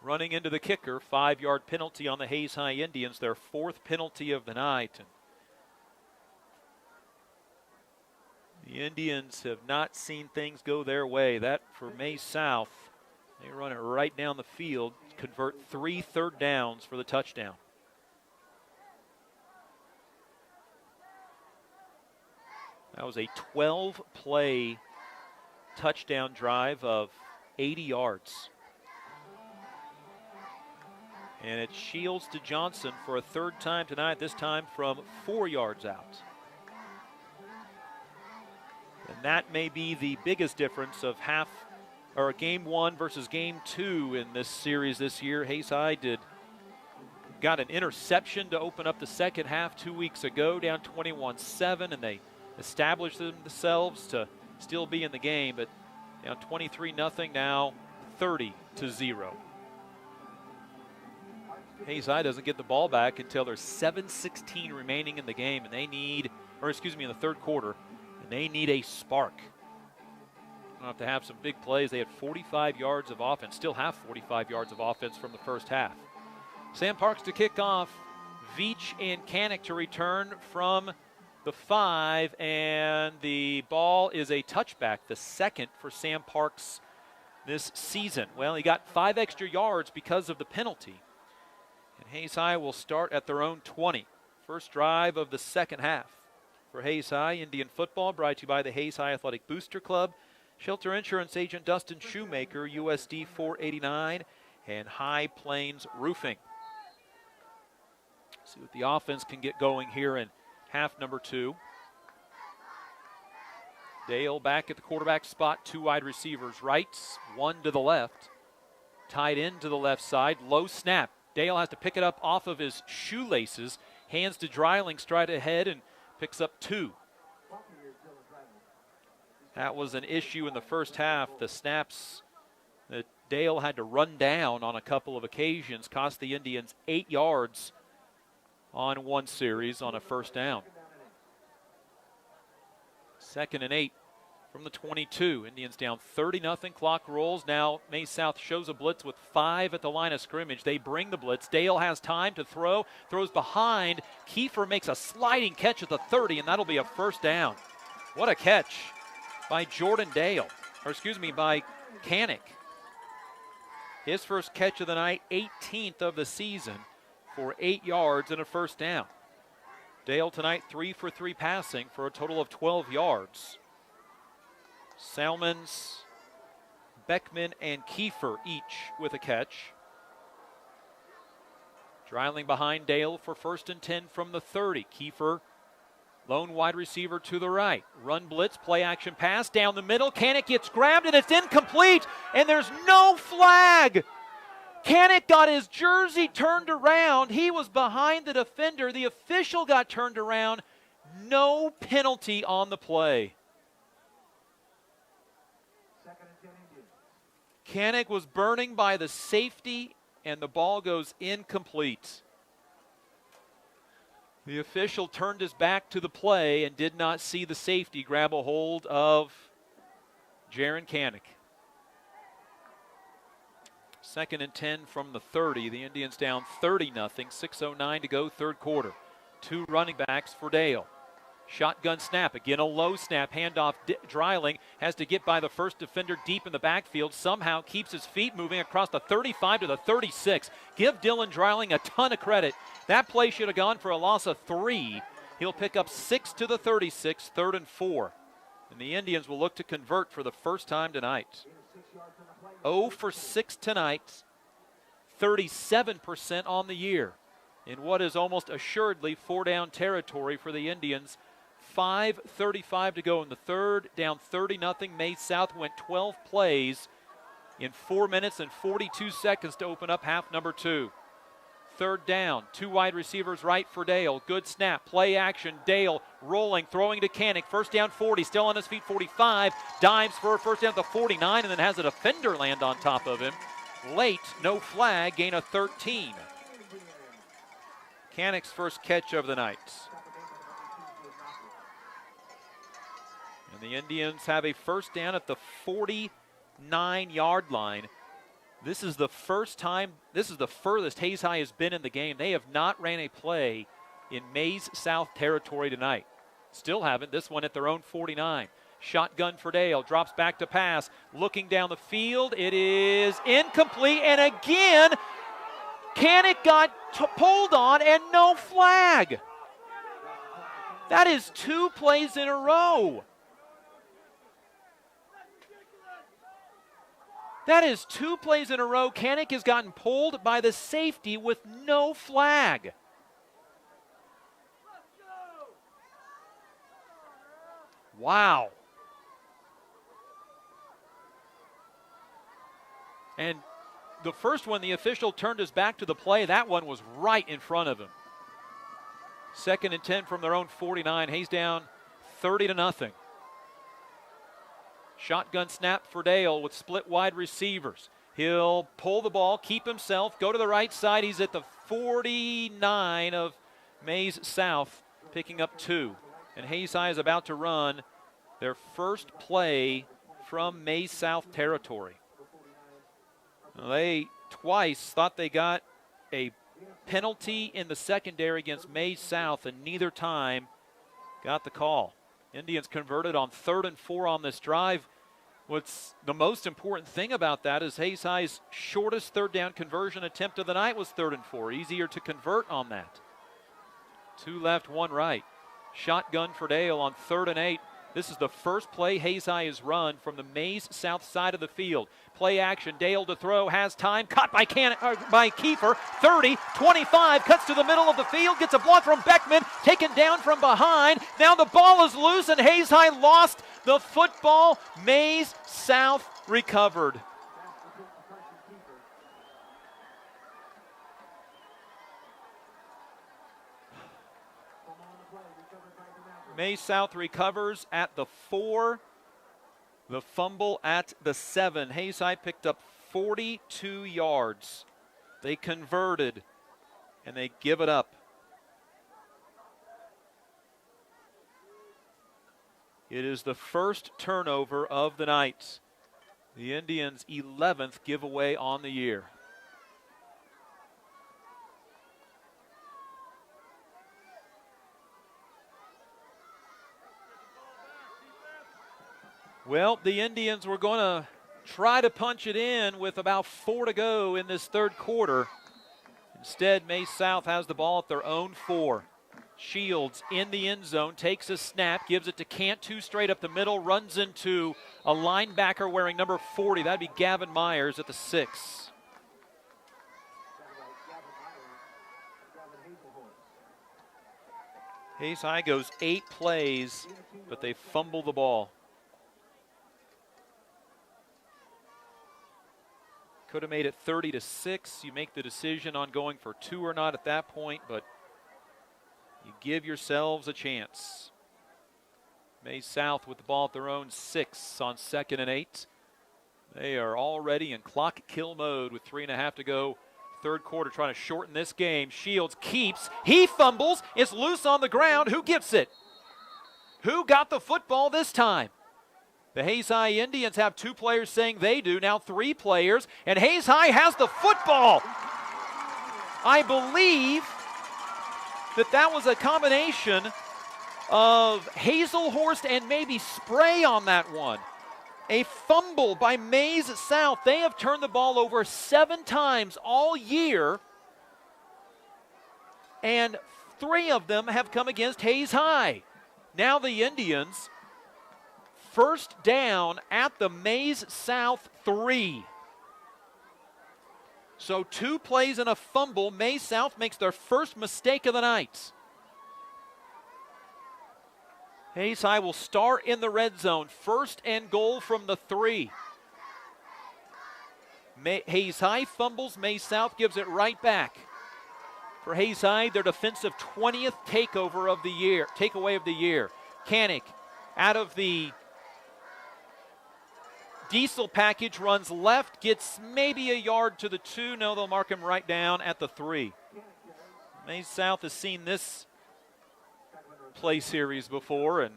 Running into the kicker, 5-yard penalty on the Hayes High Indians, their 4th penalty of the night. And the Indians have not seen things go their way. That for Maize South, they run it right down the field, convert 3 third downs for the touchdown. That was a 12-play touchdown drive of 80 yards. And it's Shields to Johnson for a third time tonight, this time from 4 yards out. And that may be the biggest difference of game 1 versus game 2 in this series this year. Hayes High got an interception to open up the second half 2 weeks ago, down 21-7, and they established themselves to still be in the game, but down 23-0, now 30-0. Hayes High doesn't get the ball back until there's 7:16 remaining in the game, and they need, in the third quarter, and they need a spark. They'll have to have some big plays. They had 45 yards of offense, still have 45 yards of offense from the first half. Sam Parks to kick off. Veach and Canick to return from the 5, and the ball is a touchback, the second for Sam Parks this season. Well, he got 5 extra yards because of the penalty. And Hayes High will start at their own 20. First drive of the second half for Hayes High. Indian football brought to you by the Hayes High Athletic Booster Club, Shelter Insurance Agent Dustin Shoemaker, USD 489, and High Plains Roofing. See what the offense can get going here in half number 2. Dale back at the quarterback spot, 2 wide receivers right, 1 to the left. Tied in to the left side, low snap. Dale has to pick it up off of his shoelaces, hands to Dreiling straight ahead and picks up 2. That was an issue in the first half. The snaps that Dale had to run down on a couple of occasions cost the Indians 8 yards on one series on a first down. 2nd and 8 from the 22. Indians down 30-0. Clock rolls. Now Maize South shows a blitz with 5 at the line of scrimmage. They bring the blitz. Dale has time to throw. Throws behind. Kiefer makes a sliding catch at the 30, and that'll be a first down. What a catch by Jordan Dale. By Canick. His first catch of the night, 18th of the season, for 8 yards and a first down. Dale tonight 3 for 3 passing for a total of 12 yards. Salmons, Beckman, and Kiefer each with a catch. Dreiling behind Dale for 1st and 10 from the 30. Kiefer, lone wide receiver to the right. Run blitz, play action pass down the middle. Canick gets grabbed and it's incomplete, and there's no flag. Canick got his jersey turned around. He was behind the defender. The official got turned around. No penalty on the play. Canick was burning by the safety, and the ball goes incomplete. The official turned his back to the play and did not see the safety grab a hold of Jaron Canick. 2nd and 10 from the 30. The Indians down 30-0. 6:09 to go, third quarter. 2 running backs for Dale. Shotgun snap. Again, a low snap. Handoff. Dreiling has to get by the first defender deep in the backfield. Somehow keeps his feet moving across the 35 to the 36. Give Dylan Dreiling a ton of credit. That play should have gone for a loss of 3. He'll pick up 6 to the 36, 3rd and 4. And the Indians will look to convert for the first time tonight. 0 for 6 tonight, 37% on the year in what is almost assuredly 4-down territory for the Indians. 5:35 to go in the third, down 30-0. Maize South went 12 plays in 4 minutes and 42 seconds to open up half number 2. 3rd down, 2 wide receivers right for Dale. Good snap, play action. Dale rolling, throwing to Canick. First down 40, still on his feet, 45. Dives for a first down at the 49 and then has a defender land on top of him. Late, no flag, gain of 13. Canick's first catch of the night. And the Indians have a first down at the 49-yard line. This is the first time, this is the furthest Hayes High has been in the game. They have not ran a play in Maize South territory tonight. Still haven't. This one at their own 49. Shotgun for Dale. Drops back to pass. Looking down the field. It is incomplete. And again, Canick got pulled on and no flag. That is 2 plays in a row. That is 2 plays in a row. Canick has gotten pulled by the safety with no flag. Wow. And the first one, the official turned his back to the play. That one was right in front of him. 2nd and 10 from their own 49. Hayes down 30-0. Shotgun snap for Dale with split wide receivers. He'll pull the ball, keep himself, go to the right side. He's at the 49 of Maize South, picking up 2. And Hayes High is about to run their first play from Maize South territory. They twice thought they got a penalty in the secondary against Maize South, and neither time got the call. Indians converted on 3rd and 4 on this drive. What's the most important thing about that is Hayes High's shortest 3rd down conversion attempt of the night was 3rd and 4. Easier to convert on that. 2 left, 1 right. Shotgun for Dale on 3rd and 8. This is the first play Hayes High has run from the Maize South side of the field. Play action, Dale to throw, has time, caught by Kiefer, 30, 25, cuts to the middle of the field, gets a block from Beckman, taken down from behind. Now the ball is loose and Hayes High lost the football. Maize South recovered. Maize South recovers at the 4. The fumble at the 7. Hayes High picked up 42 yards. They converted, and they give it up. It is the first turnover of the night. The Indians' 11th giveaway on the year. Well, the Indians were going to try to punch it in with about 4 to go in this 3rd quarter. Instead, Maize South has the ball at their own 4. Shields in the end zone, takes a snap, gives it to Cantu straight up the middle, runs into a linebacker wearing number 40. That'd be Gavin Myers at the 6. Hayes High goes 8 plays, but they fumble the ball. Could have made it 30-6. You make the decision on going for 2 or not at that point, but you give yourselves a chance. Maize South with the ball at their own 6 on 2nd and 8. They are already in clock kill mode with 3.5 to go. 3rd quarter, trying to shorten this game. Shields keeps. He fumbles. It's loose on the ground. Who gets it? Who got the football this time? The Hayes High Indians have 2 players saying they do, now 3 players, and Hayes High has the football. I believe that was a combination of Hazelhorst and maybe Spray on that one. A fumble by Maize South. They have turned the ball over 7 times all year, and 3 of them have come against Hayes High. Now the Indians, first down at the Maize South 3. So 2 plays and a fumble. Maize South makes their first mistake of the night. Hayes High will start in the red zone. 1st and goal from the 3. Hayes High fumbles. Maize South gives it right back. For Hayes High, their defensive 20th takeaway of the year. Canick out of the Diesel package, runs left, gets maybe a yard to the 2. No, they'll mark him right down at the 3. Maize South has seen this play series before, and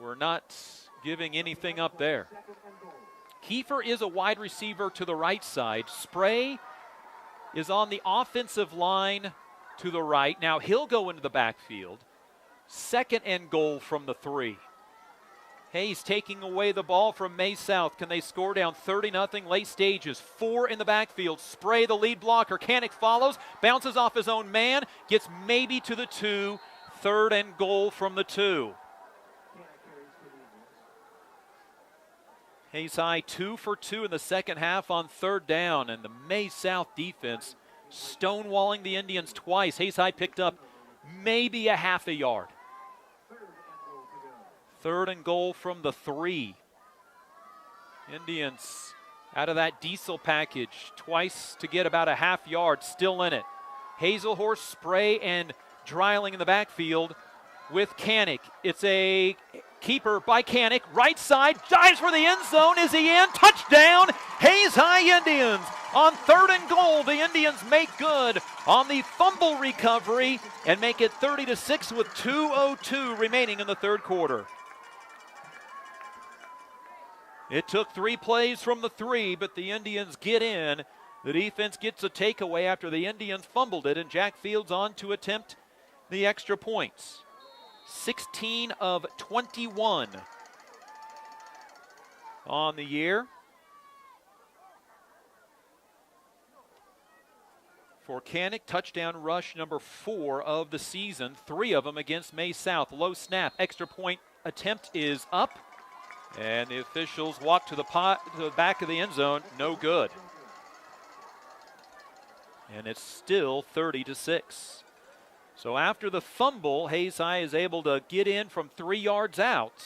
we're not giving anything up there. Kiefer is a wide receiver to the right side. Spray is on the offensive line to the right. Now he'll go into the backfield. 2nd and goal from the 3. Hayes taking away the ball from Maize South. Can they score down 30-0 late stages? 4 in the backfield. Spray the lead blocker. Canick follows, bounces off his own man, gets maybe to the 2. 3rd and goal from the 2. Hayes High 2 for 2 in the second half on 3rd down, and the Maize South defense stonewalling the Indians twice. Hayes High picked up maybe a half a yard. 3rd and goal from the 3. Indians out of that Diesel package twice to get about a half yard, still in it. Hazelhorst, Spray, and Dreiling in the backfield with Canick. It's a Keeper by Canick, right side, dives for the end zone. Is he in? Touchdown, Hayes High Indians. On 3rd and goal, the Indians make good on the fumble recovery and make it 30-6 with 2:02 remaining in the third quarter. It took 3 plays from the 3, but the Indians get in. The defense gets a takeaway after the Indians fumbled it, and Jack Fields on to attempt the extra points. 16 of 21 on the year. For Canick, touchdown rush number 4 of the season, 3 of them against Maize South. Low snap, extra point attempt is up, and the officials walk to the back of the end zone, no good. And it's still 30-6. So after the fumble, Hayes High is able to get in from 3 yards out,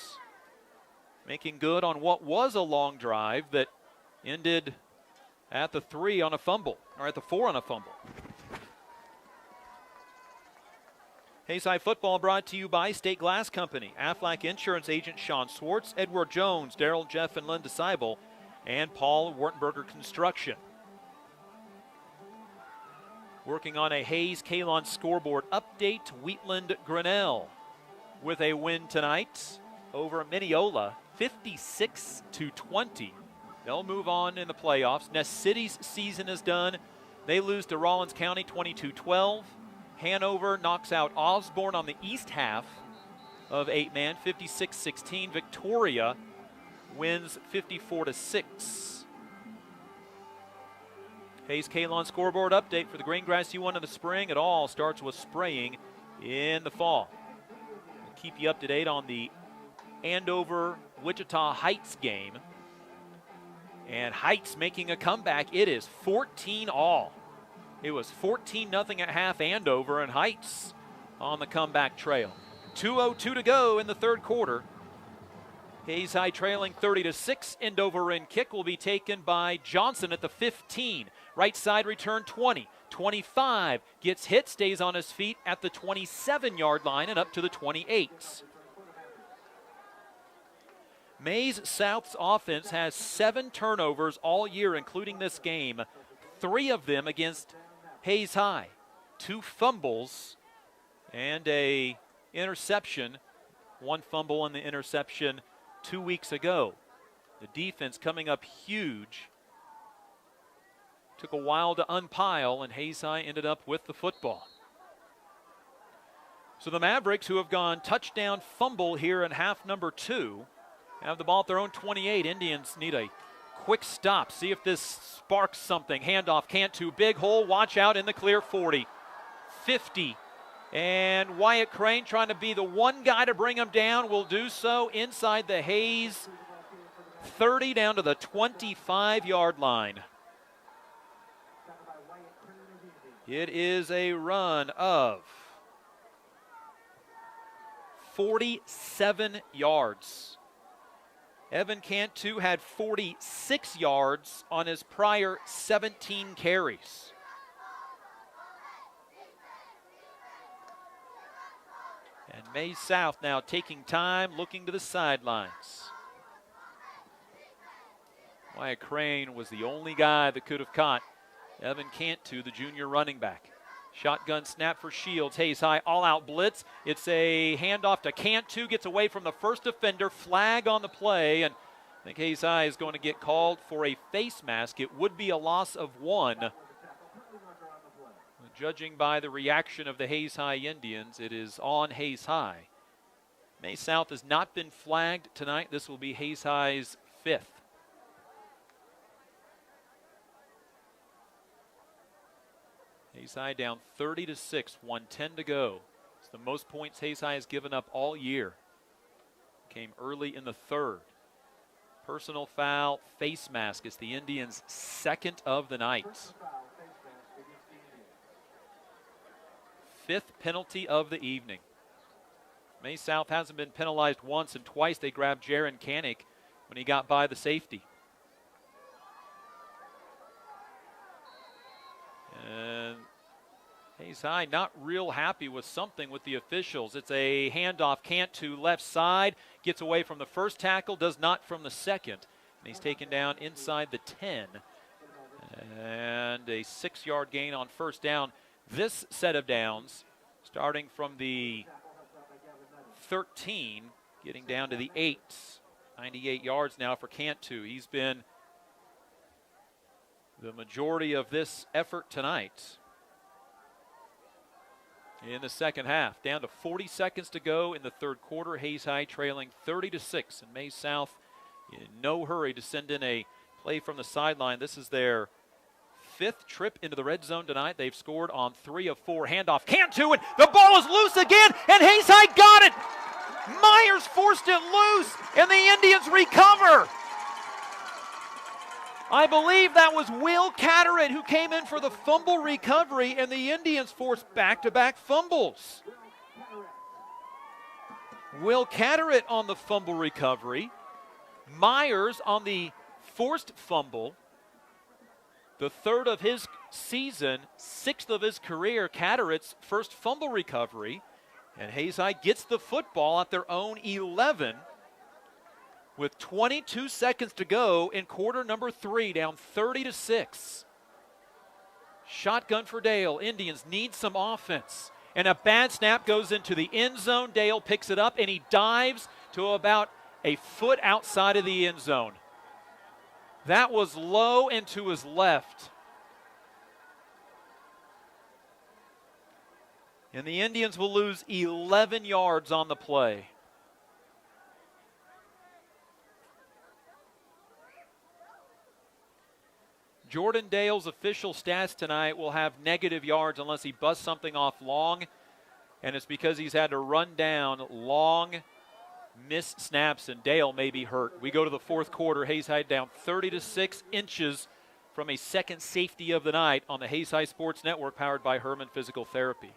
making good on what was a long drive that ended at the 3 on a fumble, or at the 4 on a fumble. Hayes High football brought to you by State Glass Company, Aflac Insurance Agent Sean Swartz, Edward Jones, Daryl Jeff and Linda Seibel, and Paul Wartenberger Construction. Working on a Hayes Kalon scoreboard update, Wheatland Grinnell with a win tonight over Mineola, 56-20. They'll move on in the playoffs. Ness City's season is done. They lose to Rollins County 22-12. Hanover knocks out Osborne on the east half of 8-man, 56-16. Victoria wins 54-6. Hayes Kalon scoreboard update for the green grass you won in the spring. It all starts with spraying in the fall. We'll keep you up to date on the Andover-Wichita Heights game. And Heights making a comeback. It is 14-all. It was 14-0 at half Andover, and Heights on the comeback trail. 2:02 to go in the third quarter. Hayes High trailing 30-6. Andover in kick will be taken by Johnson at the 15. Right side return 20. 25 gets hit, stays on his feet at the 27-yard line and up to the 28. Maize South's offense has 7 turnovers all year, including this game. 3 of them against Hayes High. 2 fumbles and a interception. 1 fumble and the interception 2 weeks ago. The defense coming up huge. Took a while to unpile, and Hayes High ended up with the football. So the Mavericks, who have gone touchdown fumble here in half number 2, have the ball at their own 28. Indians need a quick stop. See if this sparks something. Handoff, Cantu, big hole, watch out in the clear 40. 50. And Wyatt Crane trying to be the one guy to bring him down will do so inside the Hayes 30 down to the 25-yard line. It is a run of 47 yards. Evan Cantu had 46 yards on his prior 17 carries. And Maize South now taking time, looking to the sidelines. Wyatt Crane was the only guy that could have caught Evan Cantu, the junior running back. Shotgun snap for Shields. Hayes High all-out blitz. It's a handoff to Cantu. Gets away from the first defender. Flag on the play. And I think Hayes High is going to get called for a face mask. It would be a loss of 1. Judging by the reaction of the Hayes High Indians, it is on Hayes High. Maize South has not been flagged tonight. This will be Hayes High's 5th. Hayes High down 30-6, 1:10 to go. It's the most points Hayes High has given up all year. Came early in the third. Personal foul, face mask. It's the Indians' 2nd of the night. 5th penalty of the evening. Maize South hasn't been penalized once, and twice they grabbed Jaron Canick when he got by the safety. And Hayes High not real happy with something with the officials. It's a handoff, Cantu left side, gets away from the first tackle, does not from the second. And he's taken down inside the 10. And a 6-yard gain on first down. This set of downs, starting from the 13, getting down to the 8. 98 yards now for Cantu. He's been the majority of this effort tonight. In the second half, down to 40 seconds to go in the third quarter. Hayes High trailing 30-6, and Maize South in no hurry to send in a play from the sideline. This is their 5th trip into the red zone tonight. They've scored on 3 of 4. Handoff, Cantu, and the ball is loose again, and Hayes High got it. Myers forced it loose, and the Indians recover. I believe that was Will Catterett who came in for the fumble recovery, and the Indians forced back-to-back fumbles. Will Catterett on the fumble recovery. Myers on the forced fumble. The 3rd of his season, 6th of his career, Catterett's first fumble recovery. And Hayes High gets the football at their own 11 with 22 seconds to go in quarter number 3, down 30-6. Shotgun for Dale. Indians need some offense. And a bad snap goes into the end zone. Dale picks it up, and he dives to about a foot outside of the end zone. That was low and to his left. And the Indians will lose 11 yards on the play. Jordan Dale's official stats tonight will have negative yards unless he busts something off long, and it's because he's had to run down long missed snaps, and Dale may be hurt. We go to the fourth quarter. Hayes High down 30-6 inches from a second safety of the night on the Hayes High Sports Network, powered by Herman Physical Therapy.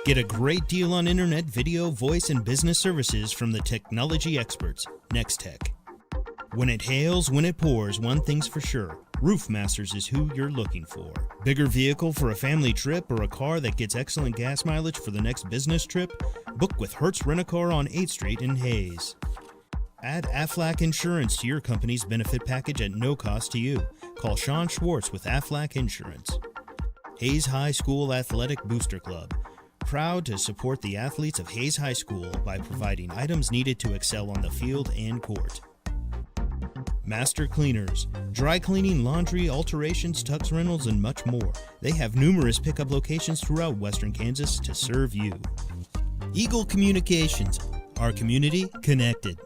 Get a great deal on internet, video, voice, and business services from the technology experts, Nextech. When it hails, when it pours, one thing's for sure. Roof Masters is who you're looking for. Bigger vehicle for a family trip or a car that gets excellent gas mileage for the next business trip? Book with Hertz Rent-A-Car on 8th Street in Hayes. Add Aflac Insurance to your company's benefit package at no cost to you. Call Sean Schwartz with Aflac Insurance. Hayes High School Athletic Booster Club. Proud to support the athletes of Hayes High School by providing items needed to excel on the field and court. Master Cleaners, dry cleaning, laundry, alterations, tux rentals, and much more. They have numerous pickup locations throughout Western Kansas to serve you. Eagle Communications, our community connected.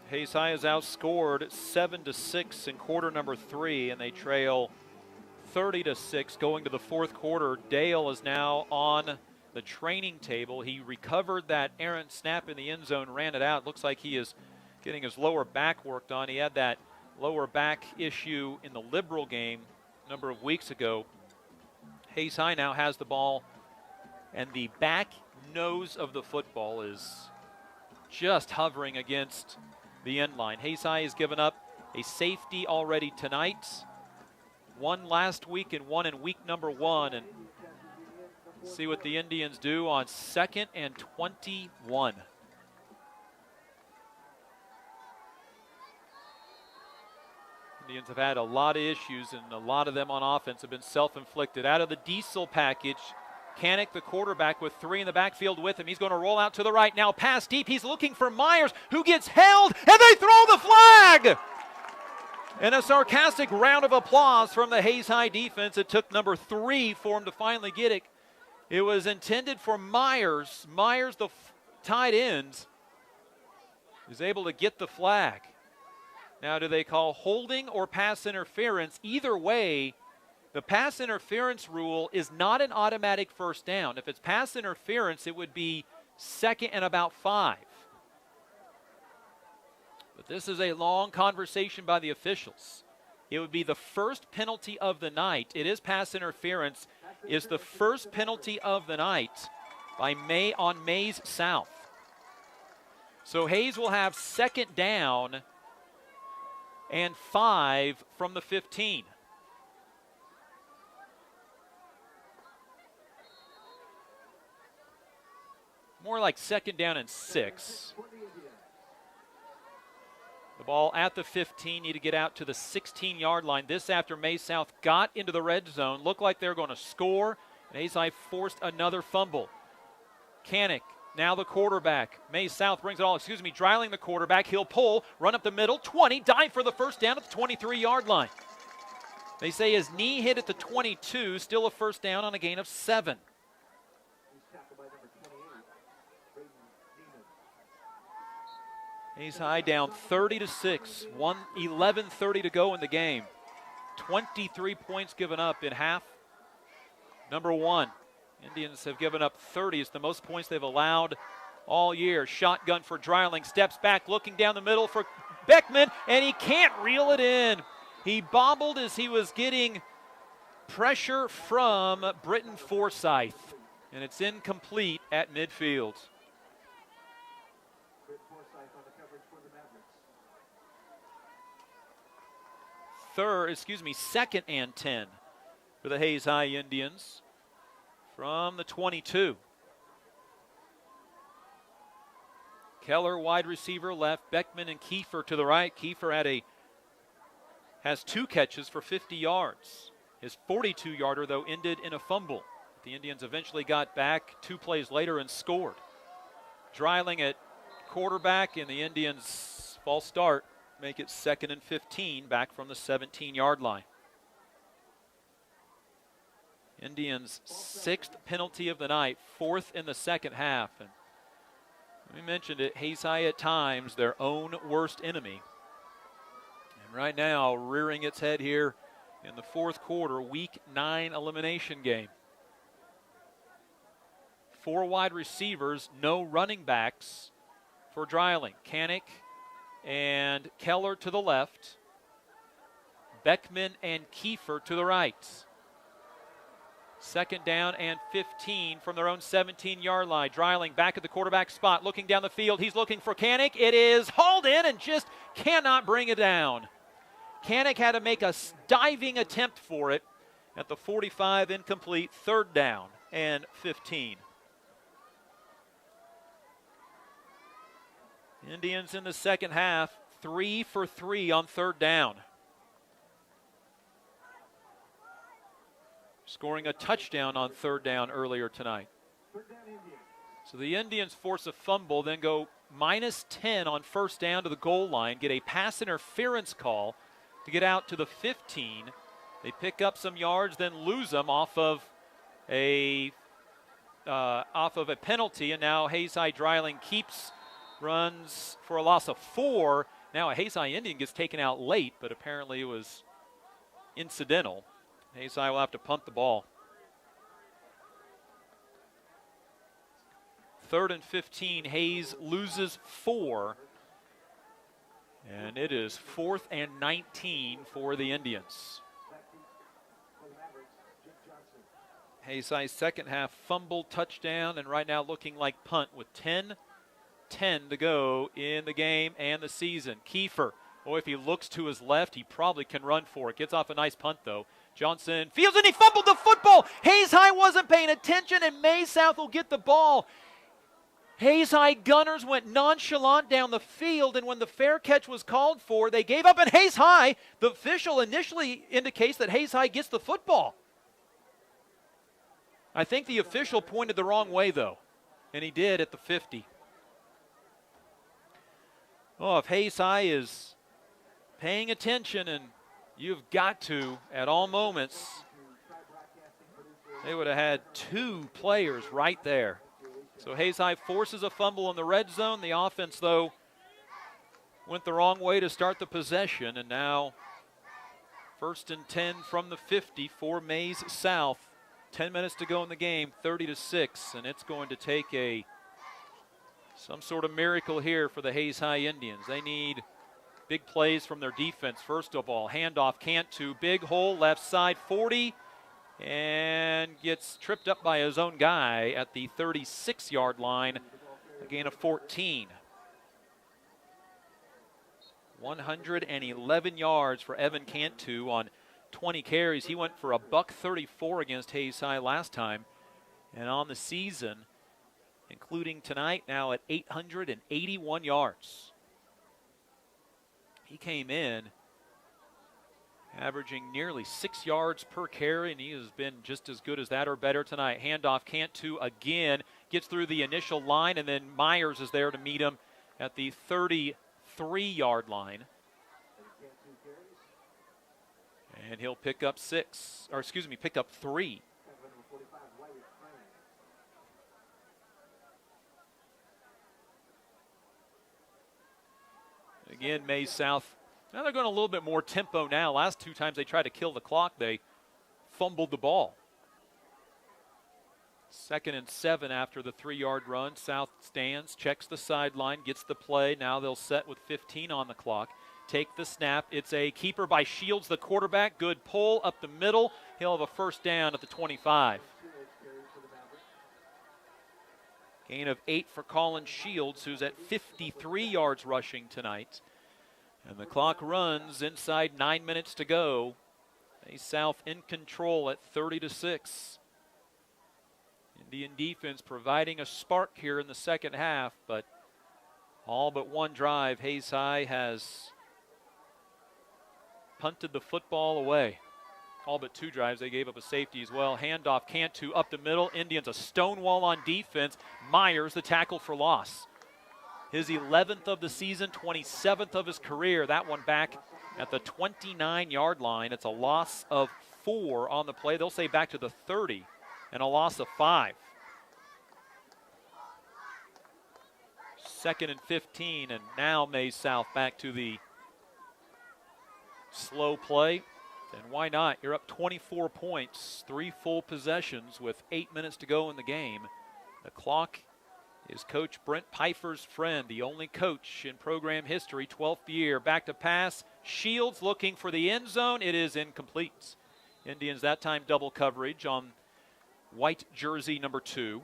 Hayes High is outscored 7-6 in quarter number 3, and they trail 30-6 going to the fourth quarter. Dale is now on the training table. He recovered that errant snap in the end zone, ran it out. Looks like he is getting his lower back worked on. He had that lower back issue in the Liberal game a number of weeks ago. Hayes High now has the ball, and the back nose of the football is just hovering against the end line. Hayes High has given up a safety already tonight, one last week and one in week number 1, and see what the Indians do on 2nd and 21. Indians have had a lot of issues, and a lot of them on offense have been self-inflicted. Out of the diesel package, Canick, the quarterback, with 3 in the backfield with him. He's going to roll out to the right now, pass deep. He's looking for Myers, who gets held, and they throw the flag! And a sarcastic round of applause from the Hayes High defense. It took number 3 for him to finally get it. It was intended for Myers. Myers, the tight end, is able to get the flag. Now, do they call holding or pass interference? Either way, the pass interference rule is not an automatic first down. If it's pass interference, it would be 2nd and about 5. But this is a long conversation by the officials. it would be the first penalty of the night. It is pass interference. Is the first penalty of the night by on Maize South. So Hayes will have second down and 5 from the 15. More like second down and 6. The ball at the 15, need to get out to the 16-yard line. This after Maize South got into the red zone, looked like they were going to score, and Hayes High forced another fumble. Canick, now the quarterback. Maize South brings it all, Dreiling the quarterback. He'll pull, run up the middle, 20, dive for the first down at the 23-yard line. They say his knee hit at the 22, still a first down on a gain of 7. Hayes High down 30-6, 11:30 to go in the game. 23 points given up in half number 1. Indians have given up 30. It's the most points they've allowed all year. Shotgun for Dreiling, steps back, looking down the middle for Beckman, and he can't reel it in. He bobbled as he was getting pressure from Britton Forsyth, and it's incomplete at midfield. Second and 10 for the Hayes High Indians from the 22. Keller, wide receiver left, Beckman and Kiefer to the right. Kiefer has 2 catches for 50 yards. His 42-yarder, though, ended in a fumble. The Indians eventually got back 2 plays later and scored. Dreiling at quarterback, and the Indians' false start make it 2nd and 15 back from the 17-yard line. Indians' 6th penalty of the night, 4th in the second half. And we mentioned it, Hayes High at times their own worst enemy. And right now, rearing its head here in the 4th quarter, Week 9 elimination game. 4 wide receivers, no running backs for Dreiling. Canick and Keller to the left. Beckman and Kiefer to the right. 2nd down and 15 from their own 17-yard line. Dreiling back at the quarterback spot, looking down the field. He's looking for Canick. It is hauled in and just cannot bring it down. Canick had to make a diving attempt for it at the 45, incomplete. 3rd down and 15. Indians in the second half, 3 for 3 on 3rd down. Scoring a touchdown on 3rd down earlier tonight. So the Indians force a fumble, then go -10 on 1st down to the goal line, get a pass interference call to get out to the 15. They pick up some yards, then lose them off of a penalty, and now Hayes High Dreiling runs for a loss of 4. Now a Hayes High Indian gets taken out late, but apparently it was incidental. Hayes High will have to punt the ball. 3rd and 15, Hayes loses 4. And it is 4th and 19 for the Indians. Hayes High's second half fumble, touchdown, and right now looking like punt with 10 to go in the game and the season. Kiefer, if he looks to his left, he probably can run for it. Gets off a nice punt, though. Johnson fields, and he fumbled the football. Hayes High wasn't paying attention, and Maize South will get the ball. Hayes High Gunners went nonchalant down the field, and when the fair catch was called for, they gave up, and Hayes High, the official initially indicates that Hayes High gets the football. I think the official pointed the wrong way, though, and he did at the 50. Oh, if Hayes High is paying attention, and you've got to at all moments, they would have had 2 players right there. So Hayes High forces a fumble in the red zone. The offense, though, went the wrong way to start the possession, and now 1st and 10 from the 50 for Maize South. 10 minutes to go in the game, 30-6, and it's going to take some sort of miracle here for the Hayes High Indians. They need Big plays from their defense. First of all, handoff Cantu, big hole, left side, 40, and gets tripped up by his own guy at the 36-yard line, a gain of 14. 111 yards for Evan Cantu on 20 carries. He went for a $134 against Hayes High last time, and on the season, including tonight, now at 881 yards. He came in averaging nearly 6 yards per carry, and he has been just as good as that or better tonight. Handoff Cantu again, gets through the initial line, and then Myers is there to meet him at the 33-yard line. And he'll pick up pick up 3. Again, Maize South, now they're going a little bit more tempo now. Last 2 times they tried to kill the clock, they fumbled the ball. 2nd and 7 after the 3-yard run. South stands, checks the sideline, gets the play. Now they'll set with 15 on the clock. Take the snap. It's a keeper by Shields, the quarterback. Good pull up the middle. He'll have a first down at the 25. Gain of 8 for Colin Shields, who's at 53 yards rushing tonight. And the clock runs inside 9 minutes to go. Maize South in control at 30-6. Indian defense providing a spark here in the second half, but all but one drive, Hayes High has punted the football away. All but 2 drives, they gave up a safety as well. Handoff Cantu up the middle. Indians a stonewall on defense. Myers the tackle for loss. His 11th of the season, 27th of his career. That one back at the 29-yard line. It's a loss of 4 on the play. They'll say back to the 30 and a loss of 5. 2nd and 15, and now Maize South back to the slow play. And why not? You're up 24 points, 3 full possessions with 8 minutes to go in the game. The clock is Coach Brent Pfeiffer's friend, the only coach in program history, 12th year. Back to pass. Shields looking for the end zone. It is incomplete. Indians that time double coverage on white jersey number 2.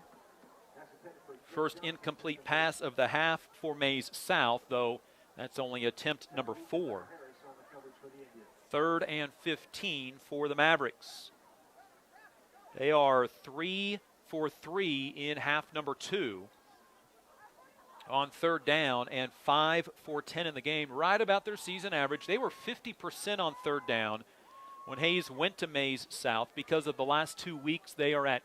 First incomplete pass of the half for Maize South, though that's only attempt number 4. 3rd and 15 for the Mavericks. They are 3 for 3 in half number 2 on 3rd down and 5 for 10 in the game, right about their season average. They were 50% on 3rd down when Hayes went to Maize South. Because of the last 2 weeks, they are at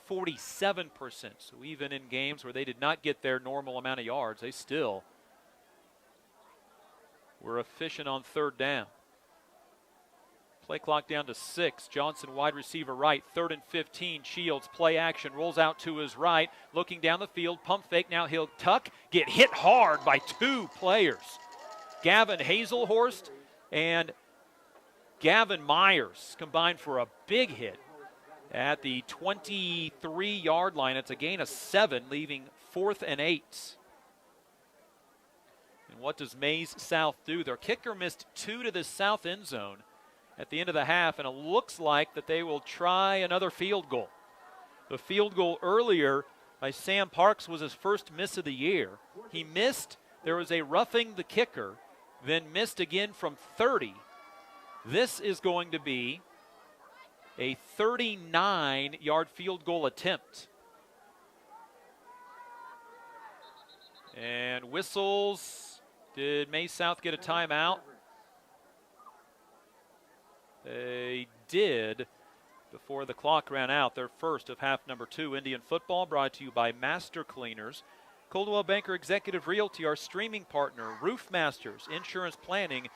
47%. So even in games where they did not get their normal amount of yards, they still were efficient on 3rd down. Play clock down to 6. Johnson wide receiver right. 3rd and 15. Shields play action. Rolls out to his right. Looking down the field. Pump fake. Now he'll tuck. Get hit hard by 2 players. Gavin Hazelhorst and Gavin Myers combined for a big hit at the 23-yard line. It's a gain of 7, leaving 4th and 8. And what does Maize South do? Their kicker missed 2 to the south end zone at the end of the half, and it looks like that they will try another field goal. The field goal earlier by Sam Parks was his first miss of the year. He missed. There was a roughing the kicker, then missed again from 30. This is going to be a 39-yard field goal attempt. And whistles. Did Maize South get a timeout? They did before the clock ran out. Their first of half number 2. Indian football brought to you by Master Cleaners. Coldwell Banker Executive Realty, our streaming partner. Roof Masters, Insurance Planning,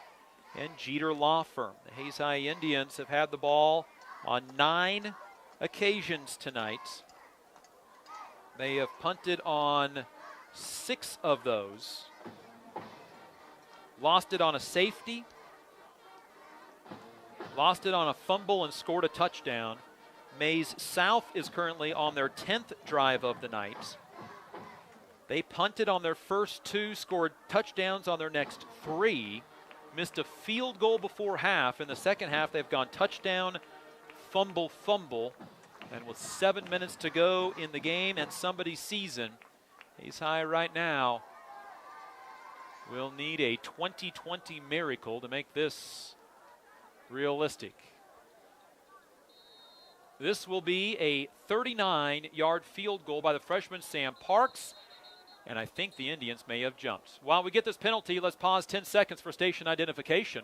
and Jeter Law Firm. The Hayes High Indians have had the ball on 9 occasions tonight. They have punted on 6 of those. Lost it on a safety. Lost it on a fumble and scored a touchdown. Maize South is currently on their 10th drive of the night. They punted on their first 2, scored touchdowns on their next 3. missed a field goal before half. In the second half, they've gone touchdown, fumble, fumble. And with 7 minutes to go in the game and somebody's season, Hayes High right now will need a 2020 miracle to make this realistic. This will be a 39-yard field goal by the freshman Sam Parks, and I think the Indians may have jumped. While we get this penalty, let's pause 10 seconds for station identification.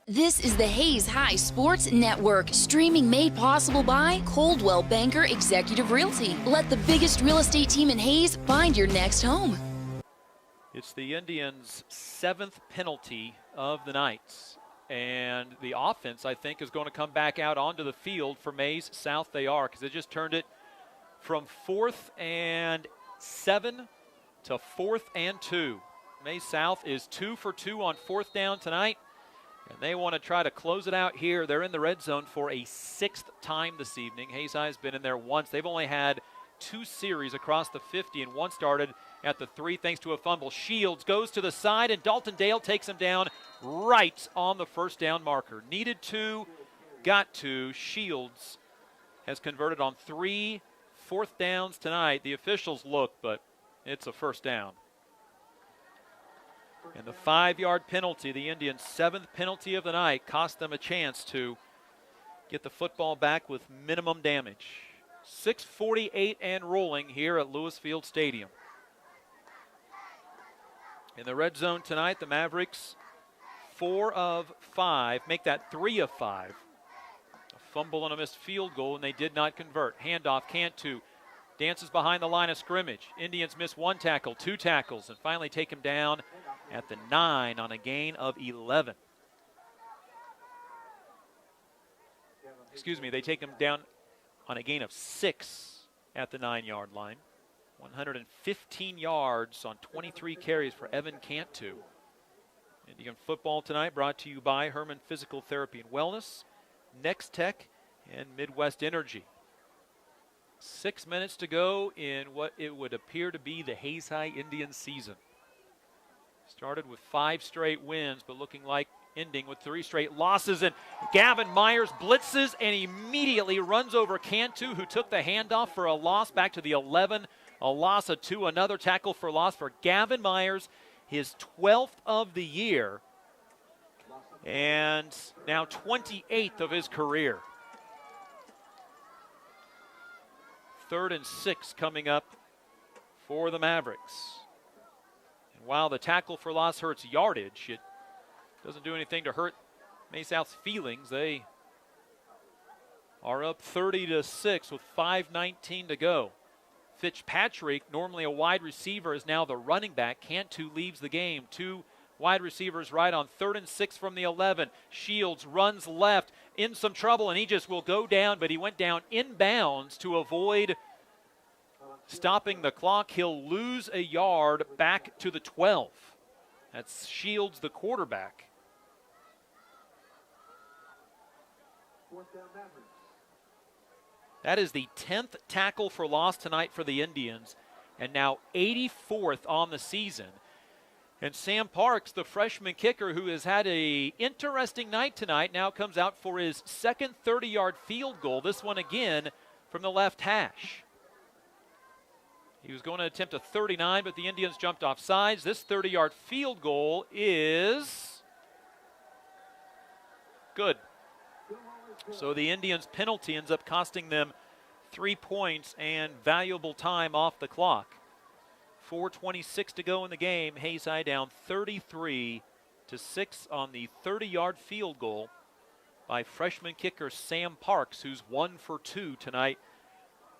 This is the Hayes High Sports Network, streaming made possible by Coldwell Banker Executive Realty. Let the biggest real estate team in Hayes find your next home. It's the Indians' 7th penalty of the night. And the offense, I think, is going to come back out onto the field for Maize South. They are, because they just turned it from 4th and 7 to 4th and 2. Maize South is 2 for 2 on 4th down tonight, and they want to try to close it out here. They're in the red zone for a 6th time this evening. Hayes High has been in there once. They've only had 2 series across the 50, and one started at the 3 thanks to a fumble. Shields goes to the side, and Dalton Dale takes him down right on the first down marker. Needed to, got to. Shields has converted on 3 4th downs tonight. The officials look, but it's a first down. And the 5-yard penalty, the Indians' 7th penalty of the night, cost them a chance to get the football back with minimum damage. 6:48 and rolling here at Lewis Field Stadium. In the red zone tonight, the Mavericks 4 of 5, make that 3 of 5. A fumble and a missed field goal, and they did not convert. Handoff, Cantu dances behind the line of scrimmage. Indians miss 1 tackle, 2 tackles, and finally take him down at the 9 on a gain of 11. Excuse me, they take him down on a gain of 6 at the 9-yard line. 115 yards on 23 carries for Evan Cantu. Indian football tonight brought to you by Herman Physical Therapy and Wellness, Next Tech, and Midwest Energy. 6 minutes to go in what it would appear to be the Hayes High Indian season. Started with 5 straight wins, but looking like ending with 3 straight losses. And Gavin Myers blitzes and immediately runs over Cantu, who took the handoff for a loss back to the 11. A loss of 2, another tackle for loss for Gavin Myers, his 12th of the year, and now 28th of his career. 3rd and 6 coming up for the Mavericks. And while the tackle for loss hurts yardage, it doesn't do anything to hurt Maize South's feelings. They are up 30-6 with 5:19 to go. Fitzpatrick, normally a wide receiver, is now the running back. Cantu leaves the game. 2 wide receivers right on 3rd and 6 from the 11. Shields runs left, in some trouble, and he just will go down, but he went down inbounds to avoid stopping the clock. He'll lose a yard back to the 12. That's Shields, the quarterback. 4th down Mavericks. That is the 10th tackle for loss tonight for the Indians, and now 84th on the season. And Sam Parks, the freshman kicker who has had an interesting night tonight, now comes out for his second 30-yard field goal, this one again from the left hash. He was going to attempt a 39, but the Indians jumped off sides. This 30-yard field goal is good. So the Indians' penalty ends up costing them 3 points and valuable time off the clock. 4:26 to go in the game. Hayes High down 33-6 on the 30-yard field goal by freshman kicker Sam Parks, who's 1 for 2 tonight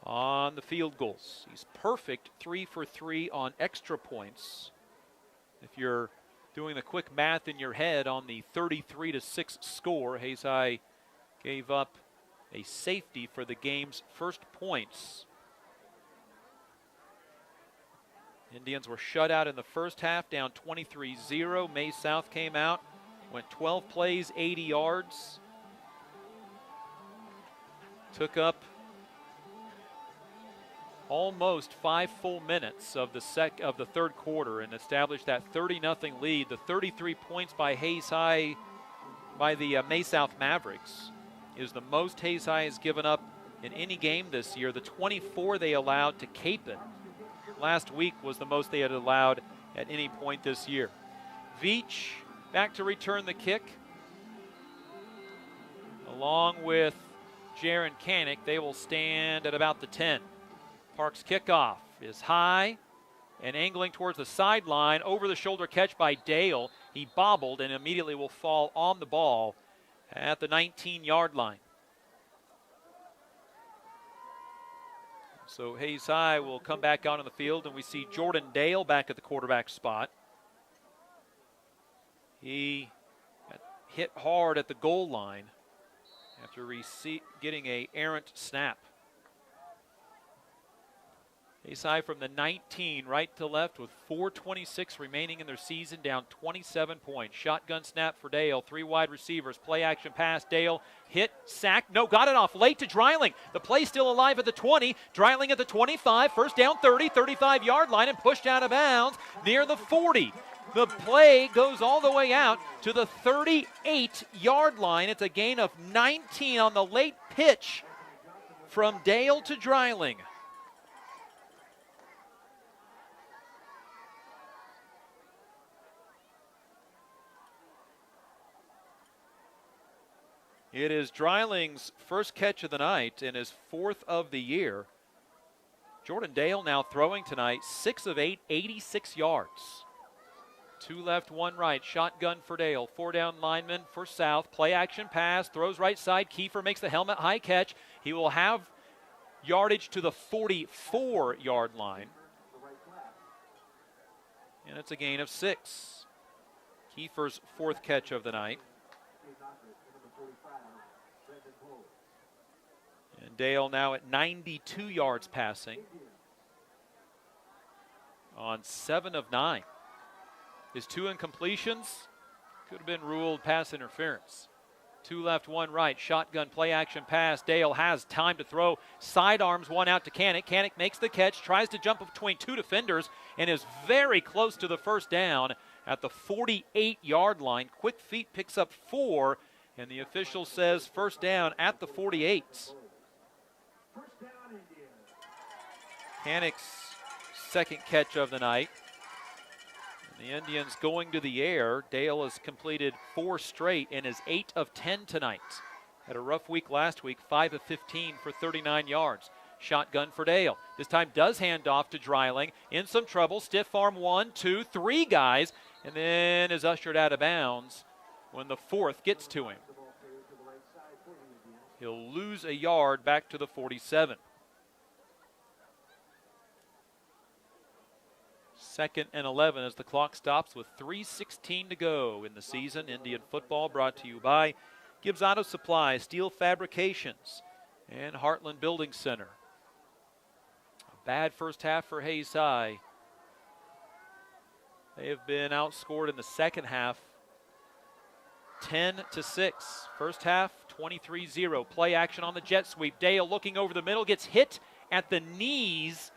on the field goals. He's perfect 3 for 3 on extra points. If you're doing the quick math in your head on the 33-6 score, Hayes High gave up a safety for the game's first points. Indians were shut out in the first half, down 23-0. Maize South came out, went 12 plays, 80 yards. Took up almost 5 full minutes of the third quarter and established that 30-0 lead. The 33 points by Hayes High, by the Maize South Mavericks, is the most Hayes High has given up in any game this year. The 24 they allowed to Capon last week was the most they had allowed at any point this year. Veach back to return the kick, along with Jaron Kanik. They will stand at about the 10. Park's kickoff is high and angling towards the sideline. Over the shoulder catch by Dale. He bobbled and immediately will fall on the ball at the 19-yard line. So Hayes High will come back out on the field, and we see Jordan Dale back at the quarterback spot. He hit hard at the goal line after getting an errant snap. Hayes High from the 19 right to left with 4:26 remaining in their season, down 27 points. Shotgun snap for Dale, 3 wide receivers, play action pass. Dale hit, sack, no, got it off late to Dreiling. The play still alive at the 20, Dreiling at the 25, first down 30, 35-yard line, and pushed out of bounds near the 40. The play goes all the way out to the 38-yard line. It's a gain of 19 on the late pitch from Dale to Dreiling. It is Dreiling's first catch of the night and his 4th of the year. Jordan Dale now throwing tonight, 6 of 8, 86 yards. 2 left, 1 right, shotgun for Dale. 4 down lineman for South. Play action pass, throws right side. Kiefer makes the helmet high catch. He will have yardage to the 44-yard line. And it's a gain of 6. Kiefer's 4th catch of the night. And Dale now at 92 yards passing on 7 of 9. His 2 incompletions could have been ruled pass interference. 2 left, 1 right, shotgun play action pass. Dale has time to throw, sidearms one out to Kanik. Kanik makes the catch, tries to jump between 2 defenders, and is very close to the first down at the 48-yard line. Quick Feet picks up 4, and the official says first down at the 48. Kanik's 2nd catch of the night. And the Indians going to the air. Dale has completed 4 straight and is 8 of 10 tonight. Had a rough week last week, 5 of 15 for 39 yards. Shotgun for Dale. This time does hand off to Dreiling. In some trouble, stiff arm 1, 2, 3 guys, and then is ushered out of bounds when the 4th gets to him. He'll lose a yard back to the 47. 2nd and 11 as the clock stops with 3:16 to go in the season. Indian football brought to you by Gibbs Auto Supply, Steel Fabrications, and Heartland Building Center. A bad first half for Hayes High. They have been outscored in the second half 10-6. First half 23-0. Play action on the jet sweep. Dale looking over the middle, gets hit at the knees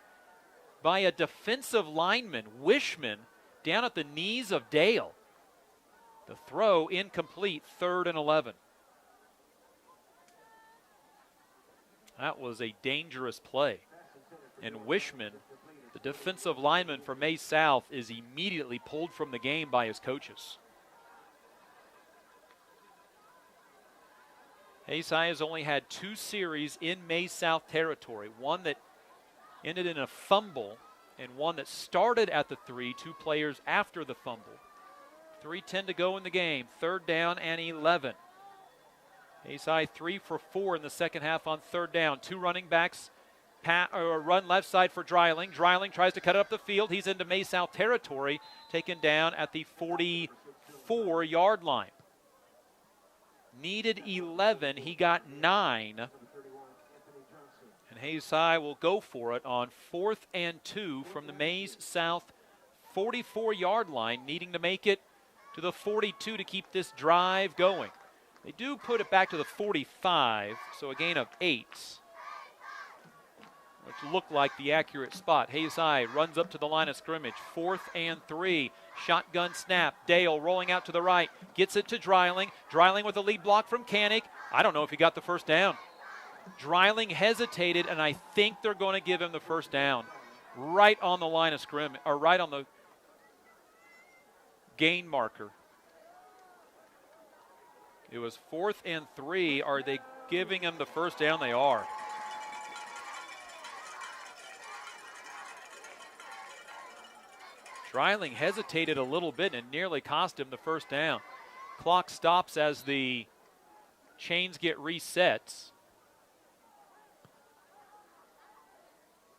by a defensive lineman, Wishman, down at the knees of Dale. The throw incomplete, 3rd and 11. That was a dangerous play. And Wishman, the defensive lineman for Maize South, is immediately pulled from the game by his coaches. Hayes High has only had 2 series in Maize South territory, one that ended in a fumble, and one that started at the 3, 2 players after the fumble. 3:10 to go in the game, 3rd down and 11. Hayes High 3 for 4 in the second half on 3rd down. 2 running backs run left side for Dreiling. Dreiling tries to cut it up the field. He's into Maize South territory, taken down at the 44-yard line. Needed 11, he got 9. And Hayes High will go for it on 4th and 2 from the Maize South 44-yard line, needing to make it to the 42 to keep this drive going. They do put it back to the 45, so a gain of 8. which looked like the accurate spot. Hayes High runs up to the line of scrimmage. 4th and 3. Shotgun snap. Dale rolling out to the right. Gets it to Dreiling. Dreiling with a lead block from Kanik. I don't know if he got the first down. Dreiling hesitated, and I think they're going to give him the first down. Right on the line of scrimmage, or right on the gain marker. It was 4th and 3. Are they giving him the first down? They are. Dreiling hesitated a little bit and nearly cost him the first down. Clock stops as the chains get reset.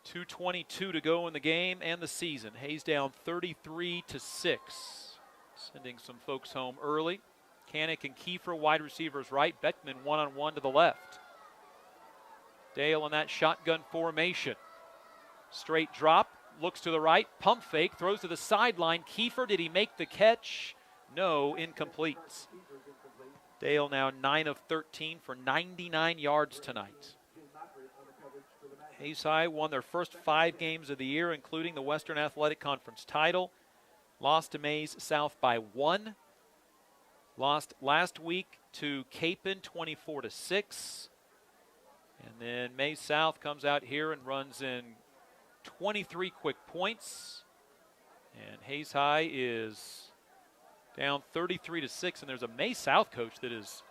2:22 to go in the game and the season. Hayes down 33-6. Sending some folks home early. Kanik and Kiefer, wide receivers right. Beckman one-on-one to the left. Dale in that shotgun formation. Straight drop, looks to the right, pump fake, throws to the sideline. Kiefer, did he make the catch? No, incomplete. Dale now 9 of 13 for 99 yards tonight. Hayes High won their first 5 games of the year, including the Western Athletic Conference title. Lost to Maize South by 1. Lost last week to Capon 24-6. And then Maize South comes out here and runs in 23 quick points. And Hayes High is down 33-6. And there's a Maize South coach that is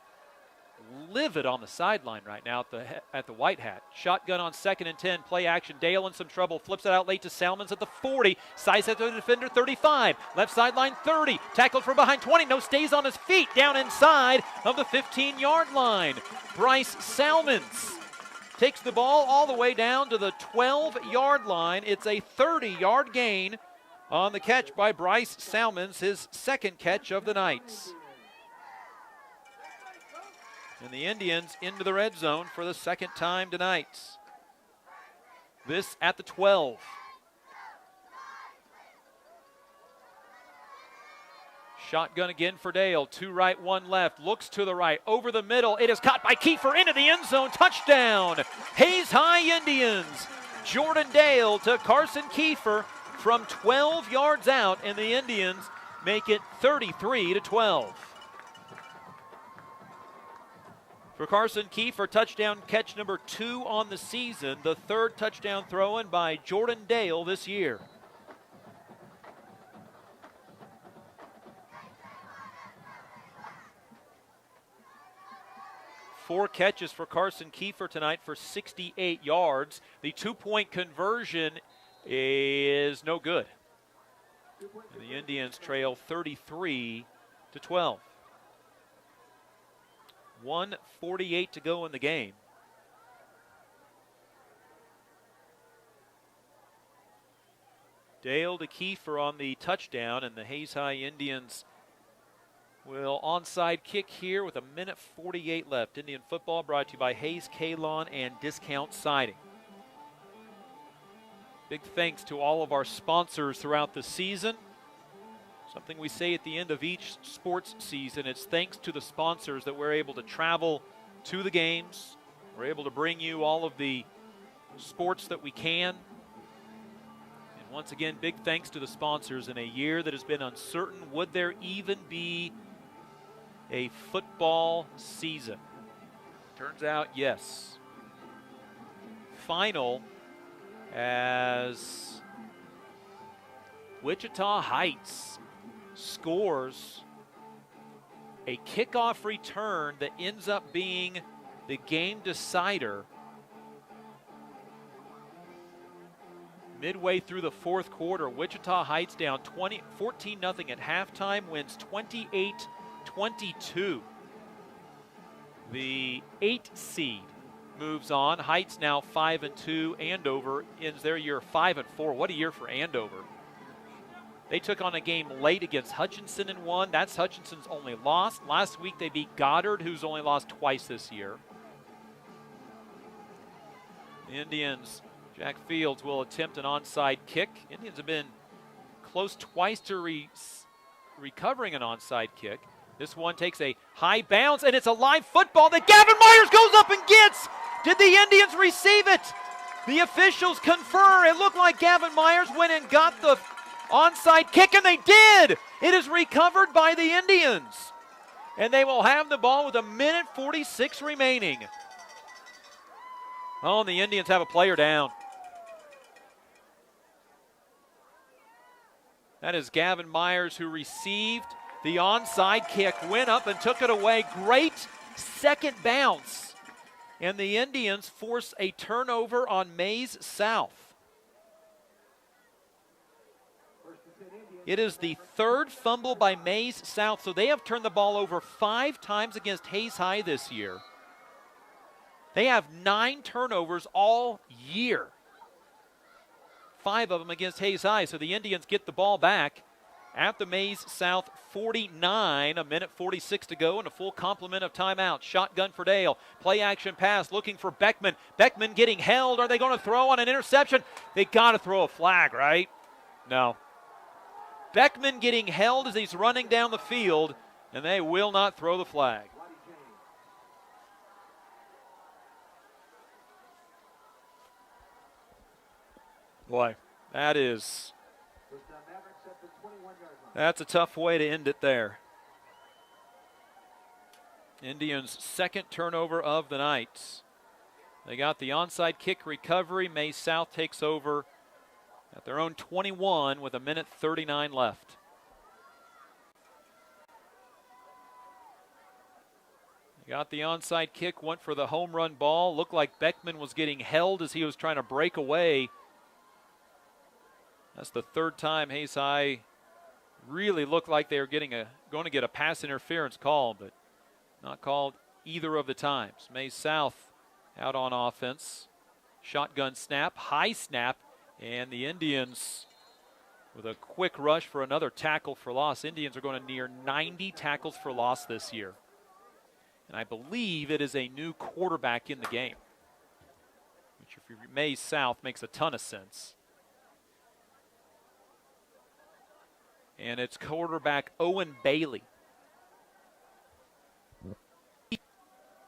livid on the sideline right now at the White Hat. Shotgun on 2nd and 10. Play action. Dale in some trouble. Flips it out late to Salmons at the 40. Side set to the defender 35. Left sideline 30. Tackled from behind 20. No, stays on his feet down inside of the 15-yard line. Bryce Salmons takes the ball all the way down to the 12-yard line. It's a 30-yard gain on the catch by Bryce Salmons, his 2nd catch of the night. And the Indians into the red zone for the 2nd time tonight. This at the 12. Shotgun again for Dale. 2 right, 1 left. Looks to the right. Over the middle. It is caught by Kiefer into the end zone. Touchdown. Hayes High Indians. Jordan Dale to Carson Kiefer from 12 yards out, and the Indians make it 33-12. For Carson Kiefer, touchdown catch number 2 on the season, the 3rd touchdown throw-in by Jordan Dale this year. Four catches for Carson Kiefer tonight for 68 yards. The 2-point conversion is no good. And the Indians trail 33-12. 1:48 to go in the game. Dale to Kiefer on the touchdown, and the Hayes High Indians will onside kick here with 1:48 left. Indian football brought to you by Hayes Kalon and Discount Siding. Big thanks to all of our sponsors throughout the season. Something we say at the end of each sports season, it's thanks to the sponsors that we're able to travel to the games. We're able to bring you all of the sports that we can. And once again, big thanks to the sponsors in a year that has been uncertain. Would there even be a football season? Turns out, yes. Final as Wichita Heights scores a kickoff return that ends up being the game decider midway through the 4th quarter. Wichita Heights down 14-0 at halftime, wins 28-22. The 8 seed moves on. Heights now 5-2. Andover ends their year 5-4. What a year for Andover. They took on a game late against Hutchinson and won. That's Hutchinson's only loss. Last week they beat Goddard, who's only lost twice this year. The Indians, Jack Fields will attempt an onside kick. Indians have been close twice to recovering an onside kick. This one takes a high bounce, and it's a live football that Gavin Myers goes up and gets. Did the Indians receive it? The officials confer. It looked like Gavin Myers went and got the onside kick, and they did. It is recovered by the Indians. And they will have the ball with 1:46 remaining. Oh, and the Indians have a player down. That is Gavin Myers, who received the onside kick, went up and took it away. Great second bounce. And the Indians force a turnover on Maize South. It is the third fumble by Maize South, so they have turned the ball over 5 times against Hayes High this year. They have 9 turnovers all year. 5 of them against Hayes High, so the Indians get the ball back at the Maize South 49, 1:46 to go, and a full complement of timeouts. Shotgun for Dale. Play action pass looking for Beckman. Beckman getting held. Are they going to throw on an interception? They got to throw a flag, right? No. Beckman getting held as he's running down the field, and they will not throw the flag. Boy, that's a tough way to end it there. Indians' second turnover of the night. They got the onside kick recovery. Maize South takes over at their own 21 with 1:39 left. They got the onside kick, went for the home run ball. Looked like Beckman was getting held as he was trying to break away. That's the third time Hayes High really looked like they were going to get a pass interference call, but not called either of the times. Maize South out on offense. Shotgun snap, high snap, and the Indians with a quick rush for another tackle for loss. Indians are going to near 90 tackles for loss this year. And I believe it is a new quarterback in the game, which if you're Maize South makes a ton of sense. And it's quarterback Owen Bailey.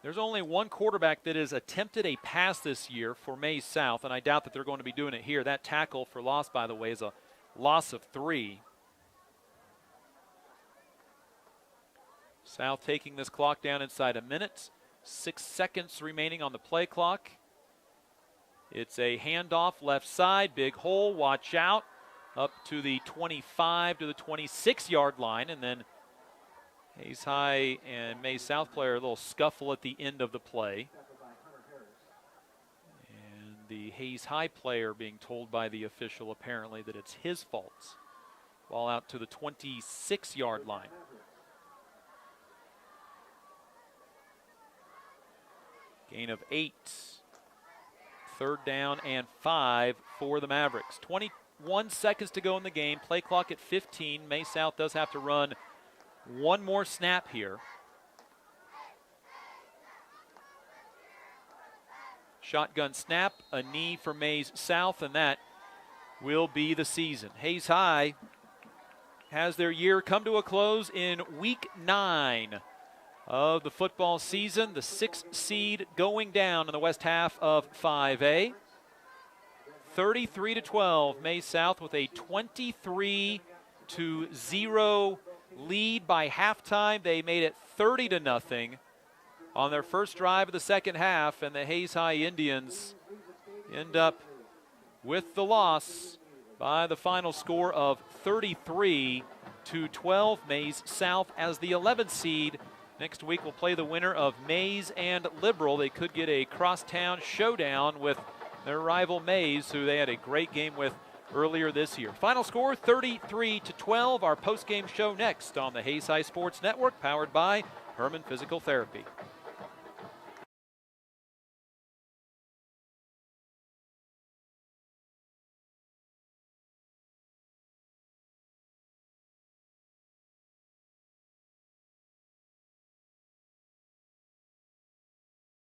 There's only one quarterback that has attempted a pass this year for Maize South, and I doubt that they're going to be doing it here. That tackle for loss, by the way, is a loss of 3. South taking this clock down inside a minute. 6 seconds remaining on the play clock. It's a handoff left side, big hole, watch out. Up to the 25 to the 26-yard line, and then Hayes High and Maize South player a little scuffle at the end of the play. And the Hayes High player being told by the official apparently that it's his fault. Ball out to the 26-yard line. Gain of 8. 3rd down and 5 for the Mavericks. 21 seconds to go in the game. Play clock at 15. Maize South does have to run one more snap here. Shotgun snap, a knee for Maize South, and that will be the season. Hayes High has their year come to a close in week 9 of the football season. The 6th seed going down in the west half of 5A. 33-12, Maize South with a 23-0 lead by halftime. They made it 30-0 on their first drive of the second half, and the Hayes High Indians end up with the loss by the final score of 33-12. Maize South as the 11th seed. Next week we'll play the winner of Maize and Liberal. They could get a crosstown showdown with their rival Maize, who they had a great game with earlier this year. Final score 33-12. Our post-game show next on the Hayes High Sports Network, powered by Herman Physical Therapy.